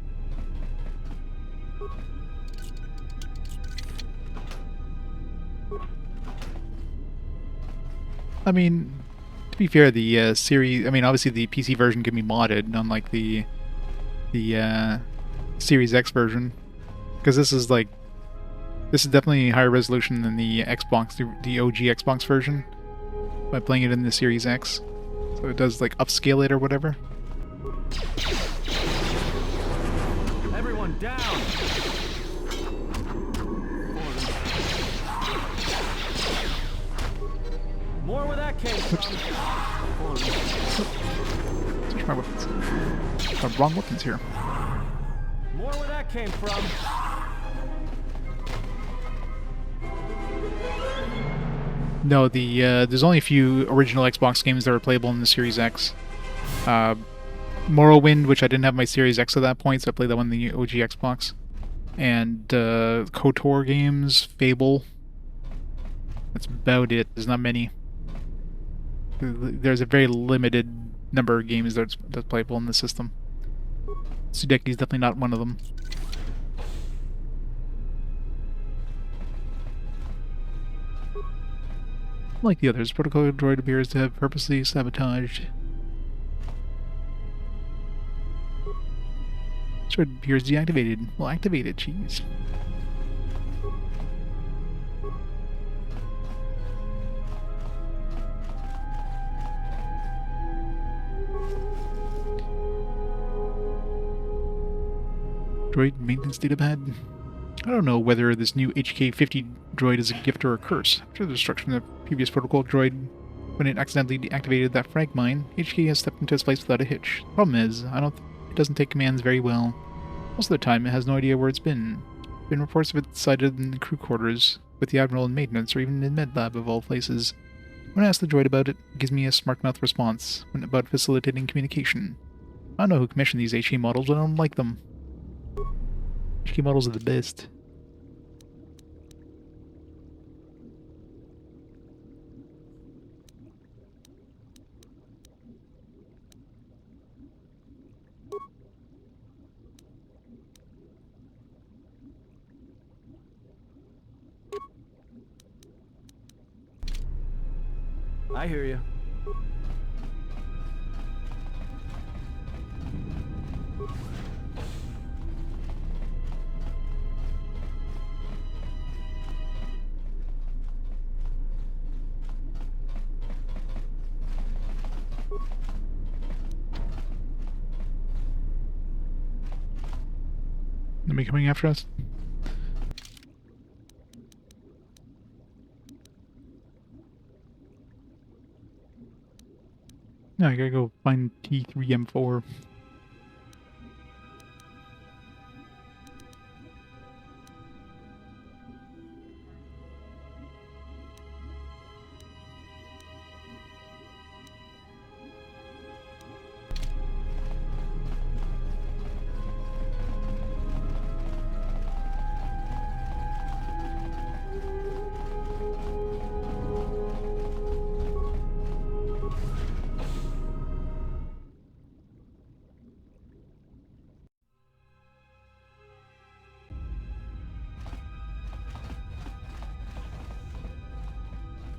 I mean, to be fair, the series, I mean, obviously the PC version can be modded, unlike the Series X version, because this is definitely higher resolution than the Xbox, the OG Xbox version. By playing it in the Series X, so it does like upscale it or whatever. Everyone down. More where that came from. Switch my weapons. Got wrong weapons here. More where that came from. No, there's only a few original Xbox games that were playable in the Series X. Morrowind, which I didn't have my Series X at that point, so I played that one in the OG Xbox. And KOTOR games, Fable. That's about it. There's not many. There's a very limited number of games that's playable in the system. Sudeki is definitely not one of them. Like the others, protocol droid appears to have purposely sabotaged. Droid appears deactivated. Well, activate it, jeez. Droid maintenance datapad. I don't know whether this new HK-50 droid is a gift or a curse. After the destruction of the previous protocol droid, when it accidentally deactivated that frag mine, HK has stepped into its place without a hitch. The problem is, it doesn't take commands very well. Most of the time, it has no idea where it's been. There have been reports of it sighted in the crew quarters, with the Admiral in maintenance, or even in med lab of all places. When I ask the droid about it, it gives me a smart-mouth response about facilitating communication. I don't know who commissioned these HK models, but I don't like them. HK models are the best. I hear you. Enemy coming after us? No, I gotta go find T3M4.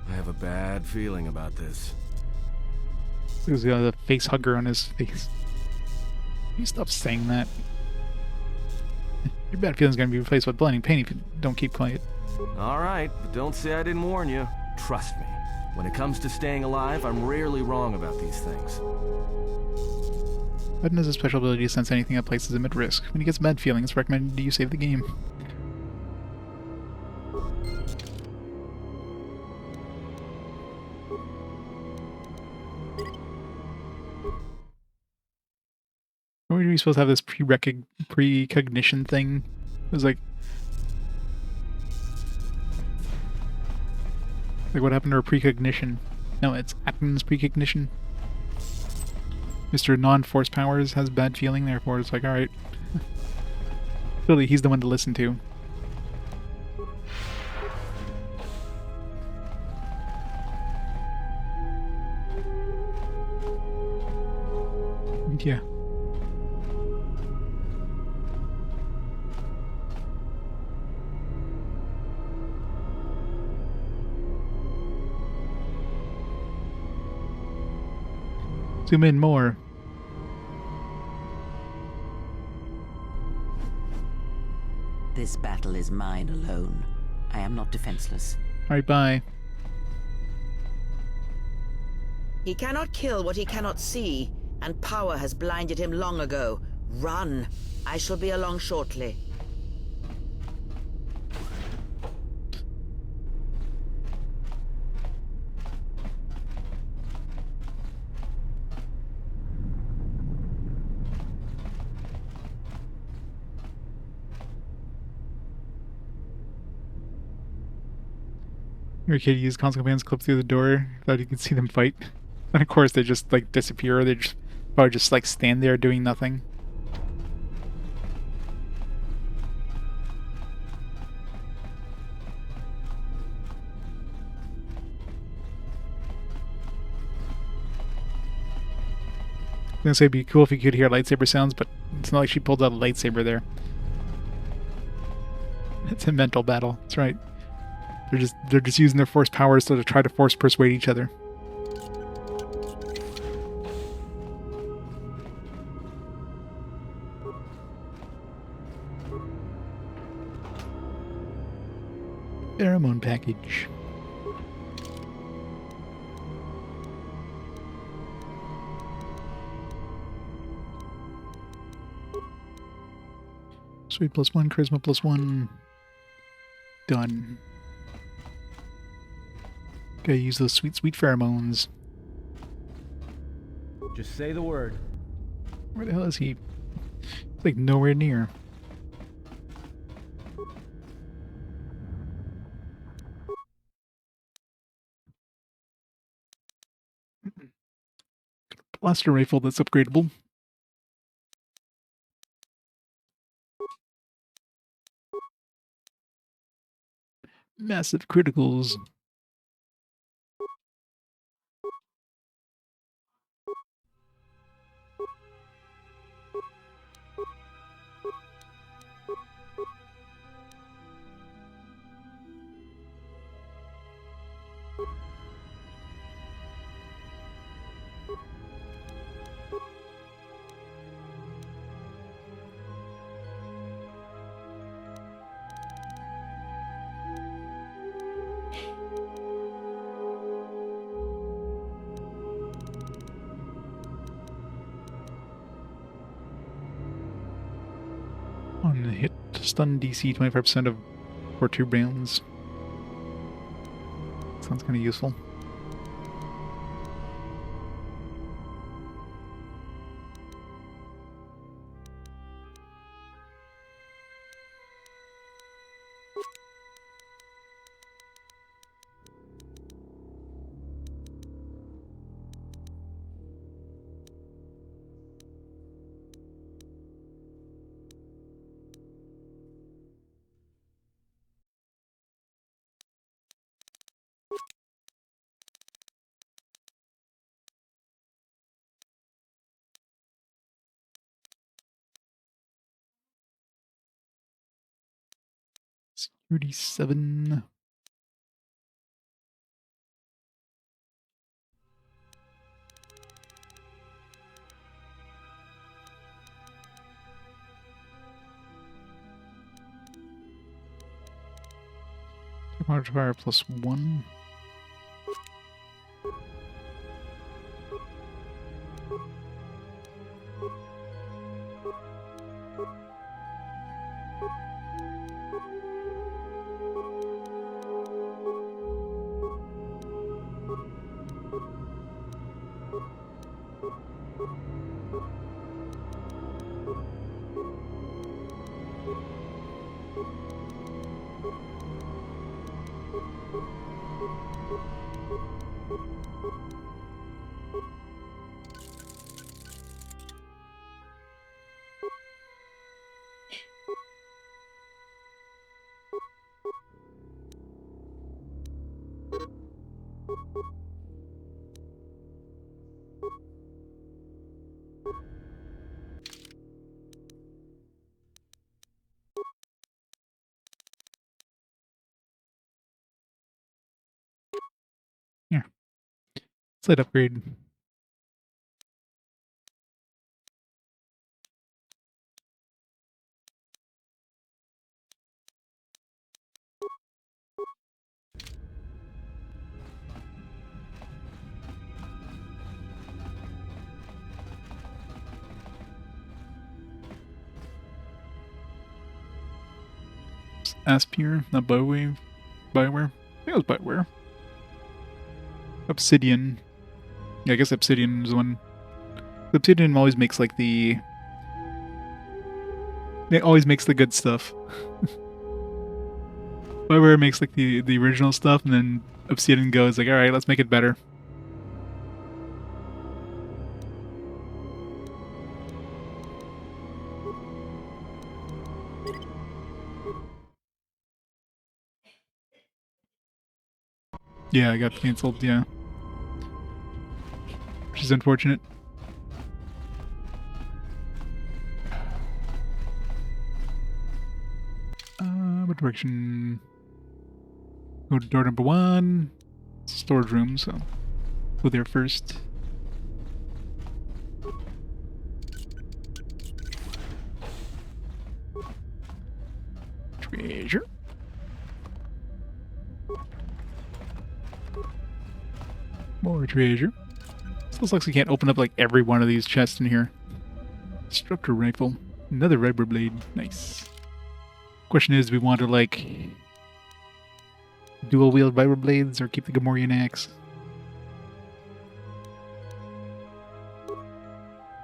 I have a bad feeling about this. There's the face hugger on his face. You stop saying that. Your bad feeling's gonna be replaced by blinding pain if you don't keep quiet. Alright, but don't say I didn't warn you. Trust me. When it comes to staying alive, I'm rarely wrong about these things. Button has a special ability to sense anything that places him at risk. When he gets bad feelings, it's recommended you save the game. Were we supposed to have this precognition thing? It was like what happened to our precognition? No, it's Atten's precognition. Mr. Non-Force Powers has bad feeling, therefore it's like, alright. Really, he's the one to listen to. Yeah. Zoom in more. This battle is mine alone. I am not defenseless. Alright, bye. He cannot kill what he cannot see, and power has blinded him long ago. Run. I shall be along shortly. Your kid used console commands, clip through the door, thought you could see them fight. And of course they just like disappear, or they just probably just like stand there doing nothing. I was gonna say it'd be cool if you could hear lightsaber sounds, but it's not like she pulled out a lightsaber there. It's a mental battle. That's right. They're just using their force powers to try to force persuade each other. Pheromone package. Sweet +1, charisma +1. Done. Gotta use those sweet, sweet pheromones. Just say the word. Where the hell is he? He's like nowhere near. Blaster rifle that's upgradable. Massive criticals. On hit, stun DC 25% of for 2 rounds. Sounds kind of useful. Security 7. Modifier +1. Here. Slight upgrade. was Aspire, not Bioware. Bioware? I think it was Bioware. Obsidian. Yeah, I guess Obsidian is one. Obsidian always makes like the... It always makes the good stuff. Bioware makes like the original stuff, and then Obsidian goes like, alright, let's make it better. Yeah, I got cancelled, yeah. Which is unfortunate. What direction? Go to door number 1. It's a storage room, so go there first. Treasure. More treasure. This looks like we can't open up like every one of these chests in here. Disruptor rifle. Another rubber blade. Nice. Question is, do we want to like dual wield vibra blades or keep the Gamorrean axe?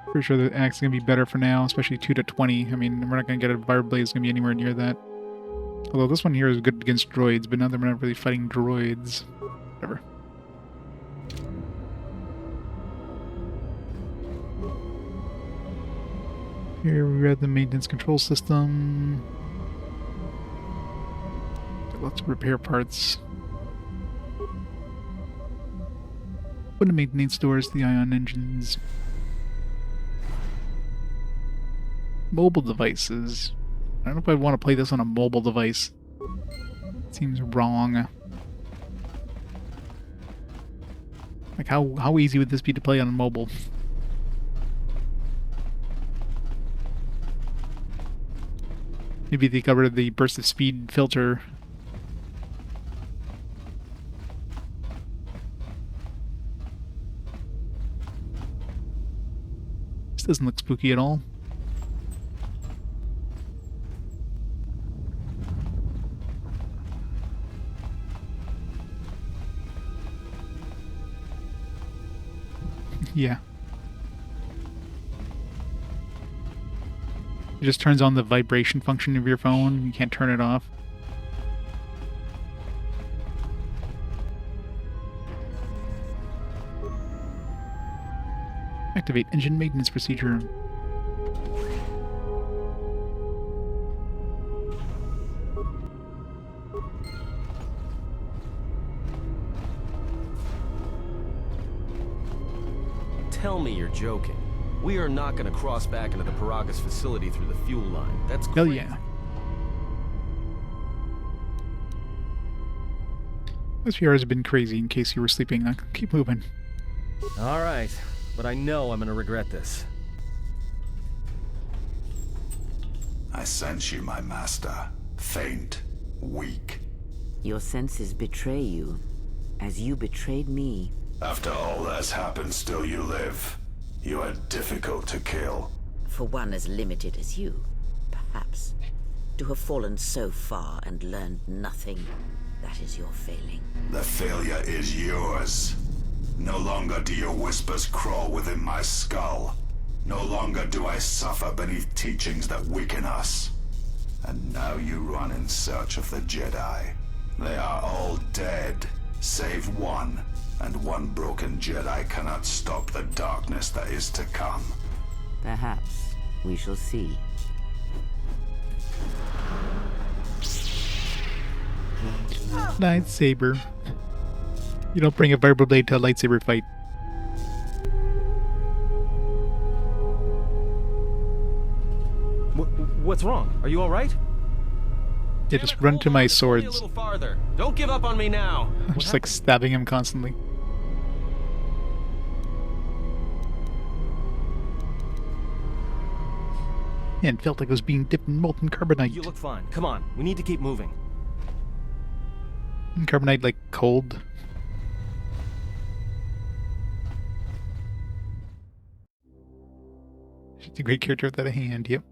Pretty sure the axe is gonna be better for now, especially 2 to 20. I mean, we're not gonna get a vibra blade that's gonna be anywhere near that. Although this one here is good against droids, but now that we're not really fighting droids. Whatever. Here we read the maintenance control system. Lots of repair parts. Put the maintenance doors, the ion engines. Mobile devices. I don't know if I want to play this on a mobile device. Seems wrong. Like how easy would this be to play on mobile? Maybe they got rid of the burst of speed filter. This doesn't look spooky at all. Yeah. It just turns on the vibration function of your phone. You can't turn it off. Activate engine maintenance procedure. Tell me you're joking. We are not going to cross back into the Paragas facility through the fuel line. That's crazy. Hell yeah. This VR has been crazy, in case you were sleeping. Now keep moving. Alright, but I know I'm gonna regret this. I sense you, my master. Faint, weak. Your senses betray you, as you betrayed me. After all that's happened, still you live. You are difficult to kill. For one as limited as you, perhaps. To have fallen so far and learned nothing, that is your failing. The failure is yours. No longer do your whispers crawl within my skull. No longer do I suffer beneath teachings that weaken us. And now you run in search of the Jedi. They are all dead, save one. And one broken Jedi cannot stop the darkness that is to come. Perhaps we shall see. Lightsaber. You don't bring a vibra blade to a lightsaber fight. What's wrong? Are you all right? Yeah, just run to my A swords. little farther. Don't give up on me now. I'm just like stabbing him constantly. And felt like I was being dipped in molten carbonite. You look fine. Come on, we need to keep moving. Carbonite like cold. She's a great character without a hand, yep.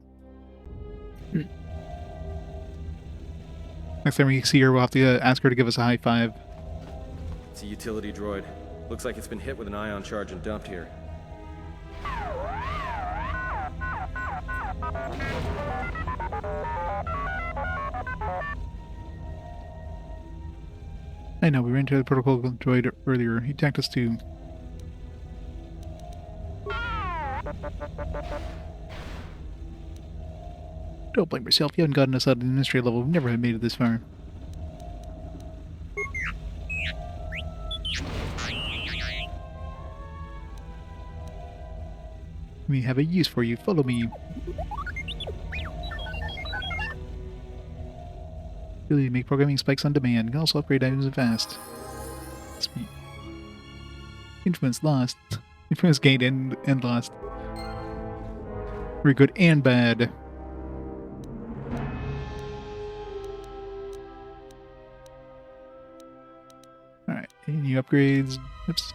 Next time we see her, we'll have to ask her to give us a high five. It's a utility droid. Looks like it's been hit with an ion charge and dumped here. I know, we ran into the protocol droid earlier. He attacked us too. Don't blame yourself. You haven't gotten us out of the administrative level. We've never made it this far. We have a use for you. Follow me. Really make programming spikes on demand. You can also upgrade items fast. Sweet. Influence lost. Influence gained and lost. Very good and bad. Alright, any new upgrades? Oops.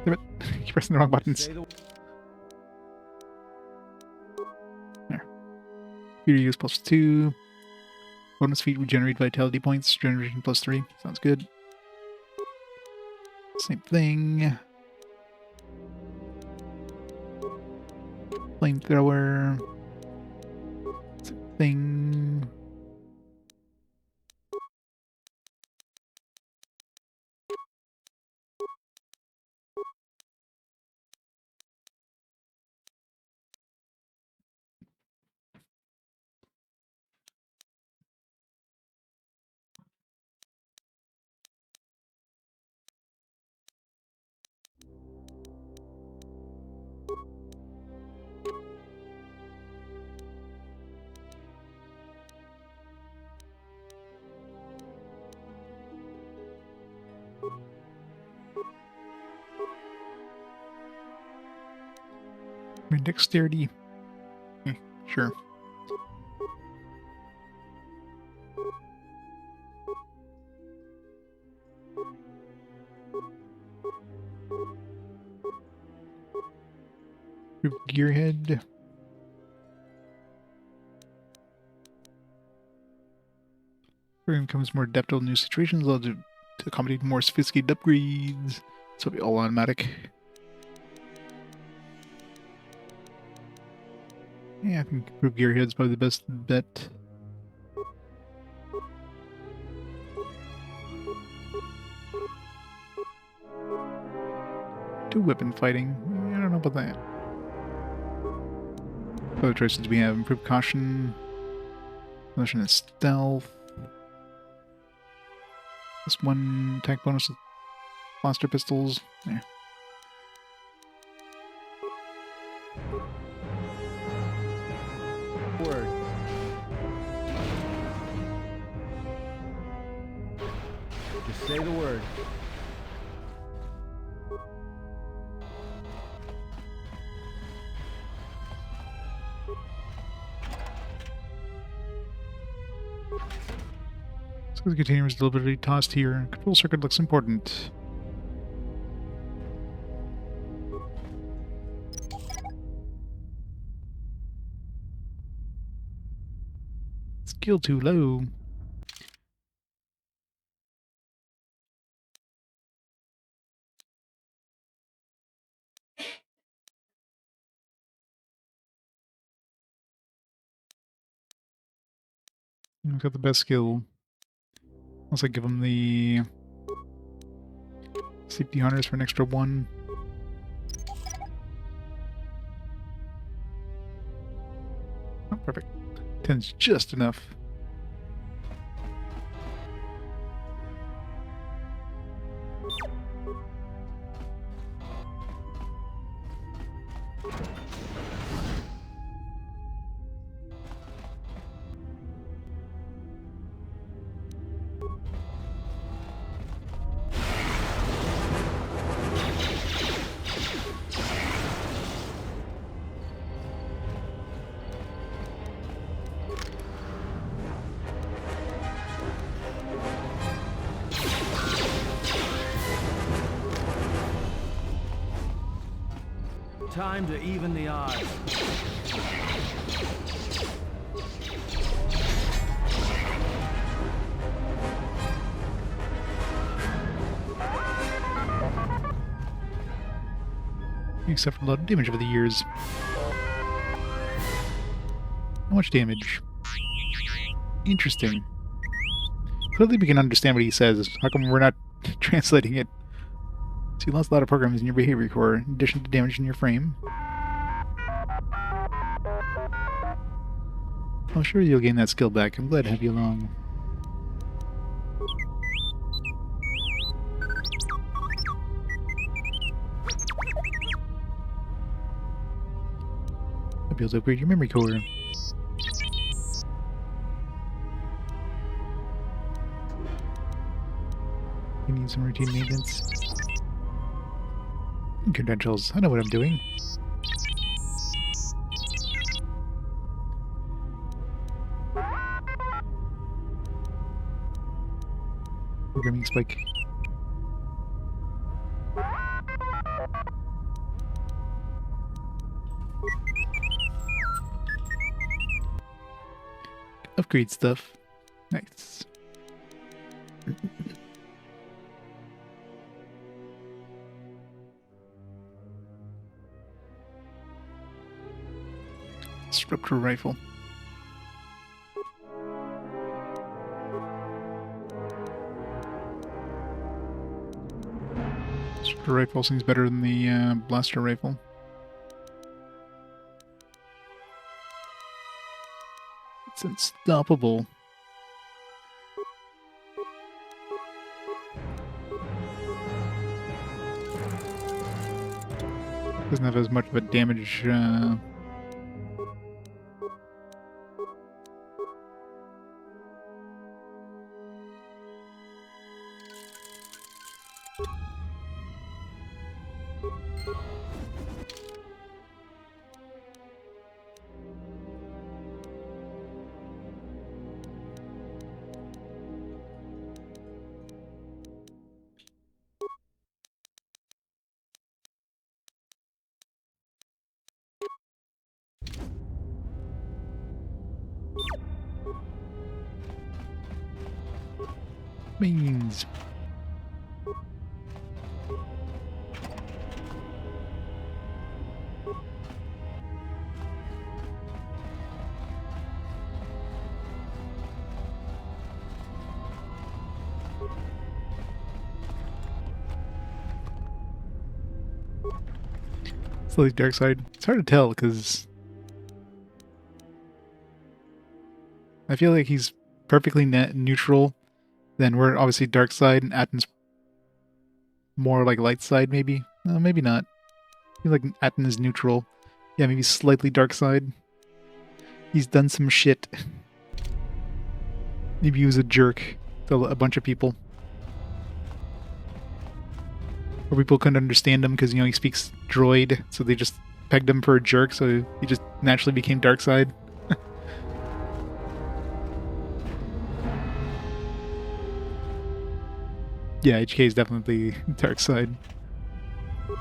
Damn it. Keep pressing the wrong buttons. There. Computer use +2. Bonus feat regenerate vitality points. Generation +3. Sounds good. Same thing. Flamethrower. Same thing. Dexterity. Sure. Gearhead. Program becomes more adaptable to new situations, allowed to accommodate more sophisticated upgrades. So it'll be all automatic. Yeah, I think improved gearhead's probably the best bet. Do weapon fighting. I don't know about that. Other choices we have: improved caution, motion and stealth. This one attack bonus with blaster pistols. There. Word. Just say the word. So the container is deliberately tossed here. Control circuit looks important. Skill too low. We've got the best skill. Also give him the safety hunters for an extra 1. Oh, perfect. 10's just enough. Time to even the odds. You suffered a lot of damage over the years. How much damage? Interesting. Clearly we can understand what he says. How come we're not translating it? So you lost a lot of programs in your behavior core, in addition to damage in your frame. I'm sure you'll gain that skill back. I'm glad to have you along. I'll be able to upgrade your memory core. You need some routine maintenance. Credentials. I know what I'm doing. Programming spike. Upgrade stuff. Nice. Disruptor rifle. Disruptor rifle seems better than the blaster rifle. It's unstoppable. Doesn't have as much of a damage means. Slightly dark side. It's hard to tell because I feel like he's perfectly neutral. Then we're obviously dark side, and Atton's more like light side, maybe. No, maybe not. I feel like Atton is neutral. Yeah, maybe slightly dark side. He's done some shit. Maybe he was a jerk to a bunch of people. Or people couldn't understand him because, you know, he speaks droid, so they just pegged him for a jerk, so he just naturally became dark side. Yeah, HK is definitely dark side. Not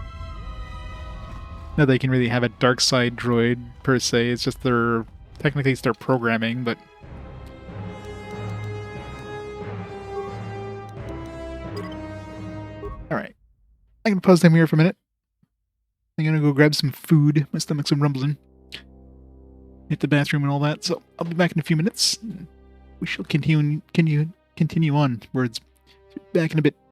that they can really have a dark side droid per se, it's just their technically it's their programming, but alright. I'm gonna pause time here for a minute. I'm gonna go grab some food. My stomach's rumbling. Hit the bathroom and all that, so I'll be back in a few minutes. We shall continue onwards. Back in a bit.